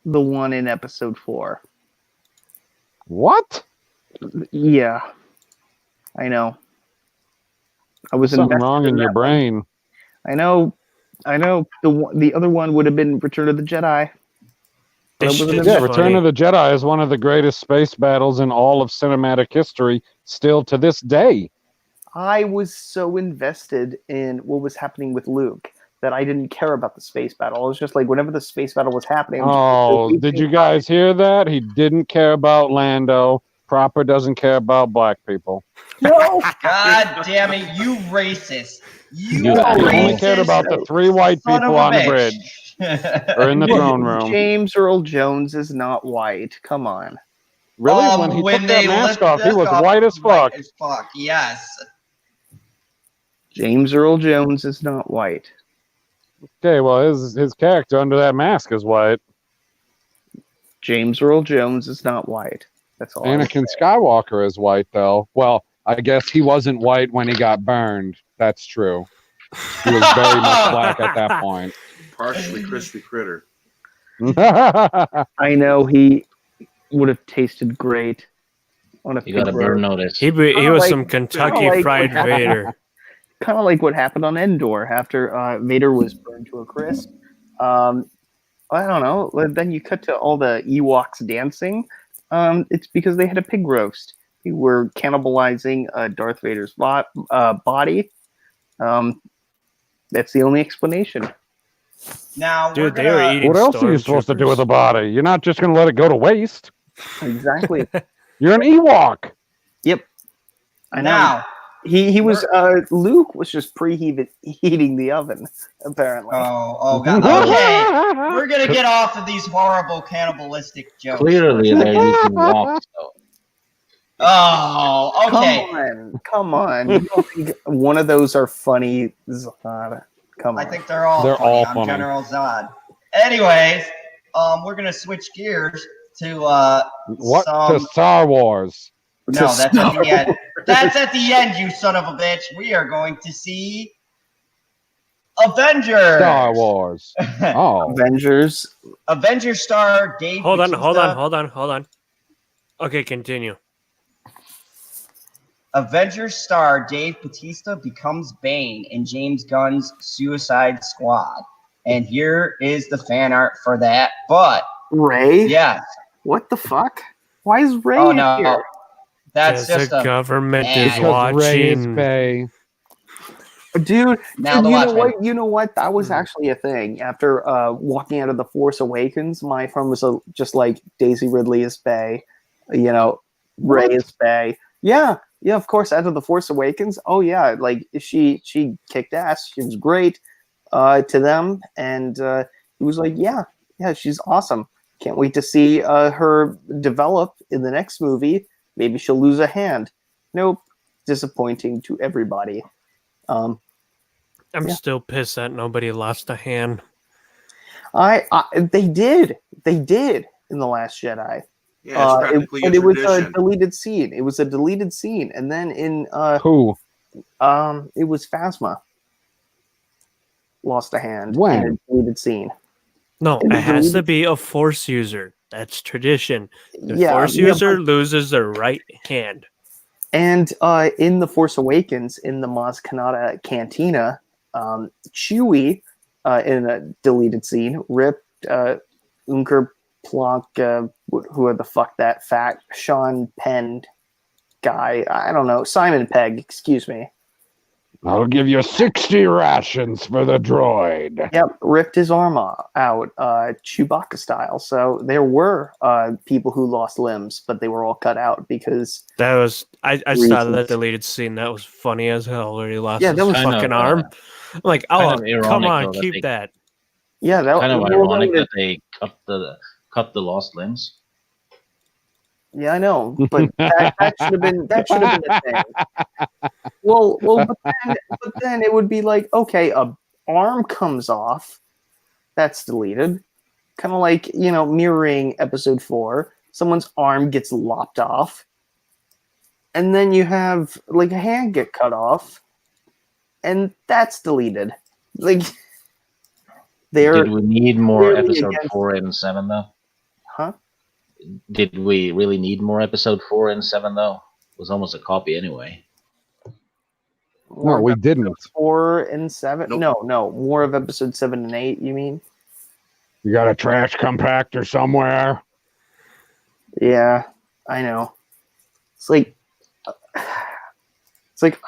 the one in episode 4. What? Yeah. I know. I was Something invested wrong in your that one. brain. I know. The other one would have been Return of the Jedi. This That was an shit's Yeah, event. Return funny. of the Jedi is one of the greatest space battles in all of cinematic history, still to this day. I was so invested in what was happening with Luke that I didn't care about the space battle. I was just like, whenever the space battle was happening, I'm just Oh, like, did you guys hear that? He didn't care about Lando. Proper doesn't care about black people. No, God damn it, you racist. You You He asshole. only racist cared about the 3 white son of people a on the bitch. bridge or in the throne room. James Earl Jones is not white. Come on. Really? When he took that they mask lift off, he this was off, white as fuck. White as fuck, yes. James Earl Jones is not white. Okay, well, his character under that mask is white. James Earl Jones is not white. That's all. I would Anakin say. Skywalker is white, though. Well, I guess he wasn't white when he got burned. That's true. He was very much black at that point. Partially crispy critter. I know he would have tasted great on a You got a pig burn roast. notice. He Kinda was like- some Kentucky kinda like Fried what happened- Vader. Kind of like what happened on Endor after Vader was burned to a crisp. I don't know. Then you cut to all the Ewoks dancing. It's because they had a pig roast. They were cannibalizing Darth Vader's body. That's the only explanation. Now, Dude, we're they were gonna- eating What else are you supposed to do with a stormtroopers. body? You're not just going to let it go to waste. Exactly. You're an Ewok. Yep. I know. Now, He was Luke was just preheating the oven apparently. oh god. Okay, we're gonna get off of these horrible cannibalistic jokes. Clearly, they're using walks, though. Oh, okay. Come on. You don't think one of those are funny? Zod? Come on. I think they're all They're funny. all I'm funny. General Zod. Anyways, we're gonna switch gears to What some. to Star Wars? No, that's at the end. That's at the end, you son of a bitch. We are going to see Avengers. Star Wars. Oh, Avengers. Avengers star Dave. Hold on. Bautista. Okay, continue. Avengers star Dave Bautista becomes Bane in James Gunn's Suicide Squad. And here is the fan art for that. But, Ray? yes. What the fuck? Why is Ray Oh, in no. here? That's Because just the a. government ad. is because Ray is watching. Bay. Dude, Now the you know Watchmen. what? You know what? That was actually a thing. After walking out of The Force Awakens, my friend was just like, Daisy Ridley is Bay. You know, Ray is Bay. Yeah, of course. After The Force Awakens, oh yeah, like she kicked ass. She was great to them, and he was like, yeah, she's awesome. Can't wait to see her develop in the next movie. Maybe she'll lose a hand. Nope, disappointing to everybody. I'm Yeah. still pissed that nobody lost a hand. They did in The Last Jedi. Yeah, it's practically But a it was a tradition. deleted scene. It was a deleted scene, and then in Who? it was Phasma lost a hand When? in a deleted scene. No, In the it has to deleted- be a Force user. That's tradition. The Yeah, Force yeah, user loses their right hand. And in The Force Awakens, in the Maz Kanata Cantina, Chewie, in a deleted scene, ripped Unker Plonk, who the fuck that fat Sean Penn guy, I don't know, Simon Pegg, excuse me. I'll give you 60 rations for the droid. Yep, ripped his arm out, Chewbacca style. So there were people who lost limbs, but they were all cut out because That was I saw Reasons. that deleted scene. That was funny as hell where he lost Yeah, his that was kind fucking of, arm. I'm like, kind oh, of ironic, come though, on, that keep they- that. yeah, that Kind of well, ironic that that they cut the lost limbs. Yeah, I know, but that should have been a thing. Well, but then it would be like, okay, a arm comes off, that's deleted, kind of like mirroring Episode 4. Someone's arm gets lopped off, and then you have like a hand get cut off, and that's deleted. Like, Did we need more clearly episode against- 4 and 7 though? huh? Did we really need more episode 4 and 7 though? It was almost a copy anyway. No, we didn't. 4 and 7. Nope. No, more of Episode 7 and 8. You mean? You got a trash compactor somewhere? Yeah, I know. It's like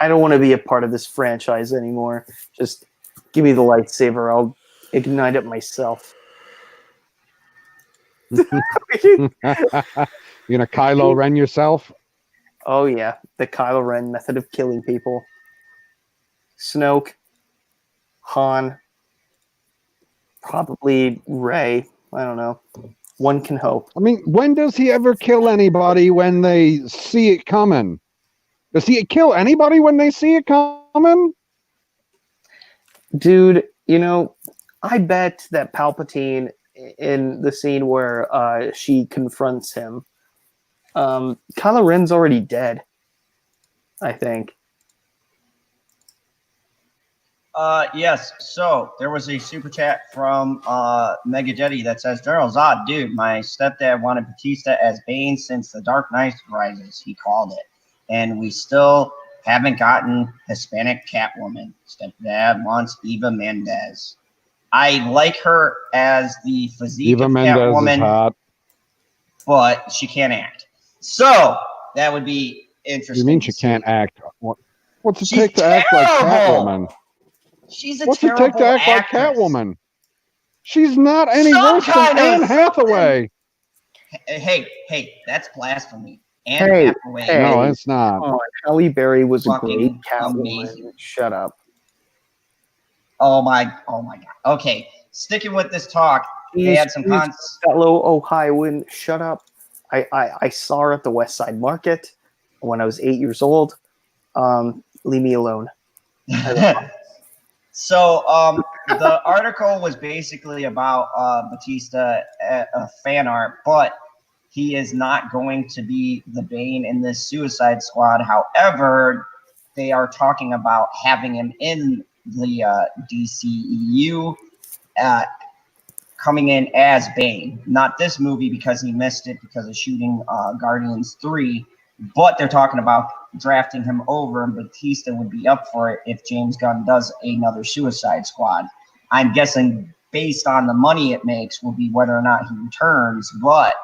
I don't want to be a part of this franchise anymore. Just give me the lightsaber. I'll ignite it myself. You gonna Kylo Ren yourself? Oh yeah, the Kylo Ren method of killing people. Snoke, Han, probably Rey. I don't know. One can hope. I mean, when does he ever kill anybody when they see it coming? Does he kill anybody when they see it coming? Dude, I bet that Palpatine in the scene where she confronts him, Kylo Ren's already dead, I think. Yes. So there was a super chat from Mega Jetty that says, General Zod, dude, my stepdad wanted Bautista as Bane since The Dark Knight Rises, he called it. And we still haven't gotten Hispanic Catwoman. Stepdad wants Eva Mendes. I like her as the physique Eva of Mendes Catwoman, is hot. but she can't act. So that would be interesting. You mean to she see. can't act? What's it She's take to act like terrible. Catwoman? She's a What's it terrible take to act actress. like Catwoman? She's not any Some worse kind than of Anne Hathaway. Hey, that's blasphemy. Anne Hey, Hathaway. hey. No, it's not. Come on, Halle Berry was a Fucking great Catwoman. amazing. Shut up. Oh my god. Okay, sticking with this talk, they had some fellow Ohioan. Shut up. I saw her at the West Side Market when I was 8 years old. Leave me alone. So the article was basically about Bautista fan art, but he is not going to be the Bane in this Suicide Squad. However, they are talking about having him in the DCEU, coming in as Bane. Not this movie because he missed it because of shooting Guardians 3, but they're talking about drafting him over, and Bautista would be up for it if James Gunn does another Suicide Squad. I'm guessing based on the money it makes will be whether or not he returns, but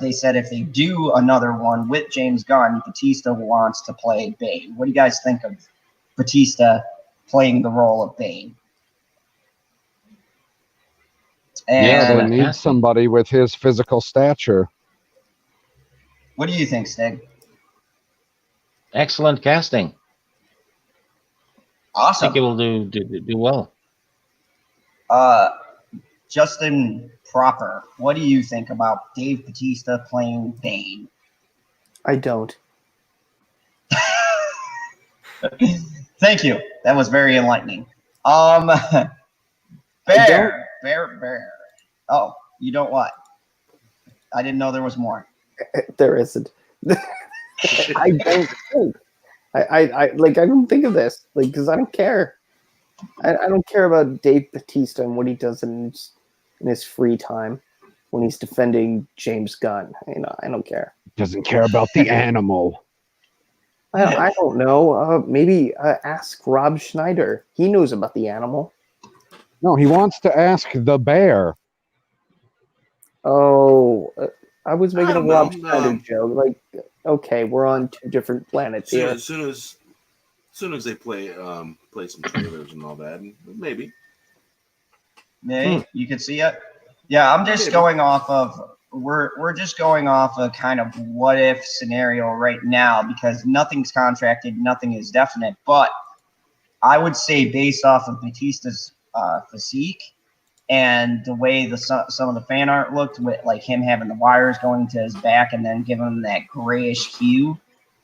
they said if they do another one with James Gunn, Bautista wants to play Bane. What do you guys think of Bautista playing the role of Bane? Yeah, And they need somebody with his physical stature. what do you think, Stig? Excellent casting. I Awesome. think it will do well. Justin Proper, what do you think about Dave Bautista playing Bane? I don't. Thank you. That was very enlightening. Bear. Oh, you don't what? I didn't know there was more. There isn't. I don't think. I don't think of this because I don't care. I don't care about Dave Bautista and what he does in his free time when he's defending James Gunn. I don't care. Doesn't care about the animal. I don't know. Maybe ask Rob Schneider. He knows about the animal. No, he wants to ask the bear. Oh, I was making a don't Rob know. Schneider joke. Okay, we're on two different planets here. As soon as they play some trailers and all that, maybe. Maybe you can see it. Yeah, I'm just going off of we're just going off a kind of what if scenario right now because nothing's contracted, nothing is definite. But I would say based off of Bautista's physique and the way some of the fan art looked, with like him having the wires going to his back and then giving him that grayish hue.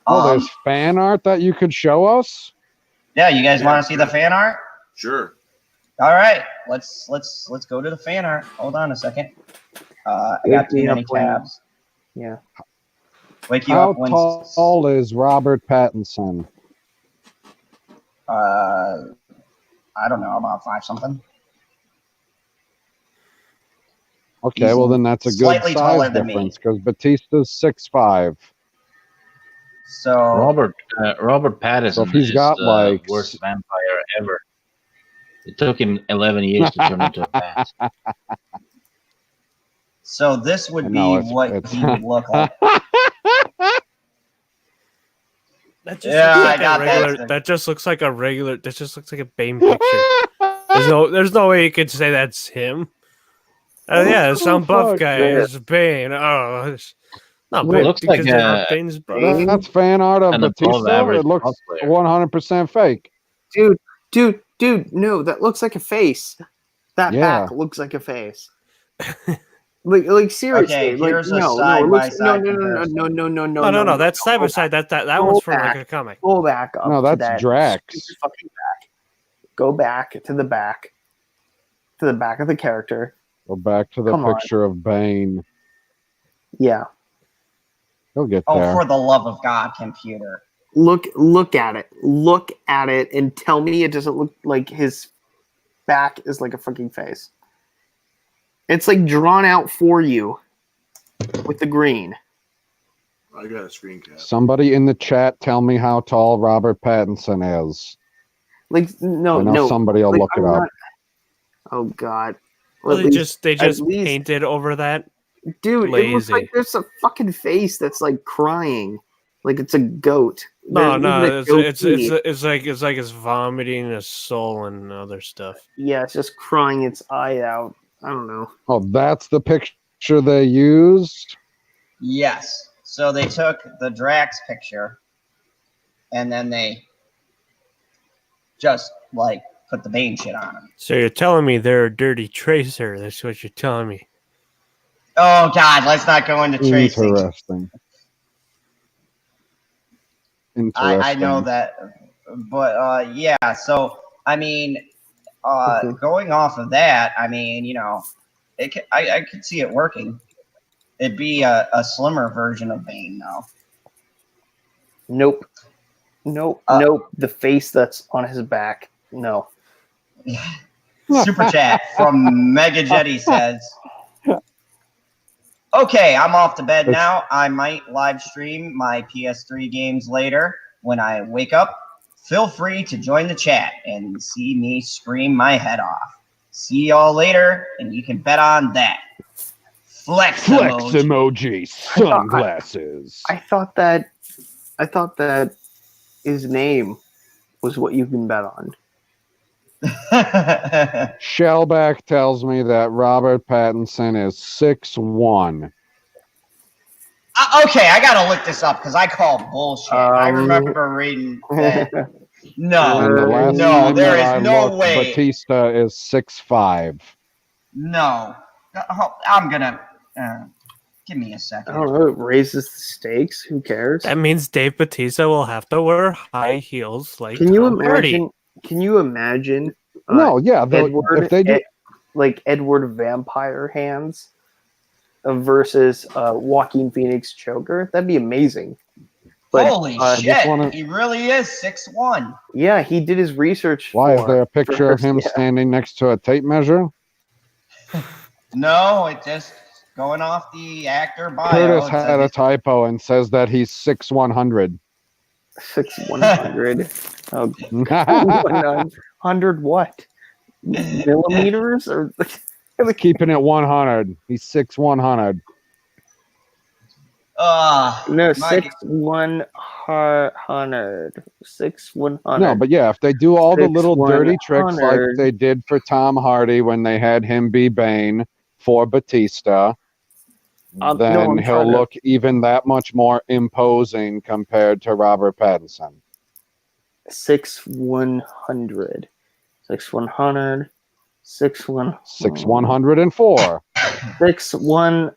There's fan art that you could show us. Yeah, you guys want to see the fan art? Sure. All right, let's go to the fan art. Hold on a second. I got too many tabs. Yeah. Wake you How up when tall is Robert Pattinson? I don't know, about 5 something. Okay, He's well then that's a good slightly taller size than me. difference because Batista's 6'5". So Robert Pattinson So if he's is got the like worst vampire ever. It took him 11 years to turn into a bat. So this would be No, what he would look like. That just Yeah, looks I like got a that. regular. That just looks like a regular. That just looks like a Bane picture. There's no way you could say that's him. Yeah, some buff fuck guy this? is Bane. Oh, it's not It Bane looks because like they're not Bane's brother. That's fan art of And above Bautista. average It looks cosplayer. 100% fake. Dude, no, that looks like a face. That Yeah. back looks like a face. Like seriously, Okay, like here's a no, side-by-side no, comparison. no. That's side by side. That Go one's from back. like a comic. Go back up. No, to that's that Drax. stupid fucking back. Go back to the back. To the back of the character. Go back to the Come on. picture of Bane. Yeah. He'll get Oh, there. for the love of God, computer. Look at it. Look at it and tell me it doesn't look like his back is like a fucking face. It's like drawn out for you with the green. I got a screen cap. Somebody in the chat tell me how tall Robert Pattinson is. Like I no, know no. somebody will like, look it I'm up. not- Oh God. Well, At they least- just at least- painted over that. Dude, it looks lazy. like there's a fucking face that's like crying, like it's a goat. No, There's even a goatee. it's like it's vomiting a soul and other stuff. Yeah, it's just crying its eye out. I don't know. Oh, that's the picture they used? Yes. So they took the Drax picture, and then they just like put the Bane shit on him. So you're telling me they're a dirty tracer? That's what you're telling me. Oh God, let's not go into tracing. Interesting. I know that, but yeah. So I mean, going off of that, I mean, you know, I could see it working. It'd be a slimmer version of Bane, though. Nope. Nope. The face that's on his back. No. Super chat from Mega Jetty says, "Okay, I'm off to bed now. I might live stream my PS3 games later when I wake up. Feel free to join the chat and see me scream my head off. See y'all later, and you can bet on that." Flex emoji. Sunglasses. I thought that his name was what you can bet on. Shellback tells me that Robert Pattinson is 6'1". Okay, I gotta look this up because I call bullshit. I remember reading that. And the last No, time there that I is no looked, way. Batista is 6'5". No, I'm gonna give me a I second. don't know. It raises the stakes. Who cares? That means Dave Bautista will have to wear high heels like Can you Tom Hardy. imagine? Can you imagine? No, yeah. Edward, If they do, like Edward Vampire Hands versus Joaquin Phoenix Joker, that'd be amazing. But, Holy just shit, wanna- he really is 6'1". yeah, he did his research. why is for- there a picture of him yeah. standing next to a tape measure? No, it just going off the actor bio. Curtis it had a says typo and says that he's 6'100". 6,100. Oh, 100 what? Millimeters or? Keeping it 100. He's 6'100". No, my- 6,100. 6,100. No, but yeah, if they do all the little dirty tricks like 6,100. they did for Tom Hardy when they had him be Bane for Batista, I'm then trying he'll to- look even that much more imposing compared to Robert Pattinson. 6,100. 6,100. 6,100. 6,104. 6,100.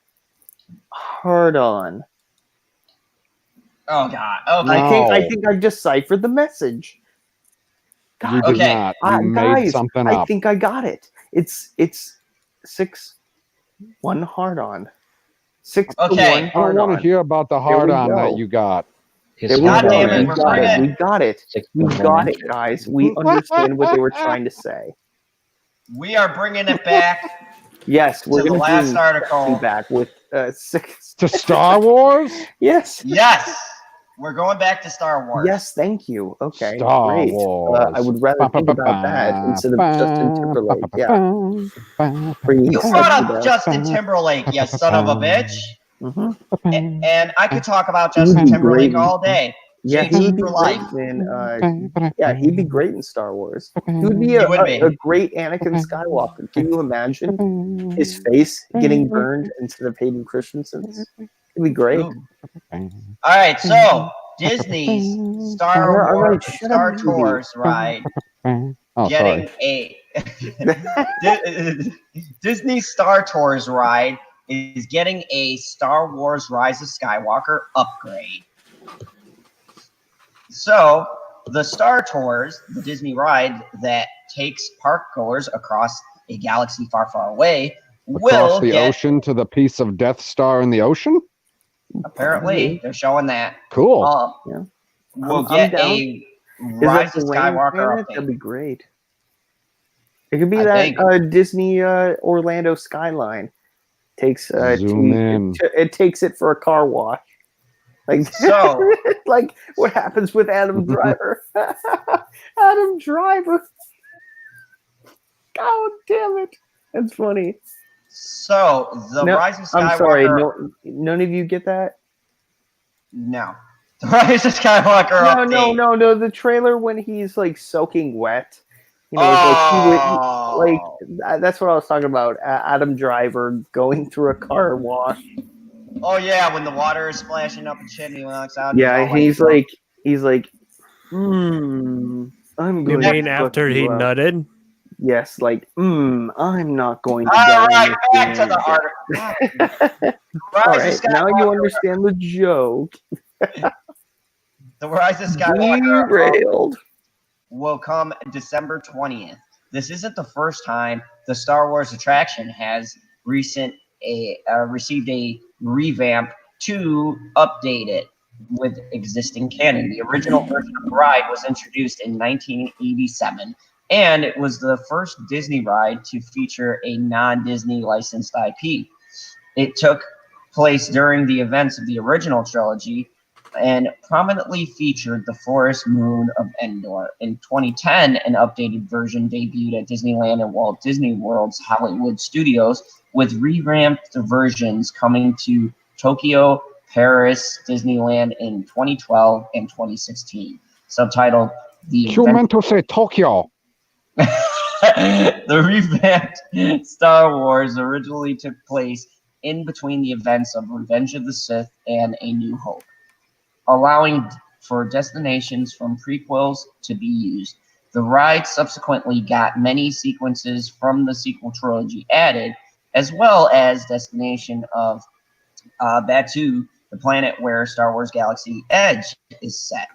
Hard on. Oh God. Okay. I think I deciphered the message. You did Okay. not. You made Guys, something I up. think I got it. It's 6,1 hard on. 6 to Okay. 1 I don't hard want on. to hear about the There hard we on go. that you got. His There we God go. damn it, We we're got it. bringing- We got it. We got it, guys. We understand what they were trying to say. We are bringing it back Yes, we're to the going to last bring article. back with 6. To Star Wars? Yes. Yes. we're going back to Star Wars. Yes, thank you. Okay, Star great. Wars. I would rather think about that instead of Justin Timberlake. Yeah. You brought up Justin Timberlake, you son of a bitch. Mm-hmm. And I could talk about Justin Timberlake all day. Yeah, he JT would be for great life. yeah, he'd be great in Star Wars. He would be a great Anakin Skywalker. Can you imagine his face getting burned instead of Hayden Christensen's? It'd be great. Ooh. All right, so Disney's Star Tours ride getting a Disney Star Tours ride is getting a Star Wars Rise of Skywalker upgrade. So the Star Tours, the Disney ride that takes park goers across a galaxy far, far away, Across the ocean to the piece of Death Star in the ocean? Apparently, they're showing that. Cool. Yeah. We'll get a Rise of Skywalker update. That'd be great. It could be that Disney Orlando skyline takes Zoom in. It takes it for a car wash. Like so, like what happens with Adam Driver? Adam Driver. God damn it! That's funny. So the Rise of Skywalker. I'm sorry. None of you get that. No. The Rise of Skywalker update. No. The trailer when he's like soaking wet. You know, like that's what I was talking about. Adam Driver going through a car wash. Oh yeah, when the water is splashing up the chimney when it's out. Yeah, he's like, I'm going. You mean after he nutted? Yes, like, I'm not going to. All right, back to the article. All right, now you understand the joke. The Rise of Skywalker will come December 20th. This isn't the first time the Star Wars attraction has received a revamp to update it with existing canon. The original version of the ride was introduced in 1987, and it was the first Disney ride to feature a non-Disney licensed IP. It took place during the events of the original trilogy and prominently featured the forest moon of Endor. In 2010, an updated version debuted at Disneyland and Walt Disney World's Hollywood Studios, with revamped versions coming to Tokyo, Paris, Disneyland in 2012 and 2016. Subtitled You meant to say Tokyo. The revamped Star Wars originally took place in between the events of Revenge of the Sith and A New Hope, allowing for destinations from prequels to be used. The ride subsequently got many sequences from the sequel trilogy added, as well as destination of Batuu, the planet where Star Wars Galaxy Edge is set.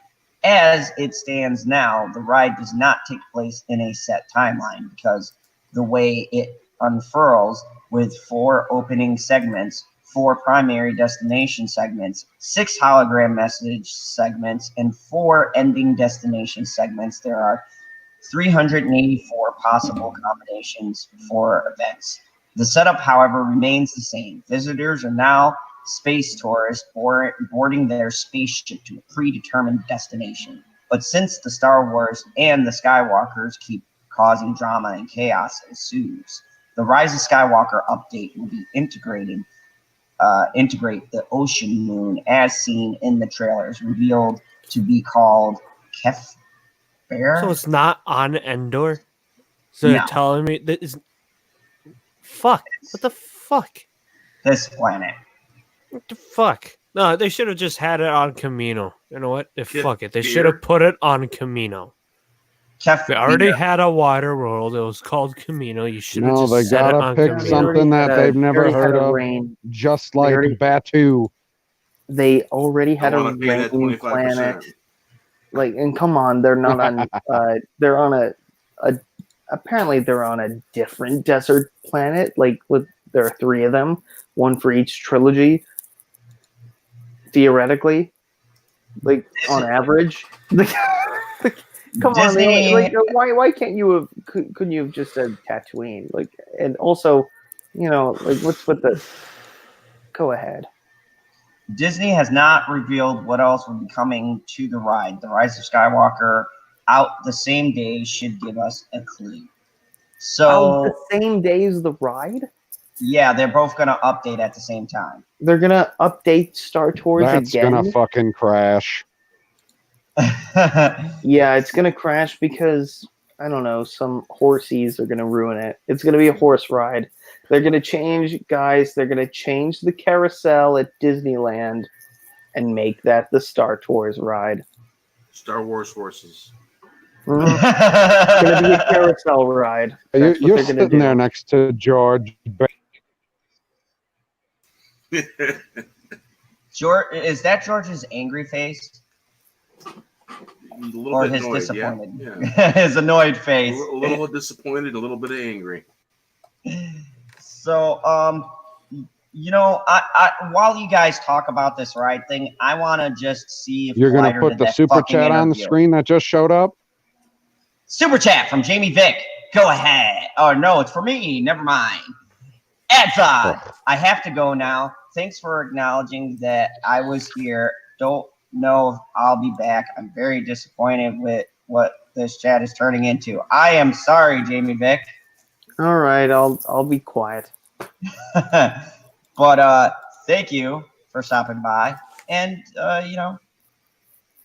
As it stands now, the ride does not take place in a set timeline because the way it unfurls with 4 opening segments, 4 primary destination segments, 6 hologram message segments, and 4 ending destination segments. There are 384 possible combinations for events. The setup, however, remains the same. Visitors are now space tourists boarding their spaceship to a predetermined destination. But since the Star Wars and the Skywalkers keep causing drama and chaos ensues, the Rise of Skywalker update will be integrate the ocean moon as seen in the trailers, revealed to be called Kef Bear. So it's not on Endor? So No. you're telling me that is... Fuck. What the fuck? This planet. What the fuck? No, they should have just had it on Camino. You know what? Fuck it. They Beer. should have put it on Camino. Kef They already Bear. had a wider world. It was called Camino. You should have No, just they set it gotta on pick Camino. something that they've never heard of. Just like Batuu. They already had a wanna pay that rain 25%. planet. Like, and come on, they're not on. They're on a. Apparently, they're on a different desert planet. Like, there are 3 of them, one for each trilogy. Theoretically, like on average. Come Disney- on, man. Why can't you have? Couldn't you have just said Tatooine? Like, and also, like, what's with the? Go ahead. Disney has not revealed what else will be coming to the ride. The Rise of Skywalker out the same day should give us a clue. Out So the same day as the ride? yeah, they're both gonna update at the same time. They're gonna update Star Tours That's again. gonna fucking crash. Yeah, it's gonna crash because I don't know, some horsies are gonna ruin it. It's gonna be a horse ride. They're gonna change, guys. They're gonna change the carousel at Disneyland and make that the Star Tours ride. Star Wars horses. Mhm. It's gonna be a carousel ride. That's what You're they're gonna sitting do. there next to George. George, is that George's angry face A little or bit his annoyed, disappointed? Yeah. His annoyed A face. little disappointed, a little bit angry. So, you know, I while you guys talk about this ride thing, I want to just see if You're gonna Collider put did the that super fucking chat on the interview. screen that just showed up. Super chat from Jamie Vick. Go ahead. Oh no, it's for me. Never mind. Adzod, I have to go now. Thanks for acknowledging that I was here. Don't know if I'll be back. I'm very disappointed with what this chat is turning into. I am sorry, Jamie Vick. All right, I'll be quiet. But thank you for stopping by, and you know,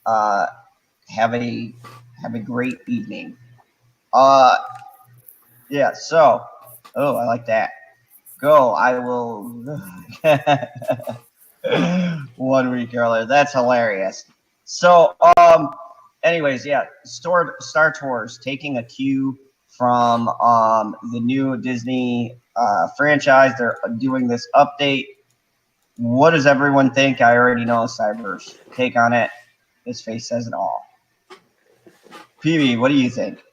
have a great evening. Yeah. So, oh, I like that. Go. I will. 1 week earlier. That's hilarious. So, anyways, yeah, Star Tours taking a cue from the new Disney franchise. They're doing this update. What does everyone think? I already know Cyber's take on it. His face says it all. PB, what do you think?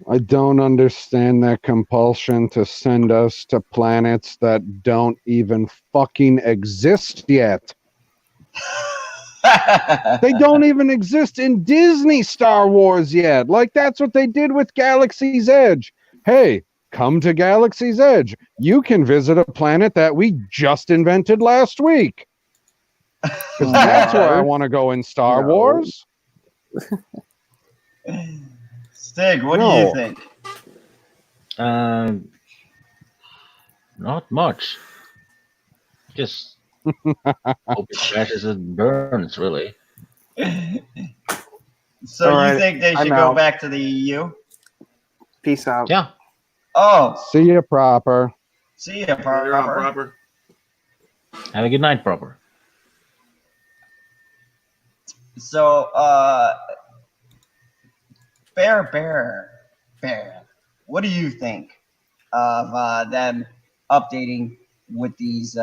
I don't understand that compulsion to send us to planets that don't even fucking exist yet. They don't even exist in Disney Star Wars yet. Like, that's what they did with Galaxy's Edge. Hey, come to Galaxy's Edge. You can visit a planet that we just invented last week. Because that's where I want to go in Star Wars. Stig, what do you think? Not much. Just hope it crashes and burns, really. So All right, you think they I'm should go out. back to the EU? Peace out. Yeah. Oh, See you proper. see ya, You're on proper. proper. Have a good night, proper. So, Bear, what do you think of them updating with these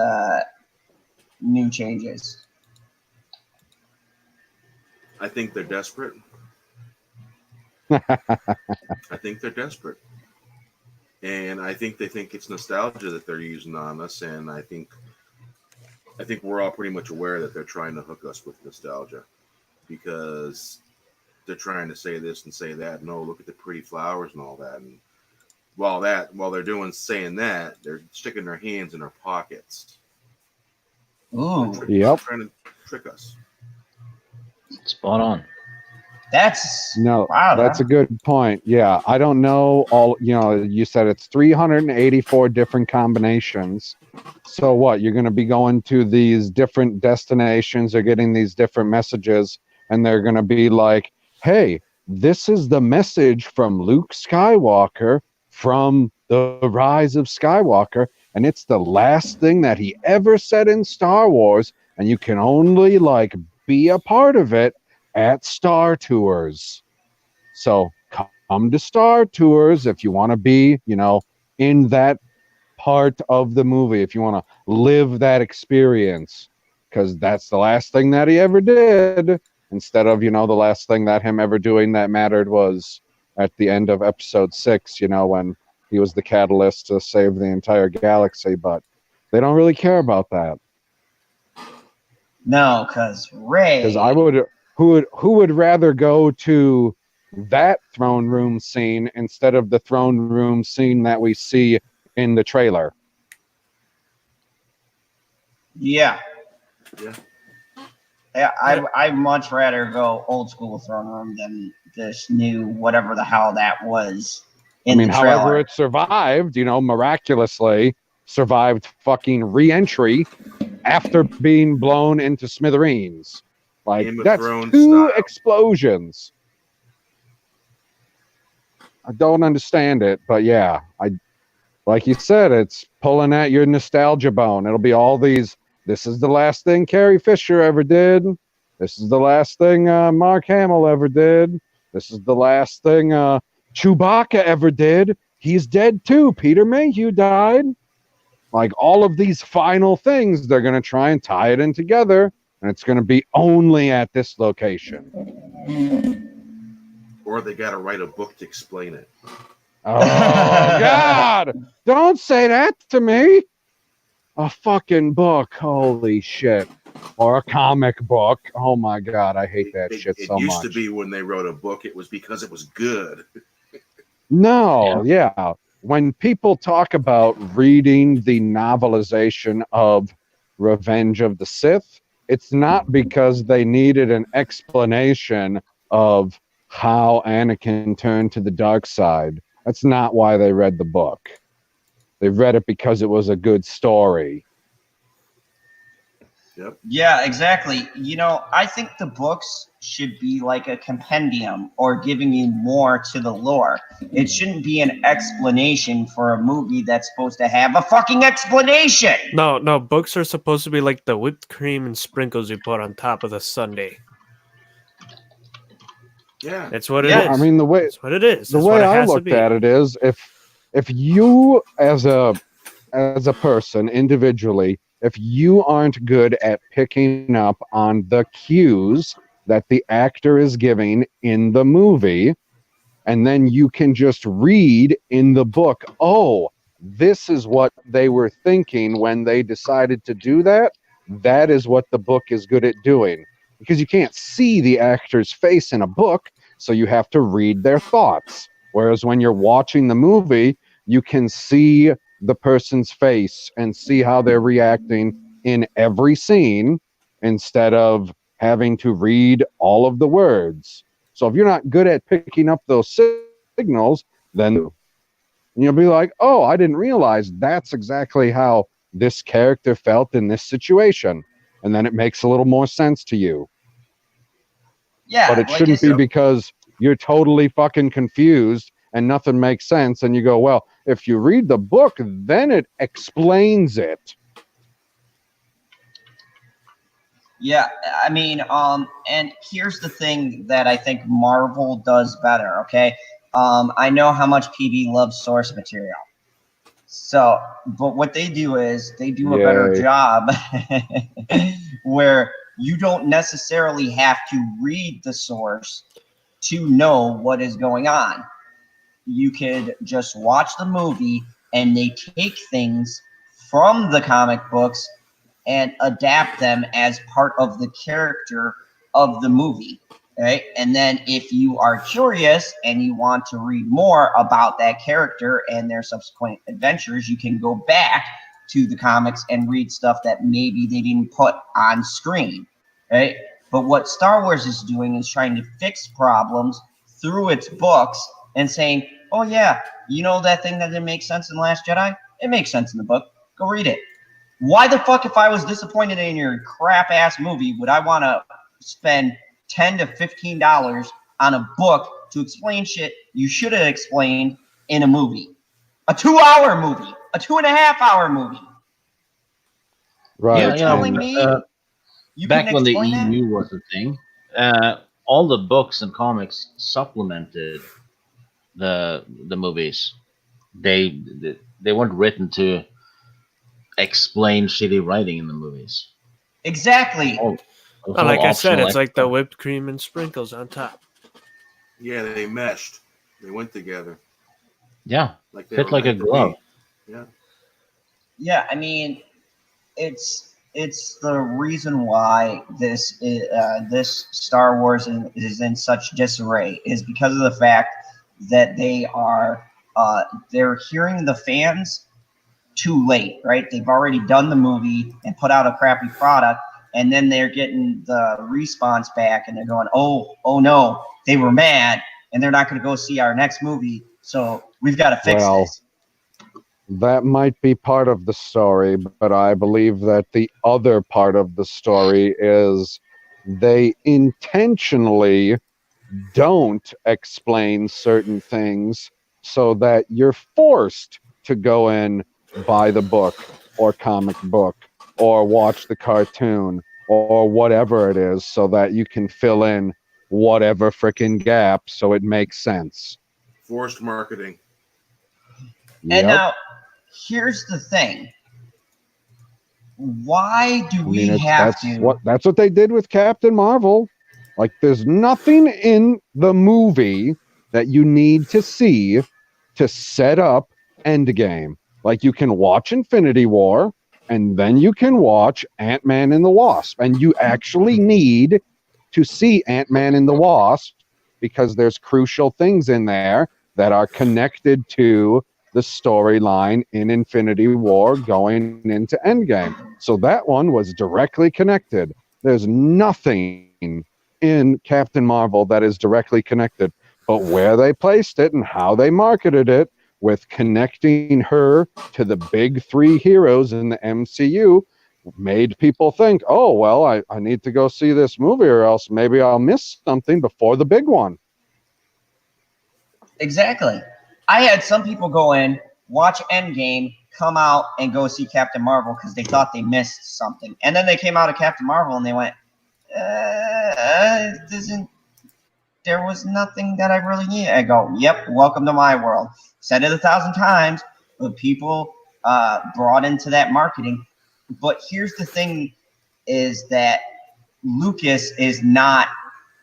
new changes? I think they're desperate. And I think they think it's nostalgia that they're using on us, and I think we're all pretty much aware that they're trying to hook us with nostalgia because they're trying to say this and say that. No, look at the pretty flowers and all that. And while they're saying that, they're sticking their hands in our pockets. Ooh, Yep. Trying to trick us. Spot on. that's No, wow. that's a good point. Yeah, I don't know you said it's 384 different combinations. So what? You're going to be going to these different destinations or getting these different messages, and they're going to be like, hey, this is the message from Luke Skywalker from the Rise of Skywalker, and it's the last thing that he ever said in Star Wars, and you can only be a part of it at Star Tours. So come to Star Tours if you want to be, in that part of the movie, if you want to live that experience, because that's the last thing that he ever did. Instead of, the last thing that him ever doing that mattered was at the end of episode 6, when he was the catalyst to save the entire galaxy. But they don't really care about that. No, because Ray. Because who would rather go to that throne room scene instead of the throne room scene that we see in the trailer? Yeah. Yeah, I'd much rather go old school throne room than this new whatever the hell that was in the trailer. However it survived, miraculously survived fucking re-entry after being blown into smithereens. Like, Game of that's Thrones two style. explosions. I don't understand it, but yeah, like you said, it's pulling at your nostalgia bone. It'll be all these, this is the last thing Carrie Fisher ever did. This is the last thing Mark Hamill ever did. This is the last thing Chewbacca ever did. He's dead too. Peter Mayhew died. Like, all of these final things, they're going to try and tie it in together, and it's going to be only at this location. Or they got to write a book to explain it. Oh, God! Don't say that to me! A fucking book. Holy shit. Or a comic book. Oh, my God. I hate that shit so much. It used to be when they wrote a book, it was because it was good. No, yeah. When people talk about reading the novelization of Revenge of the Sith, it's not because they needed an explanation of how Anakin turned to the dark side. That's not why they read the book. They read it because it was a good story. Yep. Yeah, exactly. I think the books should be like a compendium or giving you more to the lore. It shouldn't be an explanation for a movie that's supposed to have a fucking explanation. No, books are supposed to be like the whipped cream and sprinkles you put on top of the sundae. Yeah. That's what it is. I mean, the way That's what it is. the That's way what it I has to looked be. at it is, if you as a person individually, if you aren't good at picking up on the cues that the actor is giving in the movie, and then you can just read in the book, oh, this is what they were thinking when they decided to do that. That is what the book is good at doing. Because you can't see the actor's face in a book, so you have to read their thoughts. Whereas when you're watching the movie, you can see the person's face and see how they're reacting in every scene instead of having to read all of the words. So if you're not good at picking up those signals, then you'll be like, oh, I didn't realize that's exactly how this character felt in this situation. And then it makes a little more sense to you. Yeah, But it like shouldn't be because you're totally fucking confused and nothing makes sense. And you go, well, if you read the book, then it explains it. Yeah, I mean, and here's the thing that I think Marvel does better, okay? I know how much PB loves source material. So, but what they do is they do a better Yay. job where you don't necessarily have to read the source to know what is going on. You could just watch the movie and they take things from the comic books and adapt them as part of the character of the movie, right? And then if you are curious and you want to read more about that character and their subsequent adventures, you can go back to the comics and read stuff that maybe they didn't put on screen, right? But what Star Wars is doing is trying to fix problems through its books and saying, oh yeah, you know that thing that didn't make sense in Last Jedi? It makes sense in the book. Go read it. Why the fuck, if I was disappointed in your crap ass movie, would I want to spend $10 to $15 on a book to explain shit you should have explained in a movie? A 2-hour movie, a 2.5-hour movie. Right. You're telling me you back can when the explain that? EU was a thing, all the books and comics supplemented the movies. They weren't written to explain shitty writing in the movies. Exactly. Like I said, it's like the whipped cream and sprinkles on top. Yeah, they meshed. They went together. Yeah, Like they fit were like a meant to be. glove. Yeah. Yeah, I mean, it's the reason why this Star Wars is in such disarray is because of the fact that they're hearing the fans too late, right? They've already done the movie and put out a crappy product, and then they're getting the response back, and they're going, oh no, they were mad, and they're not going to go see our next movie, so we've got to fix this. That might be part of the story, but I believe that the other part of the story is they intentionally don't explain certain things so that you're forced to go in, buy the book or comic book or watch the cartoon or whatever it is so that you can fill in whatever freaking gap so it makes sense. Forced marketing. And now, here's the thing. Why do we have to? That's what they did with Captain Marvel. Like, there's nothing in the movie that you need to see to set up Endgame. Like, you can watch Infinity War, and then you can watch Ant-Man and the Wasp. And you actually need to see Ant-Man and the Wasp because there's crucial things in there that are connected to the storyline in Infinity War going into Endgame. So that one was directly connected. There's nothing in Captain Marvel that is directly connected, but where they placed it and how they marketed it with connecting her to the big three heroes in the MCU made people think, oh, well, I need to go see this movie or else maybe I'll miss something before the big one. Exactly. I had some people go in, watch Endgame, come out, and go see Captain Marvel because they thought they missed something. And then they came out of Captain Marvel and they went, there was nothing that I really needed. I go, yep, welcome to my world. Said it 1,000 times, but people brought into that marketing. But here's the thing is that Lucas is not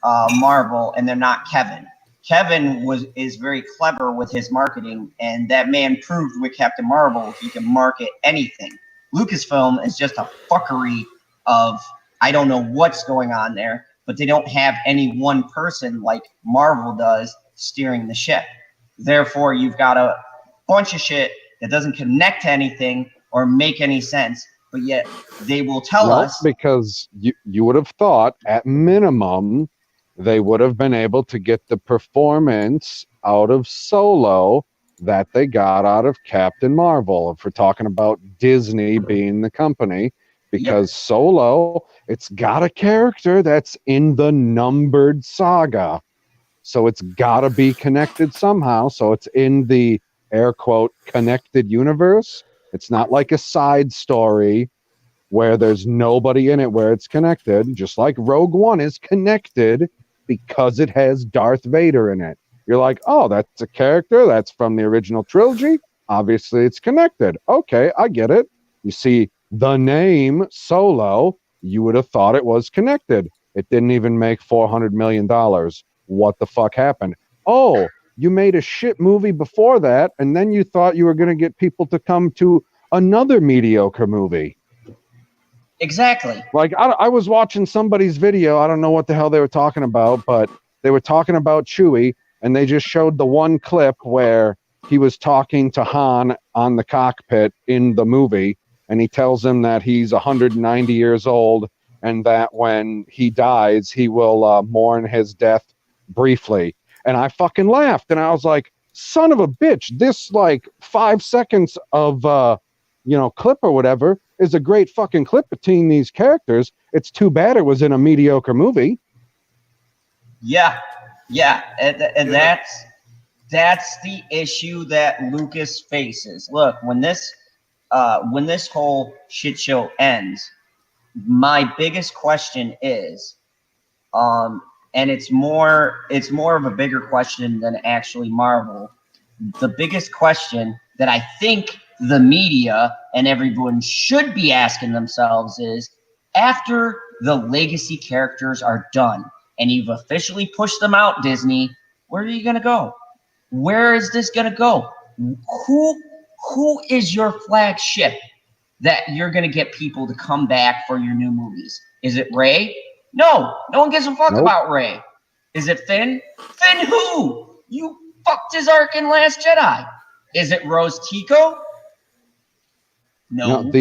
Marvel and they're not Kevin. Kevin is very clever with his marketing, and that man proved with Captain Marvel he can market anything. Lucasfilm is just a fuckery of, I don't know what's going on there, but they don't have any one person like Marvel does steering the ship. Therefore, you've got a bunch of shit that doesn't connect to anything or make any sense, but yet they will tell us. Because you would have thought, at minimum, they would have been able to get the performance out of Solo that they got out of Captain Marvel, if we're talking about Disney being the company, because Solo, it's got a character that's in the numbered saga. So it's got to be connected somehow. So it's in the air quote connected universe. It's not like a side story where there's nobody in it where it's connected, just like Rogue One is connected because it has Darth Vader in it. You're like, oh, that's a character that's from the original trilogy. Obviously, it's connected. Okay, I get it. You see the name Solo, you would have thought it was connected. It didn't even make $400 million. What the fuck happened? Oh, you made a shit movie before that, and then you thought you were going to get people to come to another mediocre movie. Exactly. Like, I was watching somebody's video. I don't know what the hell they were talking about, but they were talking about Chewie, and they just showed the one clip where he was talking to Han on the cockpit in the movie, and he tells him that he's 190 years old and that when he dies, he will mourn his death briefly. And I fucking laughed, and I was like, son of a bitch, this, like, 5 seconds of, clip or whatever is a great fucking clip between these characters. It's too bad it was in a mediocre movie. Yeah. And that's the issue that Lucas faces. Look, when this whole shit show ends, my biggest question is, and it's more of a bigger question than actually Marvel. The biggest question that I think the media and everyone should be asking themselves is, after the legacy characters are done and you've officially pushed them out, Disney, where are you going to go? Where is this going to go? Who is your flagship that you're going to get people to come back for your new movies? Is it Rey? No one gives a fuck about Rey. Is it Finn? Finn who? You fucked his arc in Last Jedi. Is it Rose Tico? No.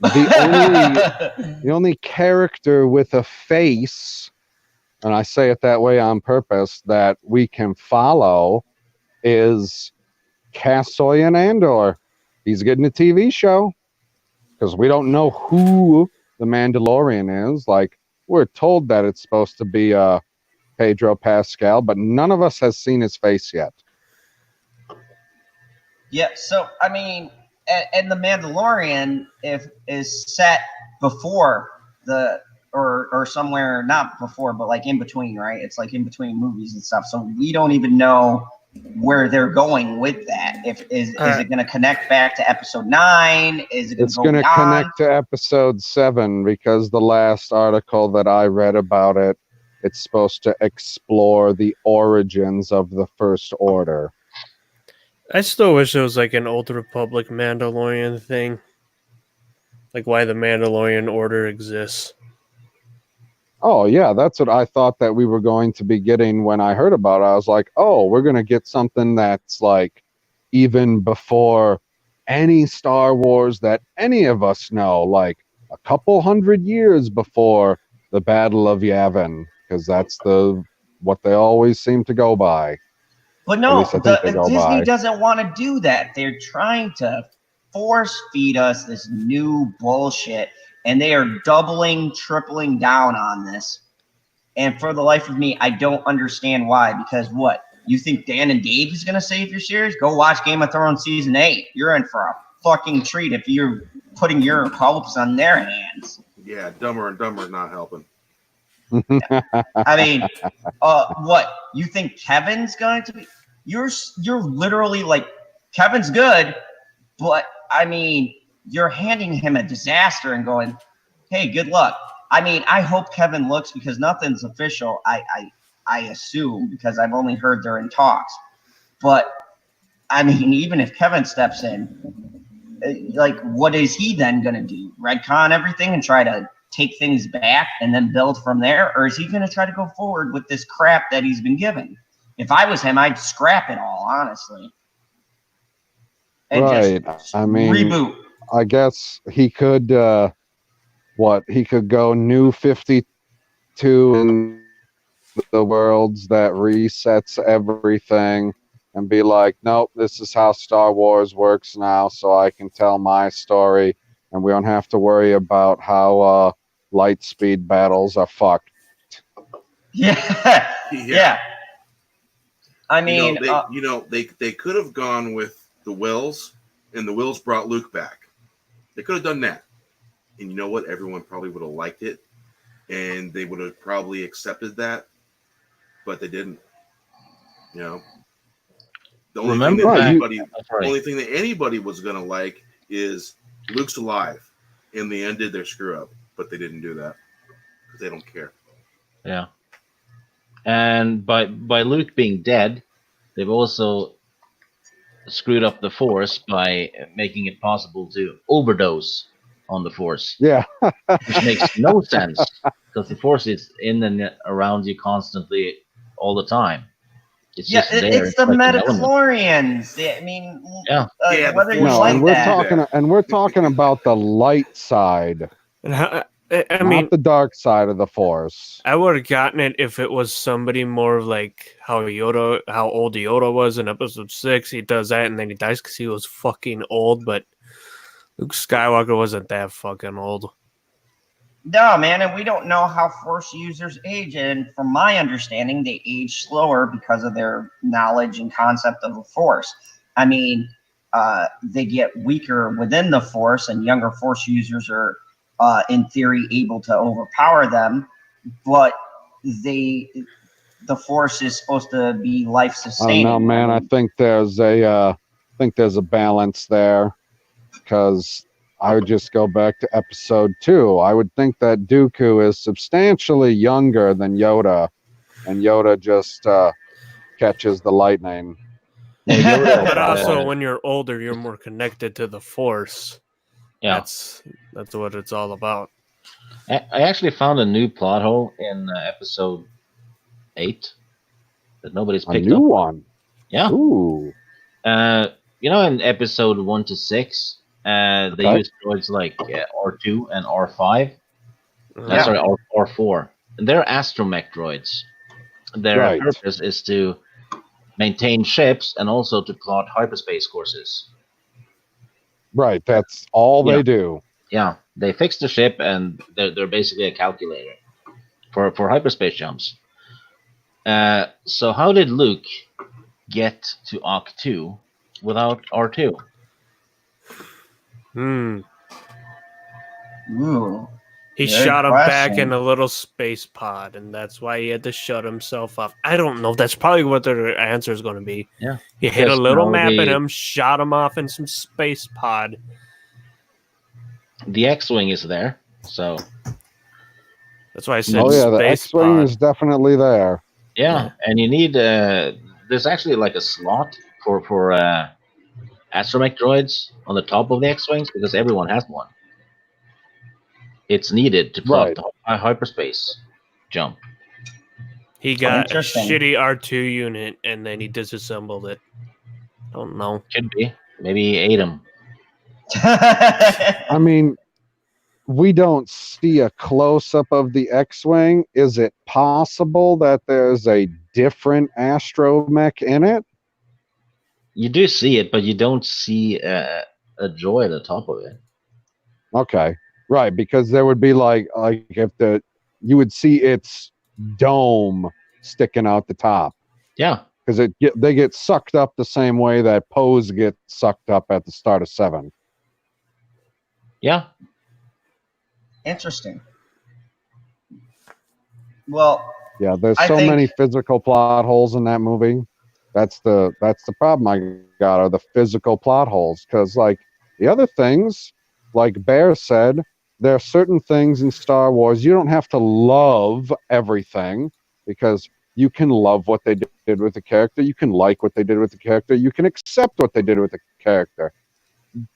the only character with a face, and I say it that way on purpose, that we can follow is Cassian Andor. He's getting a TV show because we don't know who the Mandalorian is. Like, we're told that it's supposed to be Pedro Pascal, but none of us has seen his face yet. Yeah, so I mean, and the Mandalorian is set before or somewhere, not before, but like in between, right? It's like in between movies and stuff. So we don't even know where they're going with that. Is it going to connect back to episode 9? Is it going to connect to episode 7 because the last article that I read about it, it's supposed to explore the origins of the First Order. I still wish it was like an Old Republic Mandalorian thing. Like why the Mandalorian Order exists. Oh, yeah, that's what I thought that we were going to be getting when I heard about it. I was like, oh, we're going to get something that's like even before any Star Wars that any of us know, like a couple hundred years before the Battle of Yavin, because that's what they always seem to go by. But no, Disney doesn't want to do that. They're trying to force feed us this new bullshit, and they are doubling, tripling down on this. And for the life of me, I don't understand why. Because what? You think Dan and Dave is going to save your series? Go watch Game of Thrones Season 8. You're in for a fucking treat if you're putting your hopes on their hands. Yeah, Dumber and Dumber is not helping. I mean, what? You think Kevin's going to be? You're literally like, Kevin's good, but I mean, you're handing him a disaster and going, hey, good luck. I mean, I hope Kevin looks, because nothing's official. I assume, because I've only heard they're in talks. But I mean, even if Kevin steps in, like, what is he then going to do? Retcon everything and try to take things back and then build from there? Or is he going to try to go forward with this crap that he's been given? If I was him, I'd scrap it all, honestly. And just I mean, reboot. I guess he could, he could go New 52 in the worlds that resets everything and be like, nope, this is how Star Wars works now, so I can tell my story, and we don't have to worry about how light speed battles are fucked. Yeah. I mean, they could have gone with the Wills, and the Wills brought Luke back. They could have done that. And you know what? Everyone probably would have liked it, and they would have probably accepted that, but they didn't. You know, the only thing that anybody was going to like is Luke's alive, and they ended their screw up, but they didn't do that because they don't care. Yeah. And by Luke being dead, they've also screwed up the Force by making it possible to overdose on the Force. Yeah. Which makes no sense, because the Force is in and around you constantly all the time. It's just there. It's the Metachlorians. I mean, whether you like and we're talking about the light side. I mean, not the dark side of the Force. I would have gotten it if it was somebody more like how old Yoda was in Episode 6. He does that and then he dies because he was fucking old. But Luke Skywalker wasn't that fucking old. No, man, and we don't know how Force users age. And from my understanding, they age slower because of their knowledge and concept of the Force. I mean, they get weaker within the Force, and younger Force users are, in theory, able to overpower them. But the Force is supposed to be life-sustaining. Oh, no, man, I think there's a balance there, because I would just go back to Episode 2. I would think that Dooku is substantially younger than Yoda, and Yoda just catches the lightning. But also, when you're older, you're more connected to the Force. Yeah, that's what it's all about. I actually found a new plot hole in Episode 8 that nobody's picked up. A new one? Yeah. Ooh. In Episode 1 to 6, They use droids like R2 and R5. Yeah. Sorry, R4. And they're astromech droids. Their purpose is to maintain ships and also to plot hyperspace courses. Right, that's all they do. Yeah, they fix the ship, and they're basically a calculator for hyperspace jumps. So how did Luke get to Octu without R2? Ooh. He Good shot him back question. in a little space pod, and that's why he had to shut himself off. I don't know. That's probably what their answer is going to be. Yeah, He hit a because, little you know, map at him, shot him off in some space pod. The X-wing is there, so that's why I said the space X-wing pod. is definitely there. Yeah, and you need there's actually like a slot for astromech droids on the top of the X-wings because everyone has one. It's needed to plot the hyperspace jump. He got a Interesting. shitty R2 unit, and then he disassembled it. Don't know. Could be. Maybe he ate him. I mean, we don't see a close-up of the X-wing. Is it possible that there's a different astromech in it? You do see it, but you don't see a droid at the top of it. Okay, right, because there would be like if you would see its dome sticking out the top. Yeah, because they get sucked up the same way that Poes get sucked up at the start of 7. Yeah. Interesting. Well, yeah, there's I so think- many physical plot holes in that movie. That's the problem I got, are the physical plot holes. Because like the other things, like Bear said, there are certain things in Star Wars you don't have to love everything, because you can love what they did with the character, you can like what they did with the character, you can accept what they did with the character.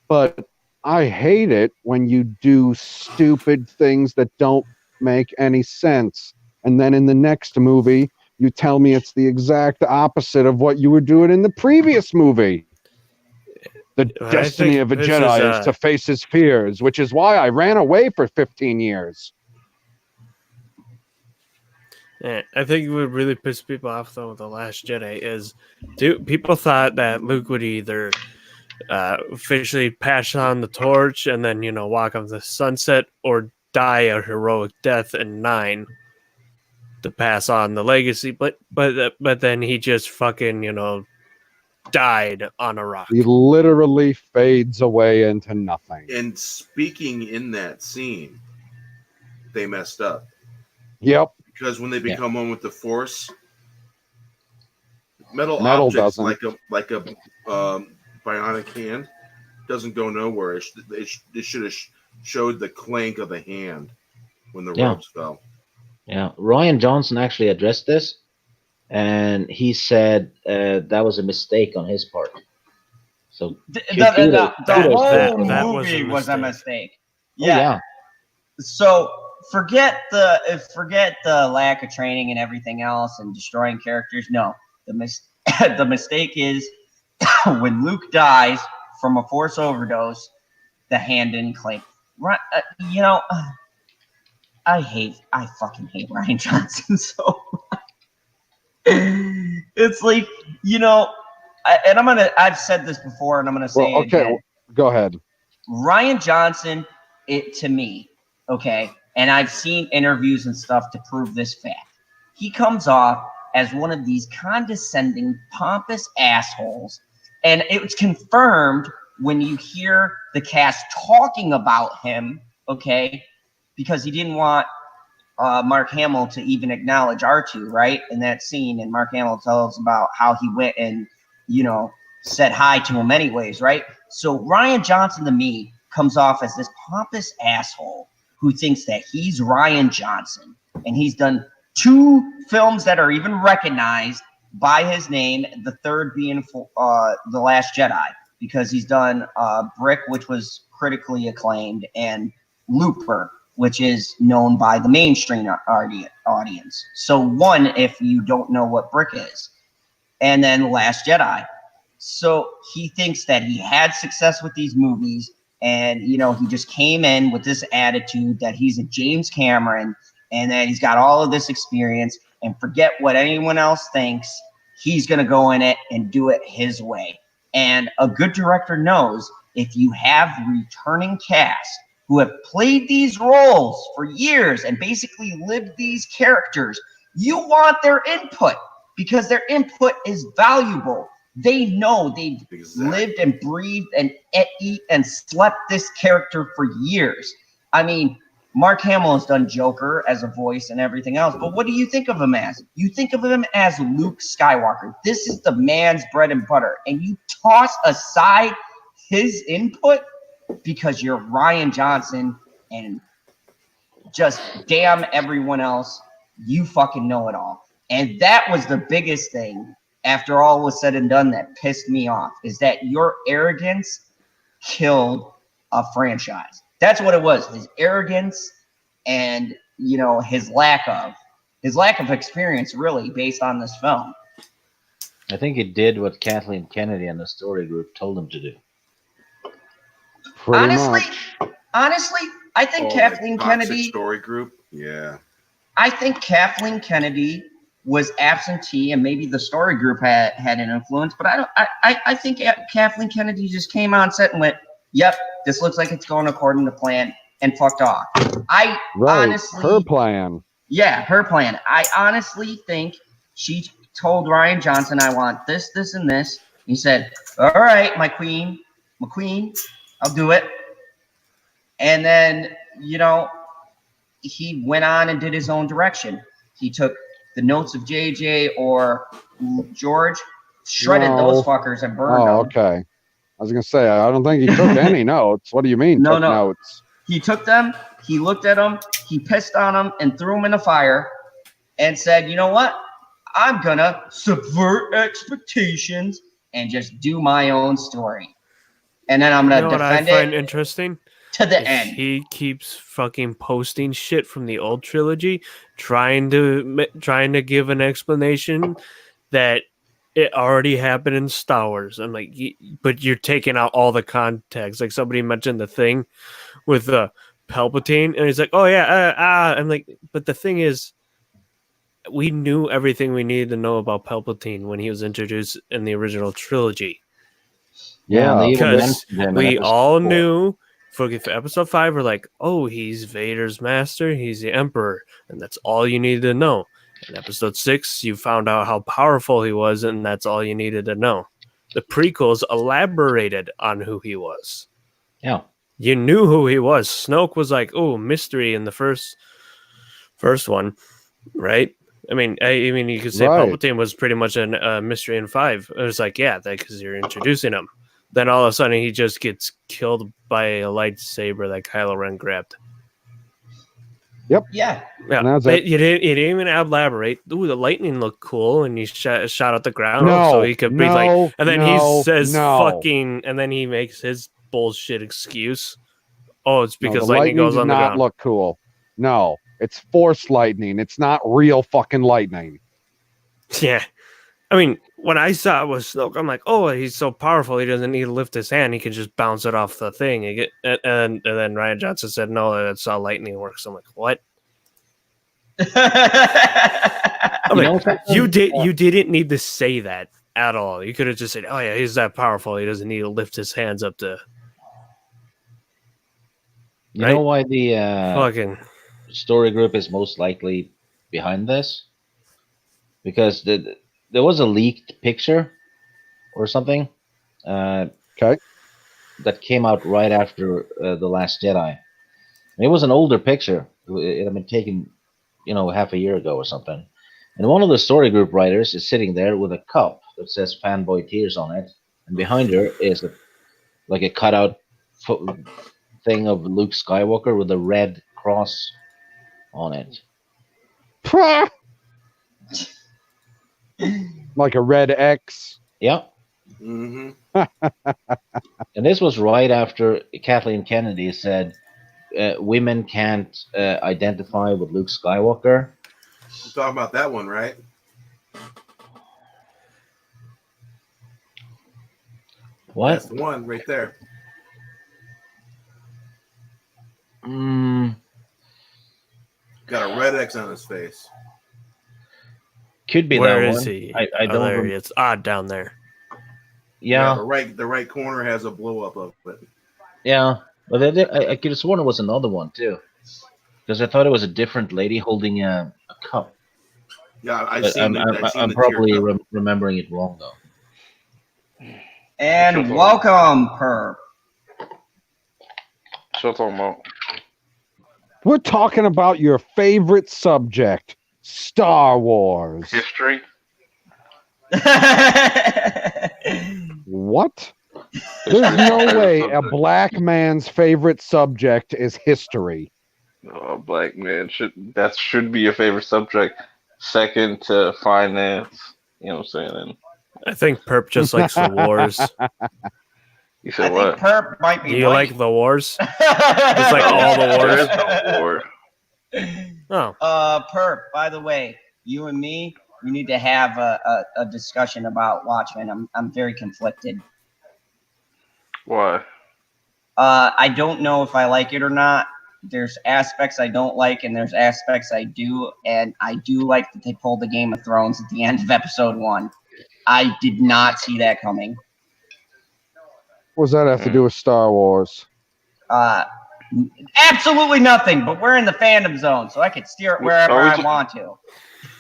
But I hate it when you do stupid things that don't make any sense, and then in the next movie you tell me it's the exact opposite of what you were doing in the previous movie. The destiny of a Jedi is to face his fears, which is why I ran away for 15 years. Yeah, I think what really pissed people off though with The Last Jedi is people thought that Luke would either officially pass on the torch and then, walk on the sunset, or die a heroic death in 9 to pass on the legacy. But then he just fucking, died on a rock. He literally fades away into nothing. And speaking in that scene, they messed up. Yep. Because when they become one with the Force, metal objects doesn't. like a bionic hand doesn't go nowhere. They should have showed the clank of the hand when the ropes fell. Yeah, Ryan Johnson actually addressed this, and he said that was a mistake on his part. So the whole movie was a mistake. Yeah. So forget the lack of training and everything else and destroying characters. No, the mistake is when Luke dies from a Force overdose, the hand didn't clank. Right? I fucking hate Ryan Johnson so much. It's like, I've said this before and I'm gonna say it again. Go ahead. Ryan Johnson, to me, okay, and I've seen interviews and stuff to prove this fact. He comes off as one of these condescending, pompous assholes, and it was confirmed when you hear the cast talking about him, okay, because he didn't want Mark Hamill to even acknowledge R2, right, in that scene, and Mark Hamill tells about how he went and, said hi to him anyways, right? So Ryan Johnson, to me, comes off as this pompous asshole who thinks that he's Ryan Johnson, and he's done 2 films that are even recognized by his name, the third being The Last Jedi, because he's done Brick, which was critically acclaimed, and Looper, which is known by the mainstream audience. So 1, if you don't know what Brick is, and then Last Jedi. So he thinks that he had success with these movies, And, you know, he just came in with this attitude that he's a James Cameron and that he's got all of this experience, and forget what anyone else thinks. He's going to go in it and do it his way. And a good director knows if you have returning cast who have played these roles for years and basically lived these characters, you want their input because their input is valuable. They know they've lived and breathed and eat and slept this character for years. I mean, Mark Hamill has done Joker as a voice and everything else, but what do you think of him as? You think of him as Luke Skywalker. This is the man's bread and butter, and you toss aside his input because you're Rian Johnson and just damn everyone else. You fucking know it all. And that was the biggest thing after all was said and done that pissed me off, is that your arrogance killed a franchise. That's what it was. His arrogance and, you know, his lack of experience, really, based on this film. I think he did what Kathleen Kennedy and the story group told him to do. Honestly, I think Kathleen Kennedy story group. Yeah. I think Kathleen Kennedy was absentee, and maybe the story group had an influence, but I think Kathleen Kennedy just came on set and went, "Yep, this looks like it's going according to plan," and fucked off. Honestly, her plan. Yeah, her plan. I honestly think she told Rian Johnson, "I want this, this, and this." He said, "All right, my queen, I'll do it." And then, you know, he went on and did his own direction. He took the notes of JJ or George, shredded those fuckers and burned them. Oh, okay. I was going to say, I don't think he took any notes. What do you mean, No. notes? He took them, he looked at them, he pissed on them and threw them in the fire and said, "You know what? I'm going to subvert expectations and just do my own story. And then I'm going to defend what I find it interesting to the end." He keeps fucking posting shit from the old trilogy, trying to give an explanation that it already happened in Star Wars. I'm like, but you're taking out all the context. Like somebody mentioned the thing with Palpatine, and he's like, "Oh yeah, I'm like, but the thing is, we knew everything we needed to know about Palpatine when he was introduced in the original trilogy. Yeah, because we all knew." For episode 5, we're like, "Oh, he's Vader's master, he's the Emperor," and that's all you needed to know. In episode 6, you found out how powerful he was, and that's all you needed to know. The prequels elaborated on who he was. Yeah. You knew who he was. Snoke was like, "Oh, mystery" in the first one, right? I mean, you could say Palpatine was pretty much a mystery in 5. It was like, yeah, because you're introducing him. Then all of a sudden, he just gets killed by a lightsaber that Kylo Ren grabbed. Yep. Yeah. But you didn't even elaborate. Ooh, the lightning looked cool, and he shot out the ground so he could be like. And then he says fucking, and then he makes his bullshit excuse. Oh, it's because lightning goes on the ground. Not look cool. No, it's force lightning. It's not real fucking lightning. Yeah. I mean, when I saw it was Snoke, I'm like, "Oh, he's so powerful. He doesn't need to lift his hand. He can just bounce it off the thing." And then Rian Johnson said, "No, that's how lightning works." I'm like, "What?" You didn't need to say that at all. You could have just said, "Oh yeah, he's that powerful. He doesn't need to lift his hands up to." You know why the fucking story group is most likely behind this? Because there was a leaked picture or something that came out right after The Last Jedi. It was an older picture. It had been taken, half a year ago or something. And one of the story group writers is sitting there with a cup that says "Fanboy Tears" on it, and behind her is a cutout thing of Luke Skywalker with a red cross on it. Like a red X. Yeah. Mm-hmm. And this was right after Kathleen Kennedy said women can't identify with Luke Skywalker. We're talking about that one, right? What? That's the one right there. Got a red X on his face. Could be Where that is one. he? I don't. There he is. Down there. Yeah, the right corner has a blow up of it. yeah. But I could have sworn it was another one too, because I thought it was a different lady holding a cup. Yeah, I've But seen I'm the probably tear cup. remembering it wrong though. And welcome, Perp. Shut talking about. We're talking about your favorite subject, Star Wars. History? What? There's no way a black man's favorite subject is history. Black man should be your favorite subject. Second to finance. You know what I'm saying? And I think Perp just likes the wars. you I said think what? Perp might be Do you white. like the wars? It's like all the There is wars. no war. Oh, Perp, by the way, you and me, we need to have a discussion about Watchmen. I'm very conflicted. Why? I don't know if I like it or not. There's aspects I don't like, and there's aspects I do. And I do like that they pulled the Game of Thrones at the end of episode 1. I did not see that coming. What does that have to do with Star Wars? Absolutely nothing, but we're in the fandom zone, so I can steer it wherever I want to.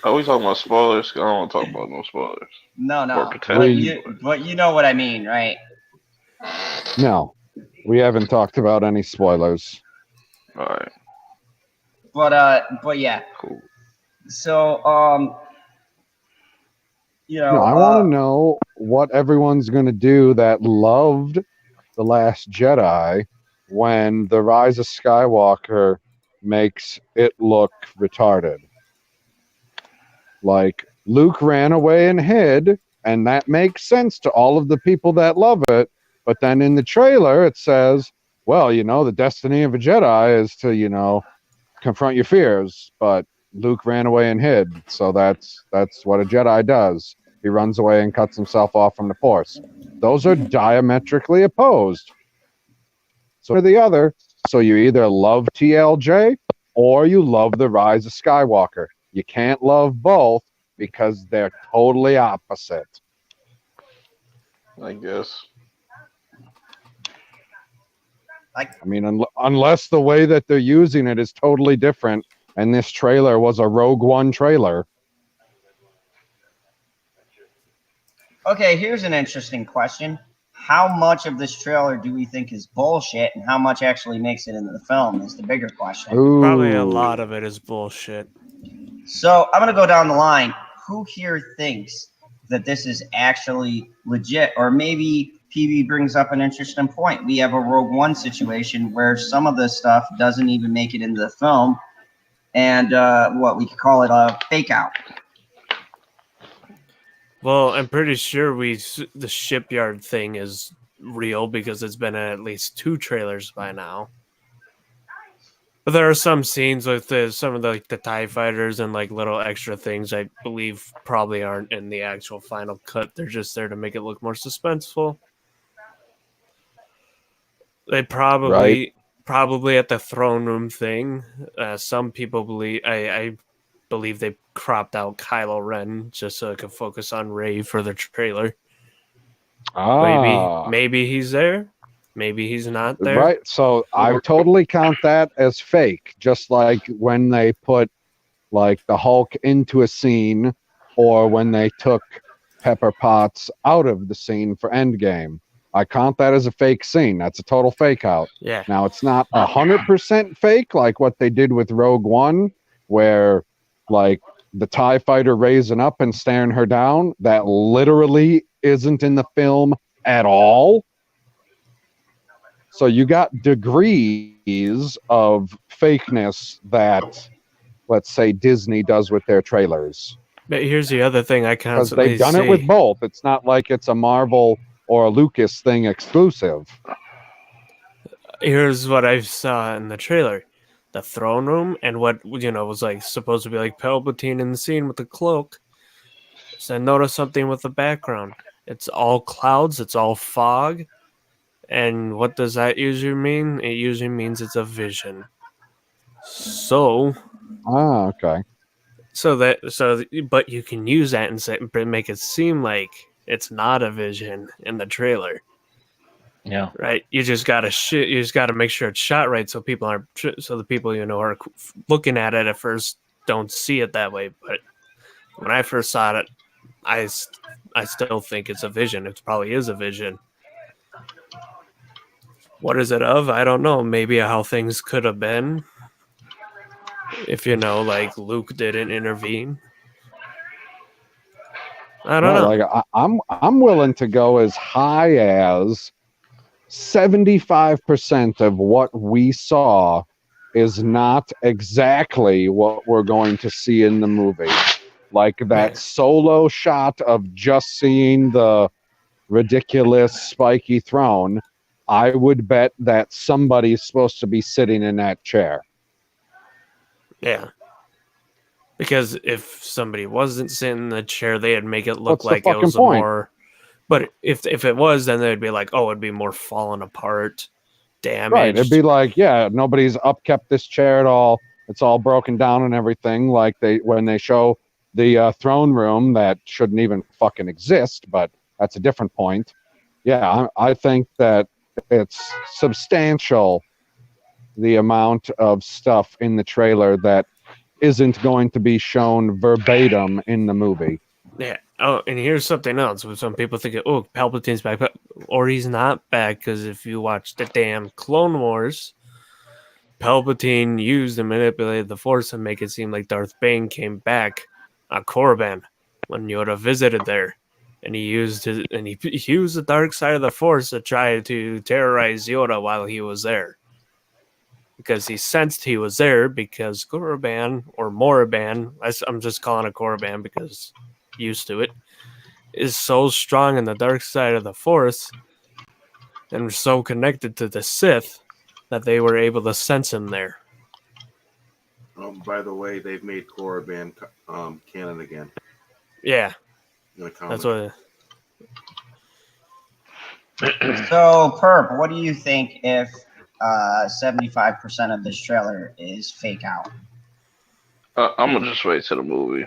Are we talking about spoilers? I don't want to talk about no spoilers. No. Or potential. But you know what I mean, right? No, we haven't talked about any spoilers. All right. But yeah. Cool. So, No, I want to know what everyone's going to do that loved The Last Jedi when The Rise of Skywalker makes it look retarded. Like, Luke ran away and hid, and that makes sense to all of the people that love it. But then in the trailer, it says, well, the destiny of a Jedi is to, confront your fears. But Luke ran away and hid, so that's what a Jedi does. He runs away and cuts himself off from the Force. Those are diametrically opposed. So the other. So you either love TLJ or you love The Rise of Skywalker. You can't love both because they're totally opposite. I guess. I mean, unless the way that they're using it is totally different, and this trailer was a Rogue One trailer. Okay, here's an interesting question. How much of this trailer do we think is bullshit, and how much actually makes it into the film is the bigger question. Ooh. probably a lot of it is bullshit. So I'm going to go down the line. Who here thinks that this is actually legit? Or maybe PB brings up an interesting point. We have a Rogue One situation where some of this stuff doesn't even make it into the film. And what we could call it a fake out. Well, I'm pretty sure the shipyard thing is real because it's been in at least 2 trailers by now. But there are some scenes with some of the TIE fighters and like little extra things I believe probably aren't in the actual final cut. They're just there to make it look more suspenseful. They probably at the throne room thing. Some people believe I believe they cropped out Kylo Ren just so it could focus on Rey for the trailer. Maybe he's there. Maybe he's not there. Right. So I totally count that as fake. Just like when they put like the Hulk into a scene, or when they took Pepper Potts out of the scene for Endgame. I count that as a fake scene. That's a total fake out. Yeah. Now it's not 100% fake like what they did with Rogue One, where like the TIE fighter raising up and staring her down. That literally isn't in the film at all. So you got degrees of fakeness that, let's say, Disney does with their trailers. But here's the other thing I Because constantly they've done see. it with both. It's not like it's a Marvel or a Lucas thing exclusive. Here's what I saw in the trailer. The throne room and what was like supposed to be like Palpatine in the scene with the cloak. So I noticed something with the background. It's all clouds, it's all fog. And what does that usually mean? It usually means it's a vision. So, Okay. but you can use that and make it seem like it's not a vision in the trailer, Yeah. right? You just gotta make sure it's shot right, so people aren't, so the people are looking at it at first don't see it that way. But when I first saw it, I still think it's a vision. It probably is a vision. What is it of? I don't know. Maybe how things could have been if like Luke didn't intervene. I don't know. Like I'm willing to go as high as 75% of what we saw is not exactly what we're going to see in the movie. Like that solo shot of just seeing the ridiculous spiky throne, I would bet that somebody's supposed to be sitting in that chair. Yeah. Because if somebody wasn't sitting in the chair, they'd make it look What's the like it fucking was point? more. But if it was, then they'd be like, oh, it'd be more fallen apart, damaged. Right. It'd be like, yeah, nobody's upkept this chair at all. It's all broken down and everything. Like when they show the throne room that shouldn't even fucking exist, but that's a different point. Yeah, I think that it's substantial, the amount of stuff in the trailer that isn't going to be shown verbatim in the movie. Yeah. Oh, and here's something else. When some people think, oh, Palpatine's back, or he's not back, because if you watch the damn Clone Wars, Palpatine used and manipulated the Force and make it seem like Darth Bane came back on Korriban when Yoda visited there, and he used the dark side of the Force to try to terrorize Yoda while he was there, because he sensed he was there because Korriban or Moraban, I'm just calling it Korriban because used to it, is so strong in the dark side of the Force and so connected to the Sith that they were able to sense him there. By the way, they've made Korriban canon again. Yeah, In the that's comic. what. So, Perp, what do you think if 75% of this trailer is fake out? I'm gonna just wait till the movie.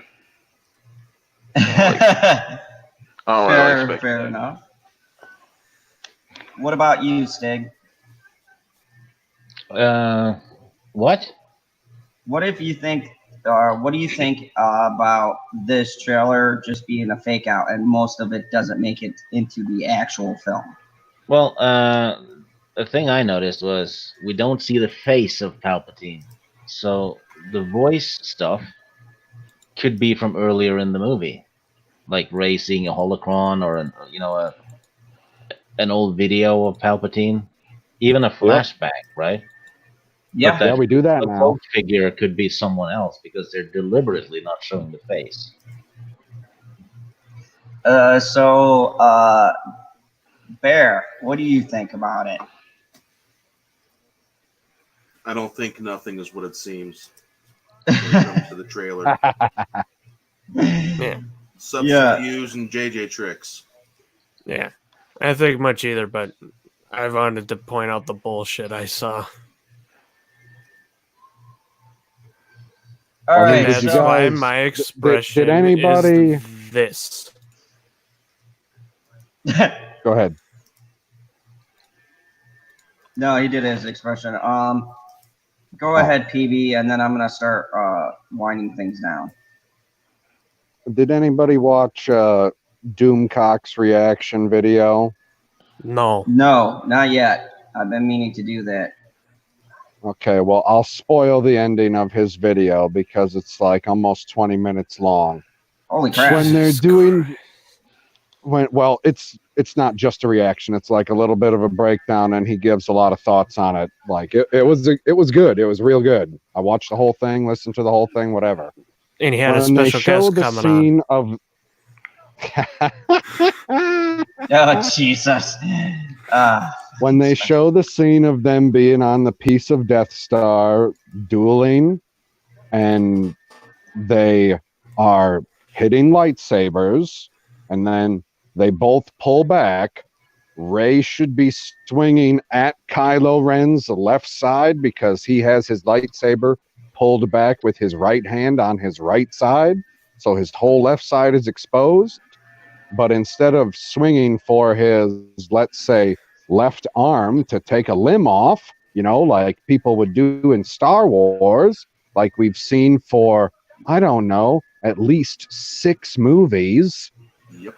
fair expect fair that. enough. What about you, Stig? What? What do you think about this trailer just being a fake out and most of it doesn't make it into the actual film? Well, the thing I noticed was we don't see the face of Palpatine, so the voice stuff could be from earlier in the movie, like Rey seeing a holocron or an old video of Palpatine, even a flashback, right? Yeah. Yeah, we do that The now. cloak figure could be someone else because they're deliberately not showing the face. So, Bear, what do you think about it? I don't think nothing is what it seems when it comes to the trailer. Yeah. Subterfuge and JJ tricks. Yeah, I don't think much either, but I wanted to point out the bullshit I saw. All right, That's you so why guys- my expression did anybody- is this. Go ahead. no, he did his expression. Go ahead, PB, and then I'm gonna start winding things down. Did anybody watch Doomcock's reaction video? No. No, not yet. I've been meaning to do that. Okay, well, I'll spoil the ending of his video because it's like almost 20 minutes long. Holy crap! When they're doing, it's not just a reaction. It's like a little bit of a breakdown, and he gives a lot of thoughts on it. Like it was good. It was real good. I watched the whole thing, listened to the whole thing, whatever. And he had a When they special show guest the coming on. scene of Oh Jesus! when they show the scene of them being on the piece of Death Star dueling, and they are hitting lightsabers, and then they both pull back. Rey should be swinging at Kylo Ren's left side because he has his lightsaber pulled back with his right hand on his right side, so his whole left side is exposed. But instead of swinging for his, let's say, left arm to take a limb off, like people would do in Star Wars, like we've seen for, I don't know, at least 6 movies,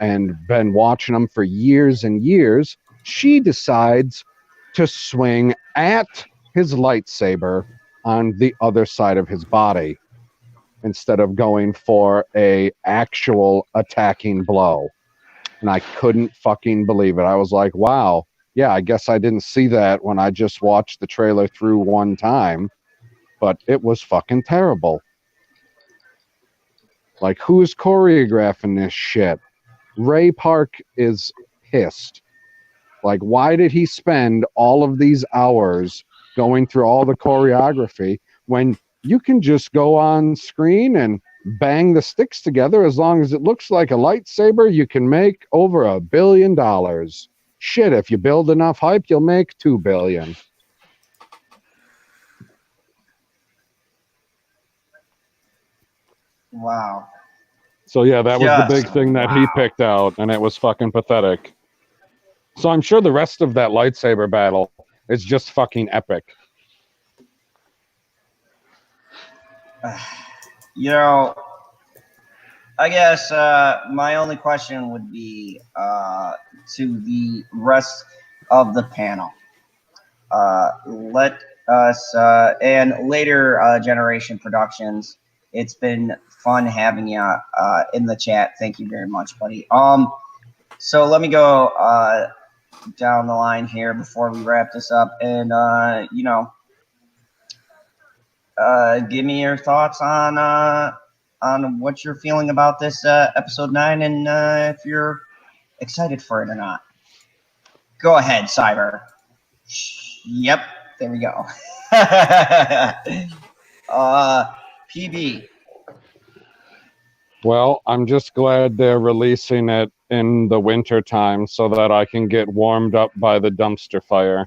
and been watching them for years and years, she decides to swing at his lightsaber on the other side of his body instead of going for a actual attacking blow. And I couldn't fucking believe it. I was like, wow, yeah, I guess I didn't see that when I just watched the trailer through one time, but it was fucking terrible. Like, who's choreographing this shit? Ray Park is pissed. Like, why did he spend all of these hours going through all the choreography when you can just go on screen and bang the sticks together? As long as it looks like a lightsaber, you can make over $1 billion. Shit, if you build enough hype, you'll make $2 billion. Wow. So yeah, that was the Just big thing that he picked out, and it was fucking pathetic. So I'm sure the rest of that lightsaber battle is just fucking epic. I guess my only question would be to the rest of the panel. Let us, and later generation productions, it's been fun having you in the chat. Thank you very much, buddy. So let me go down the line here before we wrap this up, and give me your thoughts on what you're feeling about this episode 9, and if you're excited for it or not. Go ahead, Cyber. Yep, there we go. PB. Well, I'm just glad they're releasing it in the winter time so that I can get warmed up by the dumpster fire.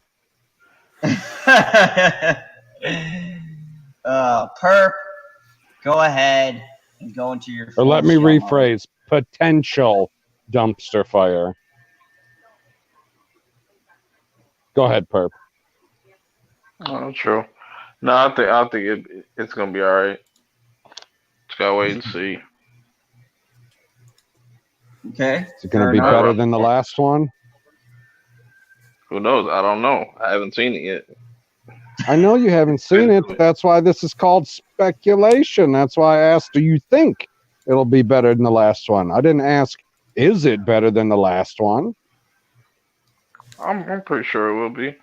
Perp, go ahead and go into your. Or let me show rephrase: potential dumpster fire. Go ahead, Perp. Oh, true. No, I think it's gonna be all right. Just gotta wait and see. Okay. Is it going to be better than the last one? Who knows? I don't know. I haven't seen it yet. I know you haven't seen it. That's why this is called speculation. That's why I asked, do you think it'll be better than the last one? I didn't ask, is it better than the last one? I'm pretty sure it will be.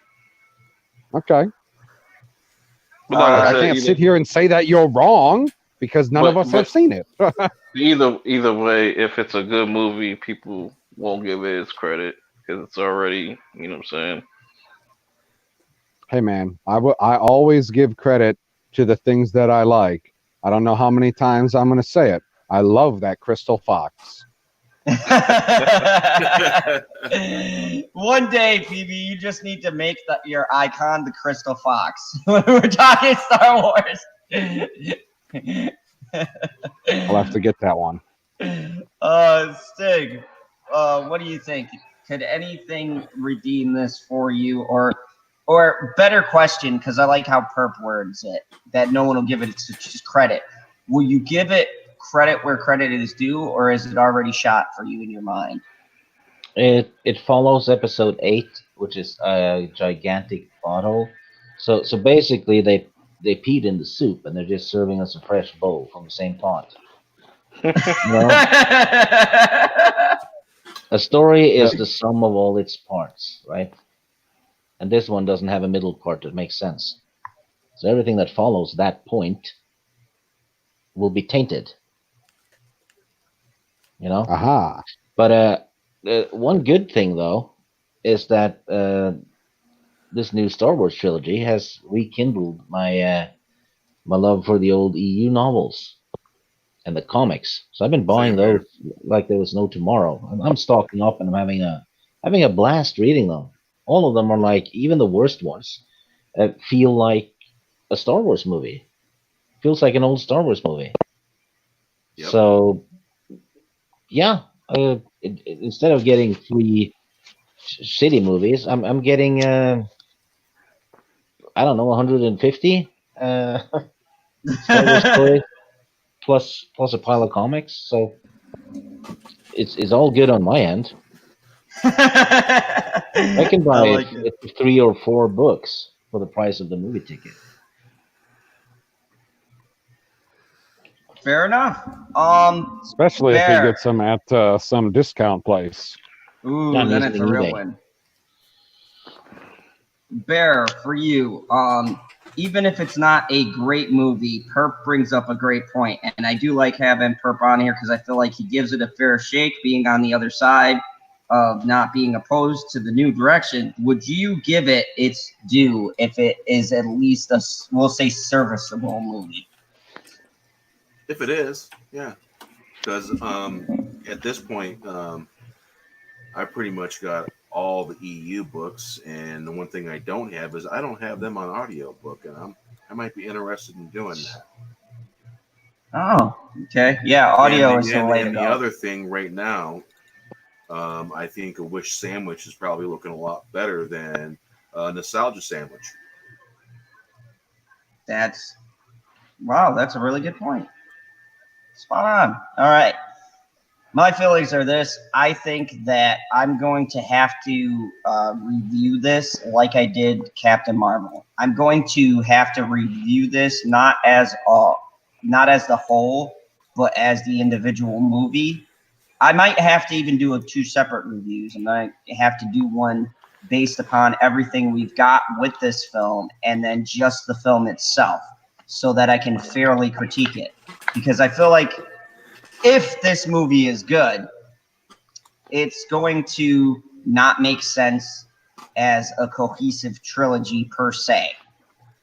Okay. But like I can't sit here and say that you're wrong because none of us have seen it. Either way, if it's a good movie, people won't give it its credit because it's already, you know what I'm saying? Hey, man, I always give credit to the things that I like. I don't know how many times I'm going to say it. I love that Crystal Fox. One day, PB, you just need to make your icon the Crystal Fox when we're talking Star Wars. I'll have to get that one. Stig, what do you think? Could anything redeem this for you, or better question? Because I like how Perp words it, that no one will give it its just credit. Will you give it credit where credit is due, or is it already shot for you in your mind? It follows episode 8, which is a gigantic bottle. So basically they peed in the soup and they're just serving us a fresh bowl from the same pot. You know? A story is the sum of all its parts, right? And this one doesn't have a middle part that makes sense. So everything that follows that point will be tainted. You know? Aha. But one good thing, though, is that this new Star Wars trilogy has rekindled my my love for the old EU novels and the comics. So I've been buying those like there was no tomorrow. I'm stocking up and I'm having a blast reading them. All of them are like, even the worst ones, feel like a Star Wars movie. feels like an old Star Wars movie. Yep. So, yeah, instead of getting 3 shitty movies, I'm getting I don't know 150 Star Wars stories plus a pile of comics. So it's all good on my end. I can buy like it. 3 or 4 books for the price of the movie ticket. Fair enough. Especially if he Bear. gets them at some discount place. Ooh, Yeah, I'm then it's a using real eBay. win. Bear, for you, even if it's not a great movie, Perp brings up a great point, and I do like having Perp on here because I feel like he gives it a fair shake, being on the other side of not being opposed to the new direction. Would you give it its due if it is at least a, we'll say, serviceable movie? If it is, yeah. Because at this point, I pretty much got all the EU books, and the one thing I don't have is I don't have them on audiobook, and I might be interested in doing that. Oh, okay. Yeah, audio is the way to and the go. other thing right now, I think a Wish Sandwich is probably looking a lot better than a Nostalgia Sandwich. That's, wow, that's a really good point. Spot on. All right. My feelings are this. I think that I'm going to have to review this like I did Captain Marvel. I'm going to have to review this not as the whole, but as the individual movie. I might have to even do 2 separate reviews. I might have to do one based upon everything we've got with this film and then just the film itself so that I can fairly critique it. Because I feel like if this movie is good, it's going to not make sense as a cohesive trilogy per se.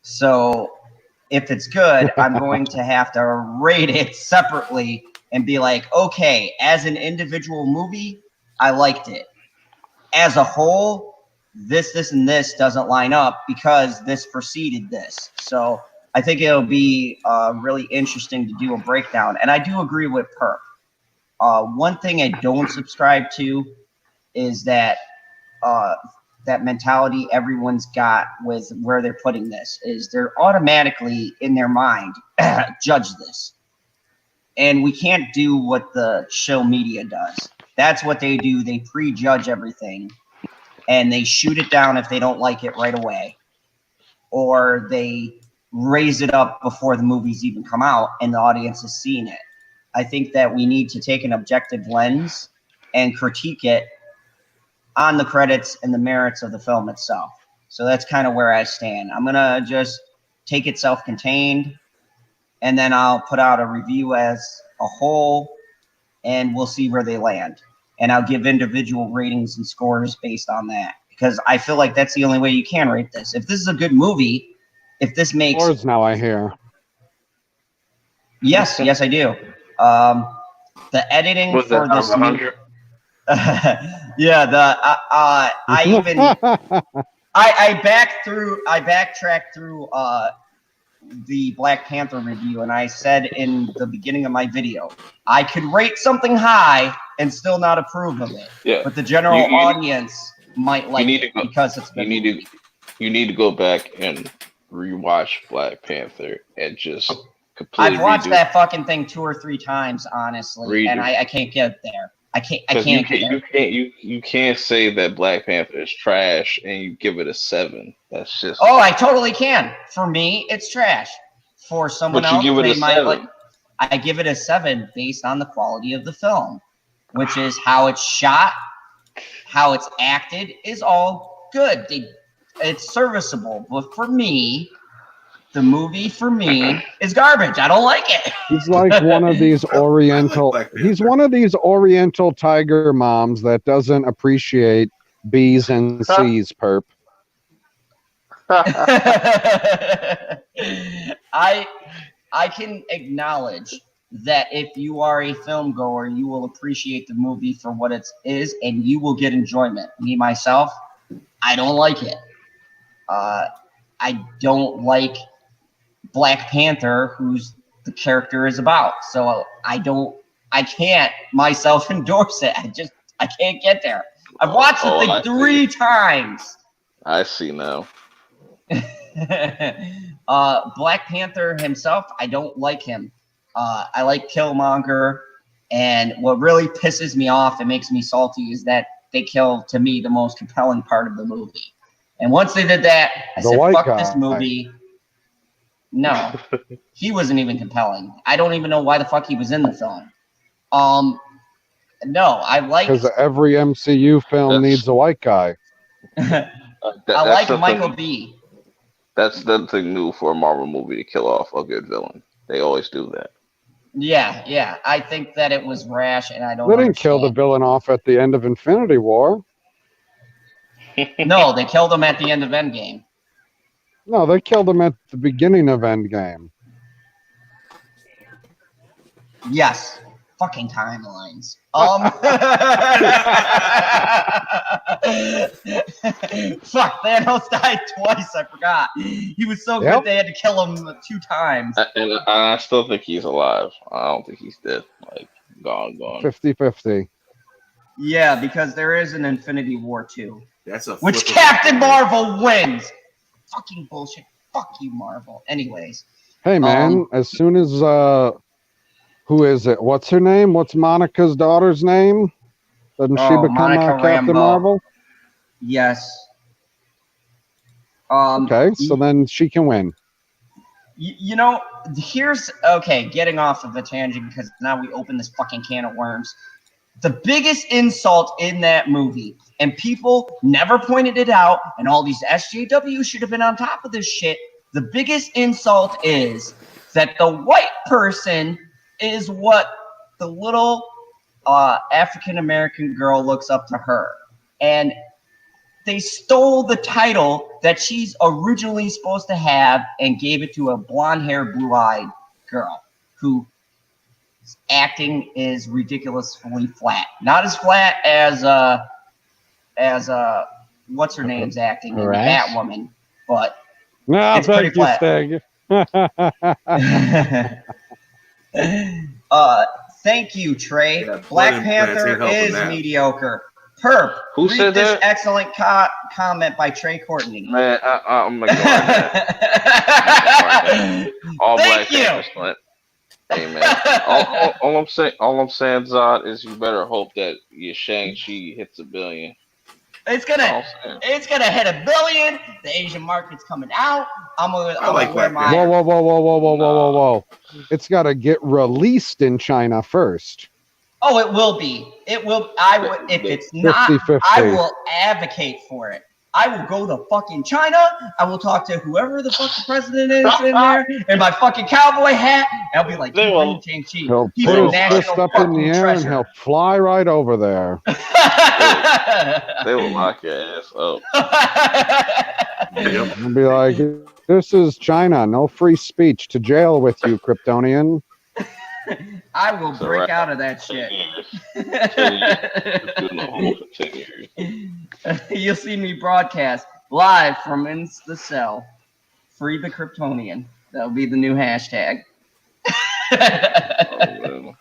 So if it's good, I'm going to have to rate it separately and be like, okay, as an individual movie, I liked it. As a whole, this, and this doesn't line up because this preceded this. So I think it'll be really interesting to do a breakdown. And I do agree with Perp. One thing I don't subscribe to is that that mentality everyone's got with where they're putting this is they're automatically in their mind judge this. And we can't do what the show media does. That's what they do. They prejudge everything and they shoot it down if they don't like it right away. Or they raise it up before the movies even come out and the audience has seen it. I think that we need to take an objective lens and critique it on the credits and the merits of the film itself. So that's kind of where I stand. I'm going to just take it self-contained, and then I'll put out a review as a whole, and we'll see where they land. And I'll give individual ratings and scores based on that, because I feel like that's the only way you can rate this. If this is a good movie, if this makes... Scores now, I hear. Yes, yes, I do. The editing Was for that this... 100? Yeah, I even... I backtracked through the Black Panther review, and I said in the beginning of my video, I could rate something high and still not approve of it. Yeah. But the general audience might like it because it's you need to go back and rewatch Black Panther and just completely I've watched that fucking thing 2 or 3 times, honestly, and I can't get there. I can't. You can't say that Black Panther is trash and you give it a 7. That's just... Oh, I totally can. For me, it's trash. For someone But you else, give it they a might 7. like. I give it a 7 based on the quality of the film, which is how it's shot, how it's acted is all good. It's serviceable, but for me, the movie for me is garbage. I don't like it. He's like one of these Oriental. He's one of these Oriental tiger moms that doesn't appreciate B's and C's. Perp. I can acknowledge that if you are a film goer, you will appreciate the movie for what it is, and you will get enjoyment. Me, myself, I don't like it. I don't like Black Panther, who's the character is about. So I can't myself endorse it. I can't get there. I've watched the thing 3 times. I see now. Black Panther himself, I don't like him. I like Killmonger, and what really pisses me off and makes me salty is that they kill, to me, the most compelling part of the movie. And once they did that, I said, fuck this movie. No, he wasn't even compelling. I don't even know why the fuck he was in the film. No, I like... Because every MCU film needs a white guy. I like Michael B. That's nothing new for a Marvel movie to kill off a good villain. They always do that. Yeah. I think that it was rash, and I don't. They didn't kill the villain off at the end of Infinity War. No, they killed him at the end of Endgame. No, they killed him at the beginning of Endgame. Yes. Fucking timelines. Fuck, Thanos died twice. I forgot. He was so good they had to kill him 2 times. And I still think he's alive. I don't think he's dead. Like, gone. 50-50. Yeah, because there is an Infinity War 2. That's a which Captain Marvel wins. Fucking bullshit. Fuck you, Marvel. Anyways. Hey, man, as soon as... who is it? What's her name? What's Monica's daughter's name? Doesn't she become Captain Marvel? Yes. Okay, so then she can win. You know, here's... Okay, getting off of the tangent because now we open this fucking can of worms. The biggest insult in that movie, and people never pointed it out, and all these SJWs should have been on top of this shit. The biggest insult is that the white person is what the little African-American girl looks up to her. And they stole the title that she's originally supposed to have and gave it to a blonde-haired, blue-eyed girl who acting is ridiculously flat. Not as flat as what's her name's acting in Batwoman, but it's pretty flat. Thank you, Trey. Yeah, Black Panther is mediocre. Perp, who read said this that? Excellent comment by Trey Courtney. Man, I'm gonna go on that. All Black Panthers, Clint. Hey man, all I'm saying, Zod, is you better hope that your Shang-Chi hits $1 billion. It's gonna hit $1 billion. The Asian market's coming out. I'm gonna wear my... Whoa. It's got to get released in China first. Oh, it will be. It will. If it's not, 50-50. I will advocate for it. I will go to fucking China. I will talk to whoever the fuck the president is in there in my fucking cowboy hat. And I'll be like, He'll Shang-Chi. put He's a his national fist up in the air treasure. and he'll fly right over there. They will lock your ass up. And be like, this is China. No free speech. To jail with you, Kryptonian. I will break out of that shit. 10 years. You'll see me broadcast live from in the cell. Free the Kryptonian. That'll be the new hashtag. But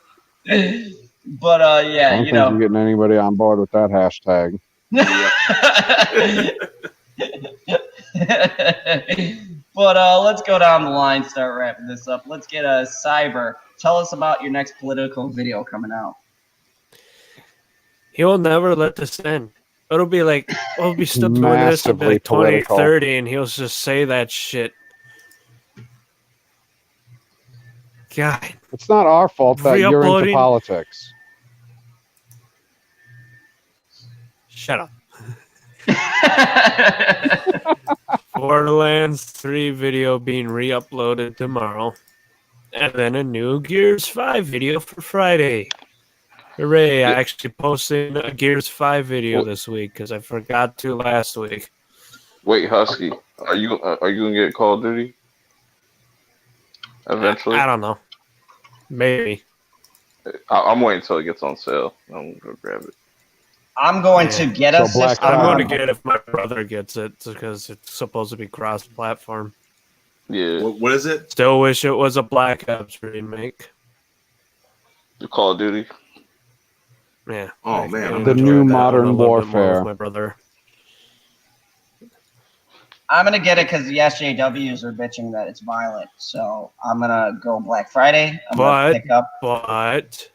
yeah, I don't think you're getting anybody on board with that hashtag. But let's go down the line, start wrapping this up. Let's get a Cyber. Tell us about your next political video coming out. He'll never let this end. It'll be like, we'll be still doing this until like 2030, and he'll just say that shit. God. It's not our fault that you're into politics. Shut up. Borderlands 3 video being re-uploaded tomorrow. And then a new Gears 5 video for Friday. Hooray, I actually posted a Gears 5 video this week because I forgot to last week. Wait, Husky, are you gonna get Call of Duty? Eventually? I don't know. Maybe. I'm waiting until it gets on sale. I'm gonna go grab it. I'm going to get us. I'm going to get it if my brother gets it because it's supposed to be cross-platform. Yeah, What is it? Still wish it was a Black Ops remake. the Call of Duty. Yeah. Oh, I man, can I'm The enjoy new that one Modern a little bit more with Warfare. my brother. I'm gonna get it because the SJWs are bitching that it's violent. So I'm gonna go Black Friday. I'm gonna pick up. But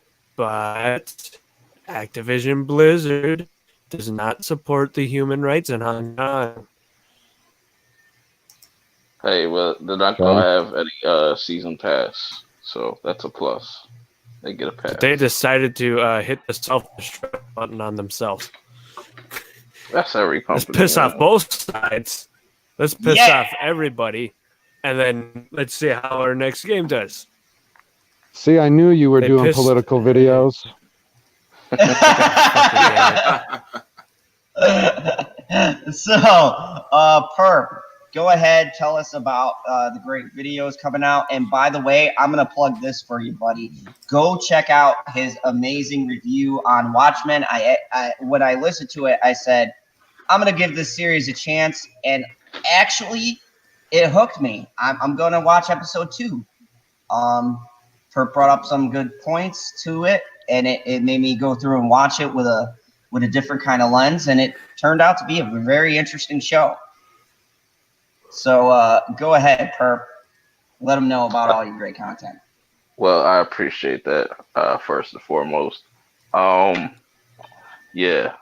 Activision Blizzard does not support the human rights in Hong Kong. Hey, well, they're not gonna have any season pass, so that's a plus. They get a pass. They decided to hit the self-destruct button on themselves. That's every Let's company. piss man. off both sides. Let's piss off everybody. And then let's see how our next game does. See, I knew you were They doing pissed- political videos. So, Perp, go ahead, tell us about the great videos coming out. And by the way, I'm gonna plug this for you, buddy. Go check out his amazing review on Watchmen. When I listened to it, I said, I'm gonna give this series a chance, and actually, it hooked me. I'm gonna watch episode 2. Perp brought up some good points to it, and it made me go through and watch it with a different kind of lens, and it turned out to be a very interesting show. So go ahead, Perp. Let them know about all your great content. Well, I appreciate that. First and foremost, yeah.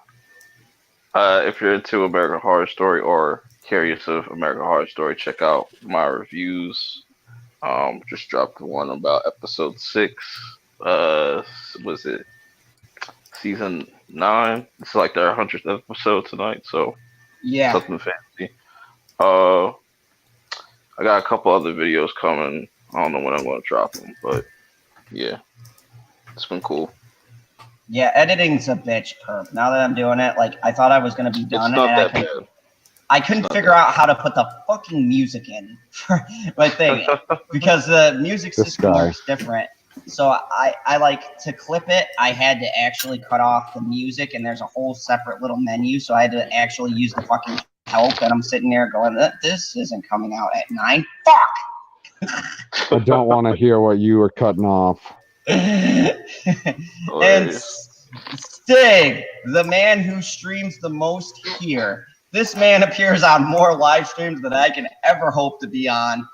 If you're into American Horror Story or curious of American Horror Story, check out my reviews. Just dropped one about episode 6. Was it season 9? It's like their 100th episode tonight, so yeah, something fancy. I got a couple other videos coming. I don't know when I'm going to drop them, but yeah, it's been cool. Yeah, editing's a bitch, Perp. Now that I'm doing it, like I thought I was gonna be done, It's not and that bad. I couldn't figure out how to put the fucking music in for my thing because the music system works different. So I like to clip it. I had to actually cut off the music, and there's a whole separate little menu. So I had to actually use the fucking help, and I'm sitting there going, "This isn't coming out at 9. Fuck!" I don't want to hear what you were cutting off. And Stig, the man who streams the most here. This man appears on more live streams than I can ever hope to be on.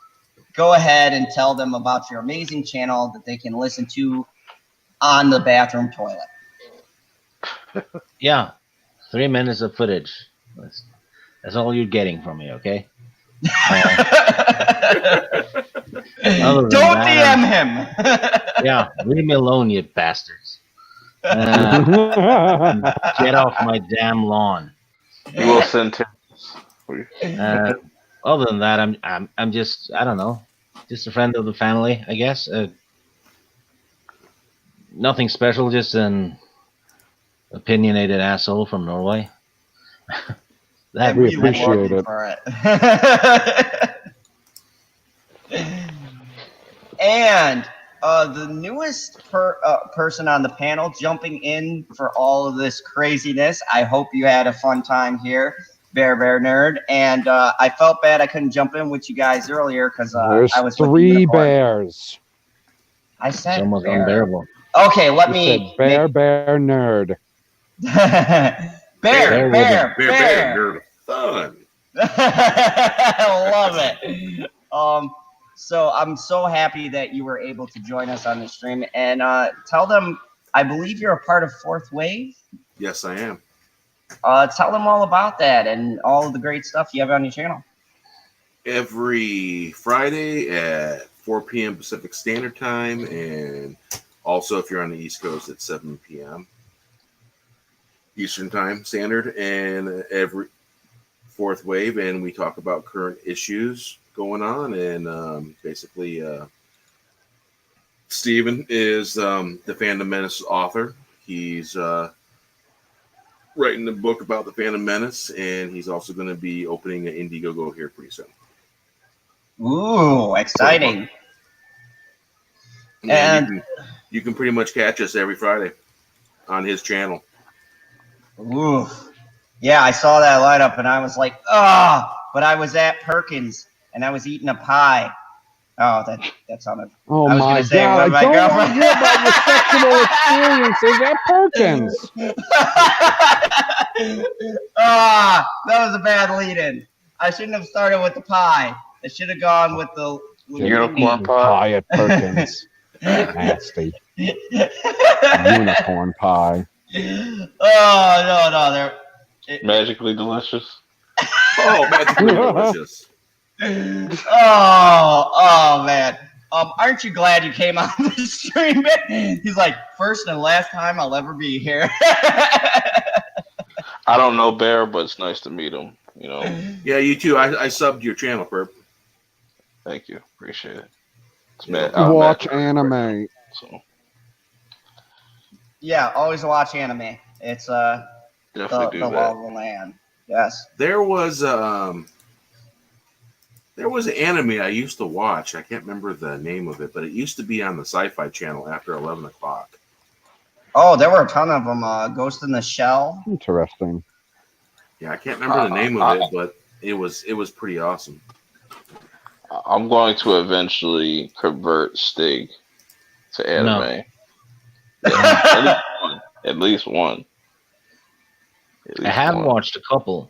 Go ahead and tell them about your amazing channel that they can listen to on the bathroom toilet. Yeah, 3 minutes of footage. That's all you're getting from me, okay? Don't DM him. Yeah, leave me alone, you bastards. Get off my damn lawn. You will send tips. Other than that, I'm just, I don't know, just a friend of the family, I guess. Nothing special, just an opinionated asshole from Norway. That we appreciate it. And the newest person on the panel jumping in for all of this craziness. I hope you had a fun time here, Bear Nerd. And I felt bad I couldn't jump in with you guys earlier because I was 3 bears. I said it's almost bear. unbearable. Okay, let You me. said bear nerd. bear. Nerd. Fun. I love it. So I'm so happy that you were able to join us on the stream, and tell them, I believe you're a part of Fourth Wave. Yes, I am. Tell them all about that and all of the great stuff you have on your channel. Every Friday at 4 p.m. Pacific Standard Time, and also if you're on the East Coast at 7 p.m. Eastern Time Standard, and every Fourth Wave, and we talk about current issues going on, and basically Steven is the Phantom Menace author. He's writing a book about the Phantom Menace, and he's also going to be opening an Indiegogo here pretty soon. Ooh, exciting. And you can pretty much catch us every Friday on his channel. Ooh. Yeah, I saw that lineup and I was like, but I was at Perkins and I was eating a pie. Oh, that sounded. Oh I was my gonna say god! one I of my don't want to girlfriends. hear about your sexual experiences at Perkins. Ah, that was a bad lead-in. I shouldn't have started with the pie. I should have gone with the Unicorn Eating pie. pie at Perkins. Nasty. Unicorn pie. Oh no, there. Magically delicious. Oh, magically delicious. Oh man. Aren't you glad you came on the stream? He's like, first and last time I'll ever be here. I don't know Bear, but it's nice to meet him. You know. Yeah, you too. I subbed your channel, Perp. Thank you. Appreciate it. It's Watch anime. So Yeah, always watch anime. It's the definitely do law that. of the land. Yes. There was an anime I used to watch. I can't remember the name of it, but it used to be on the Sci-Fi Channel after 11 o'clock. Oh, there were a ton of them. Ghost in the Shell. Interesting. Yeah, I can't remember the name of it, but it was pretty awesome. I'm going to eventually convert Stig to anime. No. Yeah, at least one. I have watched a couple.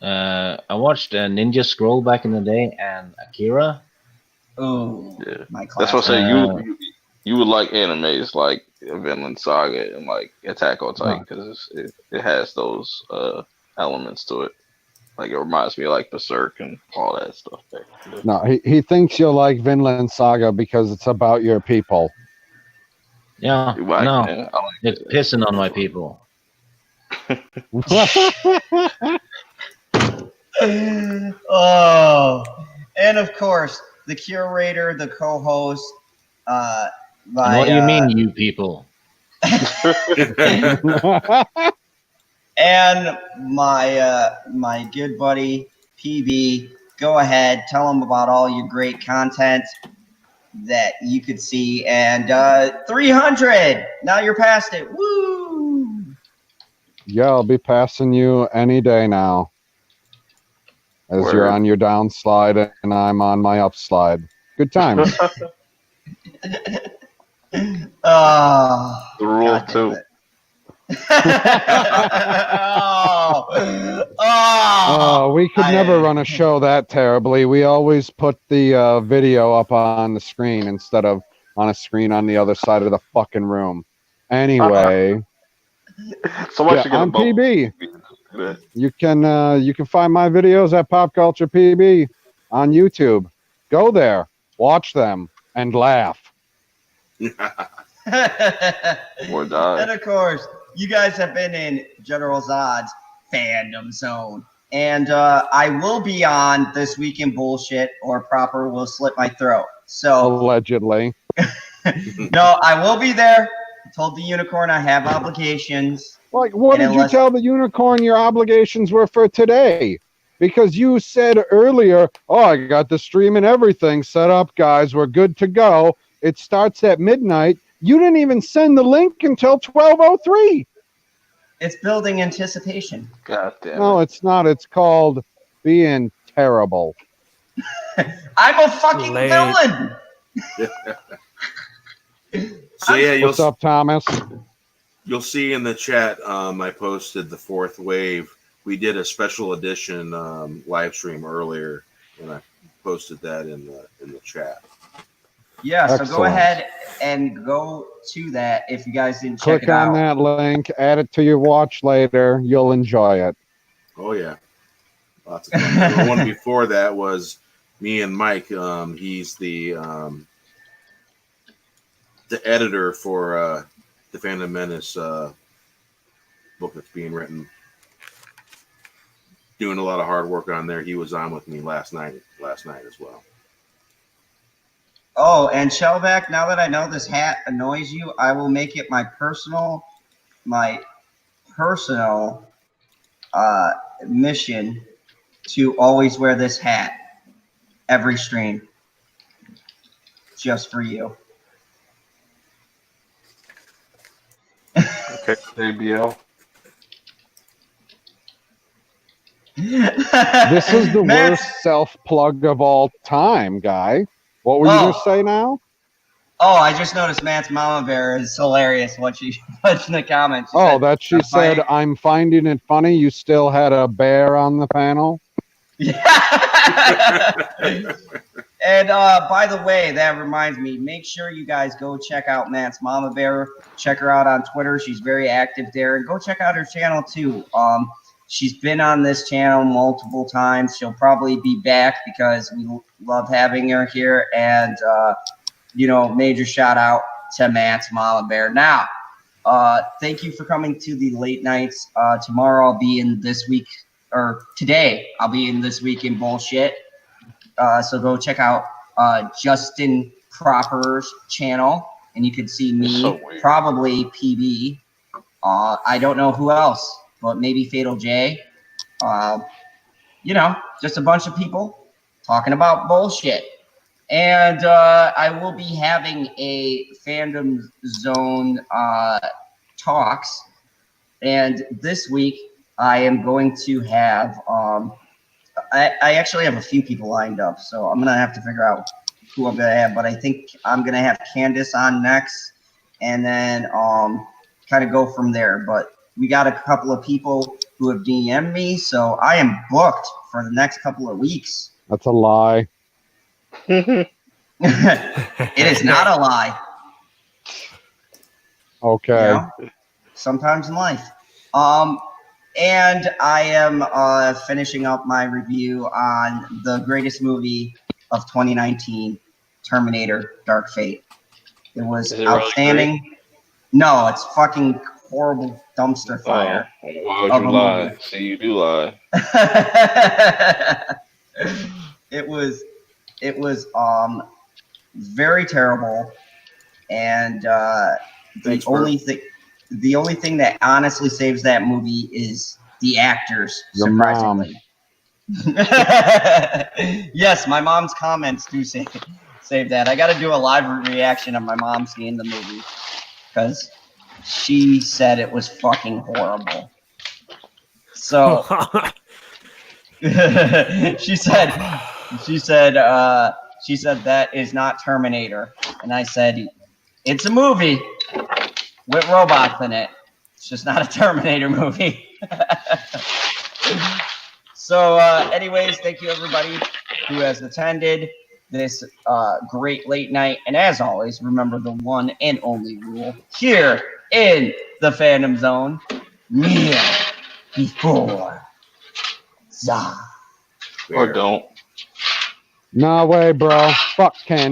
I watched Ninja Scroll back in the day and Akira. Ooh, Yeah. my That's what I class. say. You would like animes like Vinland Saga and like Attack on Titan because it has those elements to it. Like it reminds me of like Berserk and all that stuff there. No, he thinks you'll like Vinland Saga because it's about your people. Yeah, You like no, it? I like it's it. pissing on my people. Oh, and of course, the curator, the co-host, And what do you mean, you people? and my good buddy PB. Go ahead, tell them about all your great content that you could see. And 300. Now you're past it. Woo! Yeah, I'll be passing you any day now. As you're Word. on your downslide and I'm on my upslide. Good times. Oh, The rule God of damn two. it. oh, We could I- never run a show that terribly. We always put the video up on the screen instead of on a screen on the other side of the fucking room. Anyway, Someone yeah, should get a I'm boat. PB. Yeah. You can find my videos at Pop Culture PB on YouTube. Go there, watch them, and laugh. Or die. And of course, you guys have been in General Zod's fandom zone. And I will be on This Week in Bullshit, or proper will slit my throat. So, Allegedly. no, I will be there. I told the unicorn I have obligations. Like, what And did you tell the unicorn your obligations were for today? Because you said earlier, oh, I got the stream and everything set up, guys. We're good to go. It starts at midnight. You didn't even send the link until 12:03. It's building anticipation. God damn No, it. it's not. It's called being terrible. I'm a fucking Late. villain. So yeah, What's up, Thomas? you'll see in the chat. I posted the fourth wave. We did a special edition live stream earlier, and I posted that in the chat. Yeah, so go Excellent. ahead and go to that if you guys didn't check Click it on out. that link. Add it to your watch later. You'll enjoy it. Oh yeah, lots of fun. The one before that was me and Mike. He's the editor for the Phantom Menace book that's being written. Doing a lot of hard work on there. He was on with me last night as well. Oh, and Shellback, now that I know this hat annoys you, I will make it my personal mission to always wear this hat every stream. Just for you. Okay, JBL. This is the worst self-plug of all time, Guy. What were you going to say now? Oh, I just noticed Matt's Mama Bear is hilarious. What she puts in the comments. She said, I'm finding it funny you still had a bear on the panel. Yeah. And by the way, that reminds me, make sure you guys go check out Matt's Mama Bear. Check her out on Twitter. She's very active there. And go check out her channel too. She's been on this channel multiple times. She'll probably be back because we love having her here. And major shout out to Matt's Mama Bear. Now, thank you for coming to the late nights. Tomorrow I'll be in This Week, or today I'll be in This Week in Bullshit. So go check out Justin Proper's channel, and you can see me, probably PB. I don't know who else, but maybe Fatal J. Just a bunch of people talking about bullshit. And I will be having a Fandom Zone talks. And this week, I am going to have, I actually have a few people lined up. So I'm going to have to figure out who I'm going to have. But I think I'm going to have Candace on next. And then kind of go from there. But we got a couple of people who have DM'd me. So I am booked for the next couple of weeks. That's a lie. It is not a lie. Okay. Sometimes in life. And I am finishing up my review on the greatest movie of 2019, Terminator: Dark Fate. It was outstanding. Really no, it's fucking horrible dumpster fire. Why would you lie? Movie. See, you do lie. It was very terrible, and the only thing that honestly saves that movie is the actors. Your surprisingly. Mom. Yes, my mom's comments do save that. I got to do a live reaction of my mom seeing the movie because she said it was fucking horrible. So she said that is not Terminator, and I said it's a movie with robots in it. It's just not a Terminator movie. So, anyways, thank you everybody who has attended this great late night. And as always, remember the one and only rule here in the Fandom Zone: kneel before Zod. Or don't. No way, bro. Fuck Kando.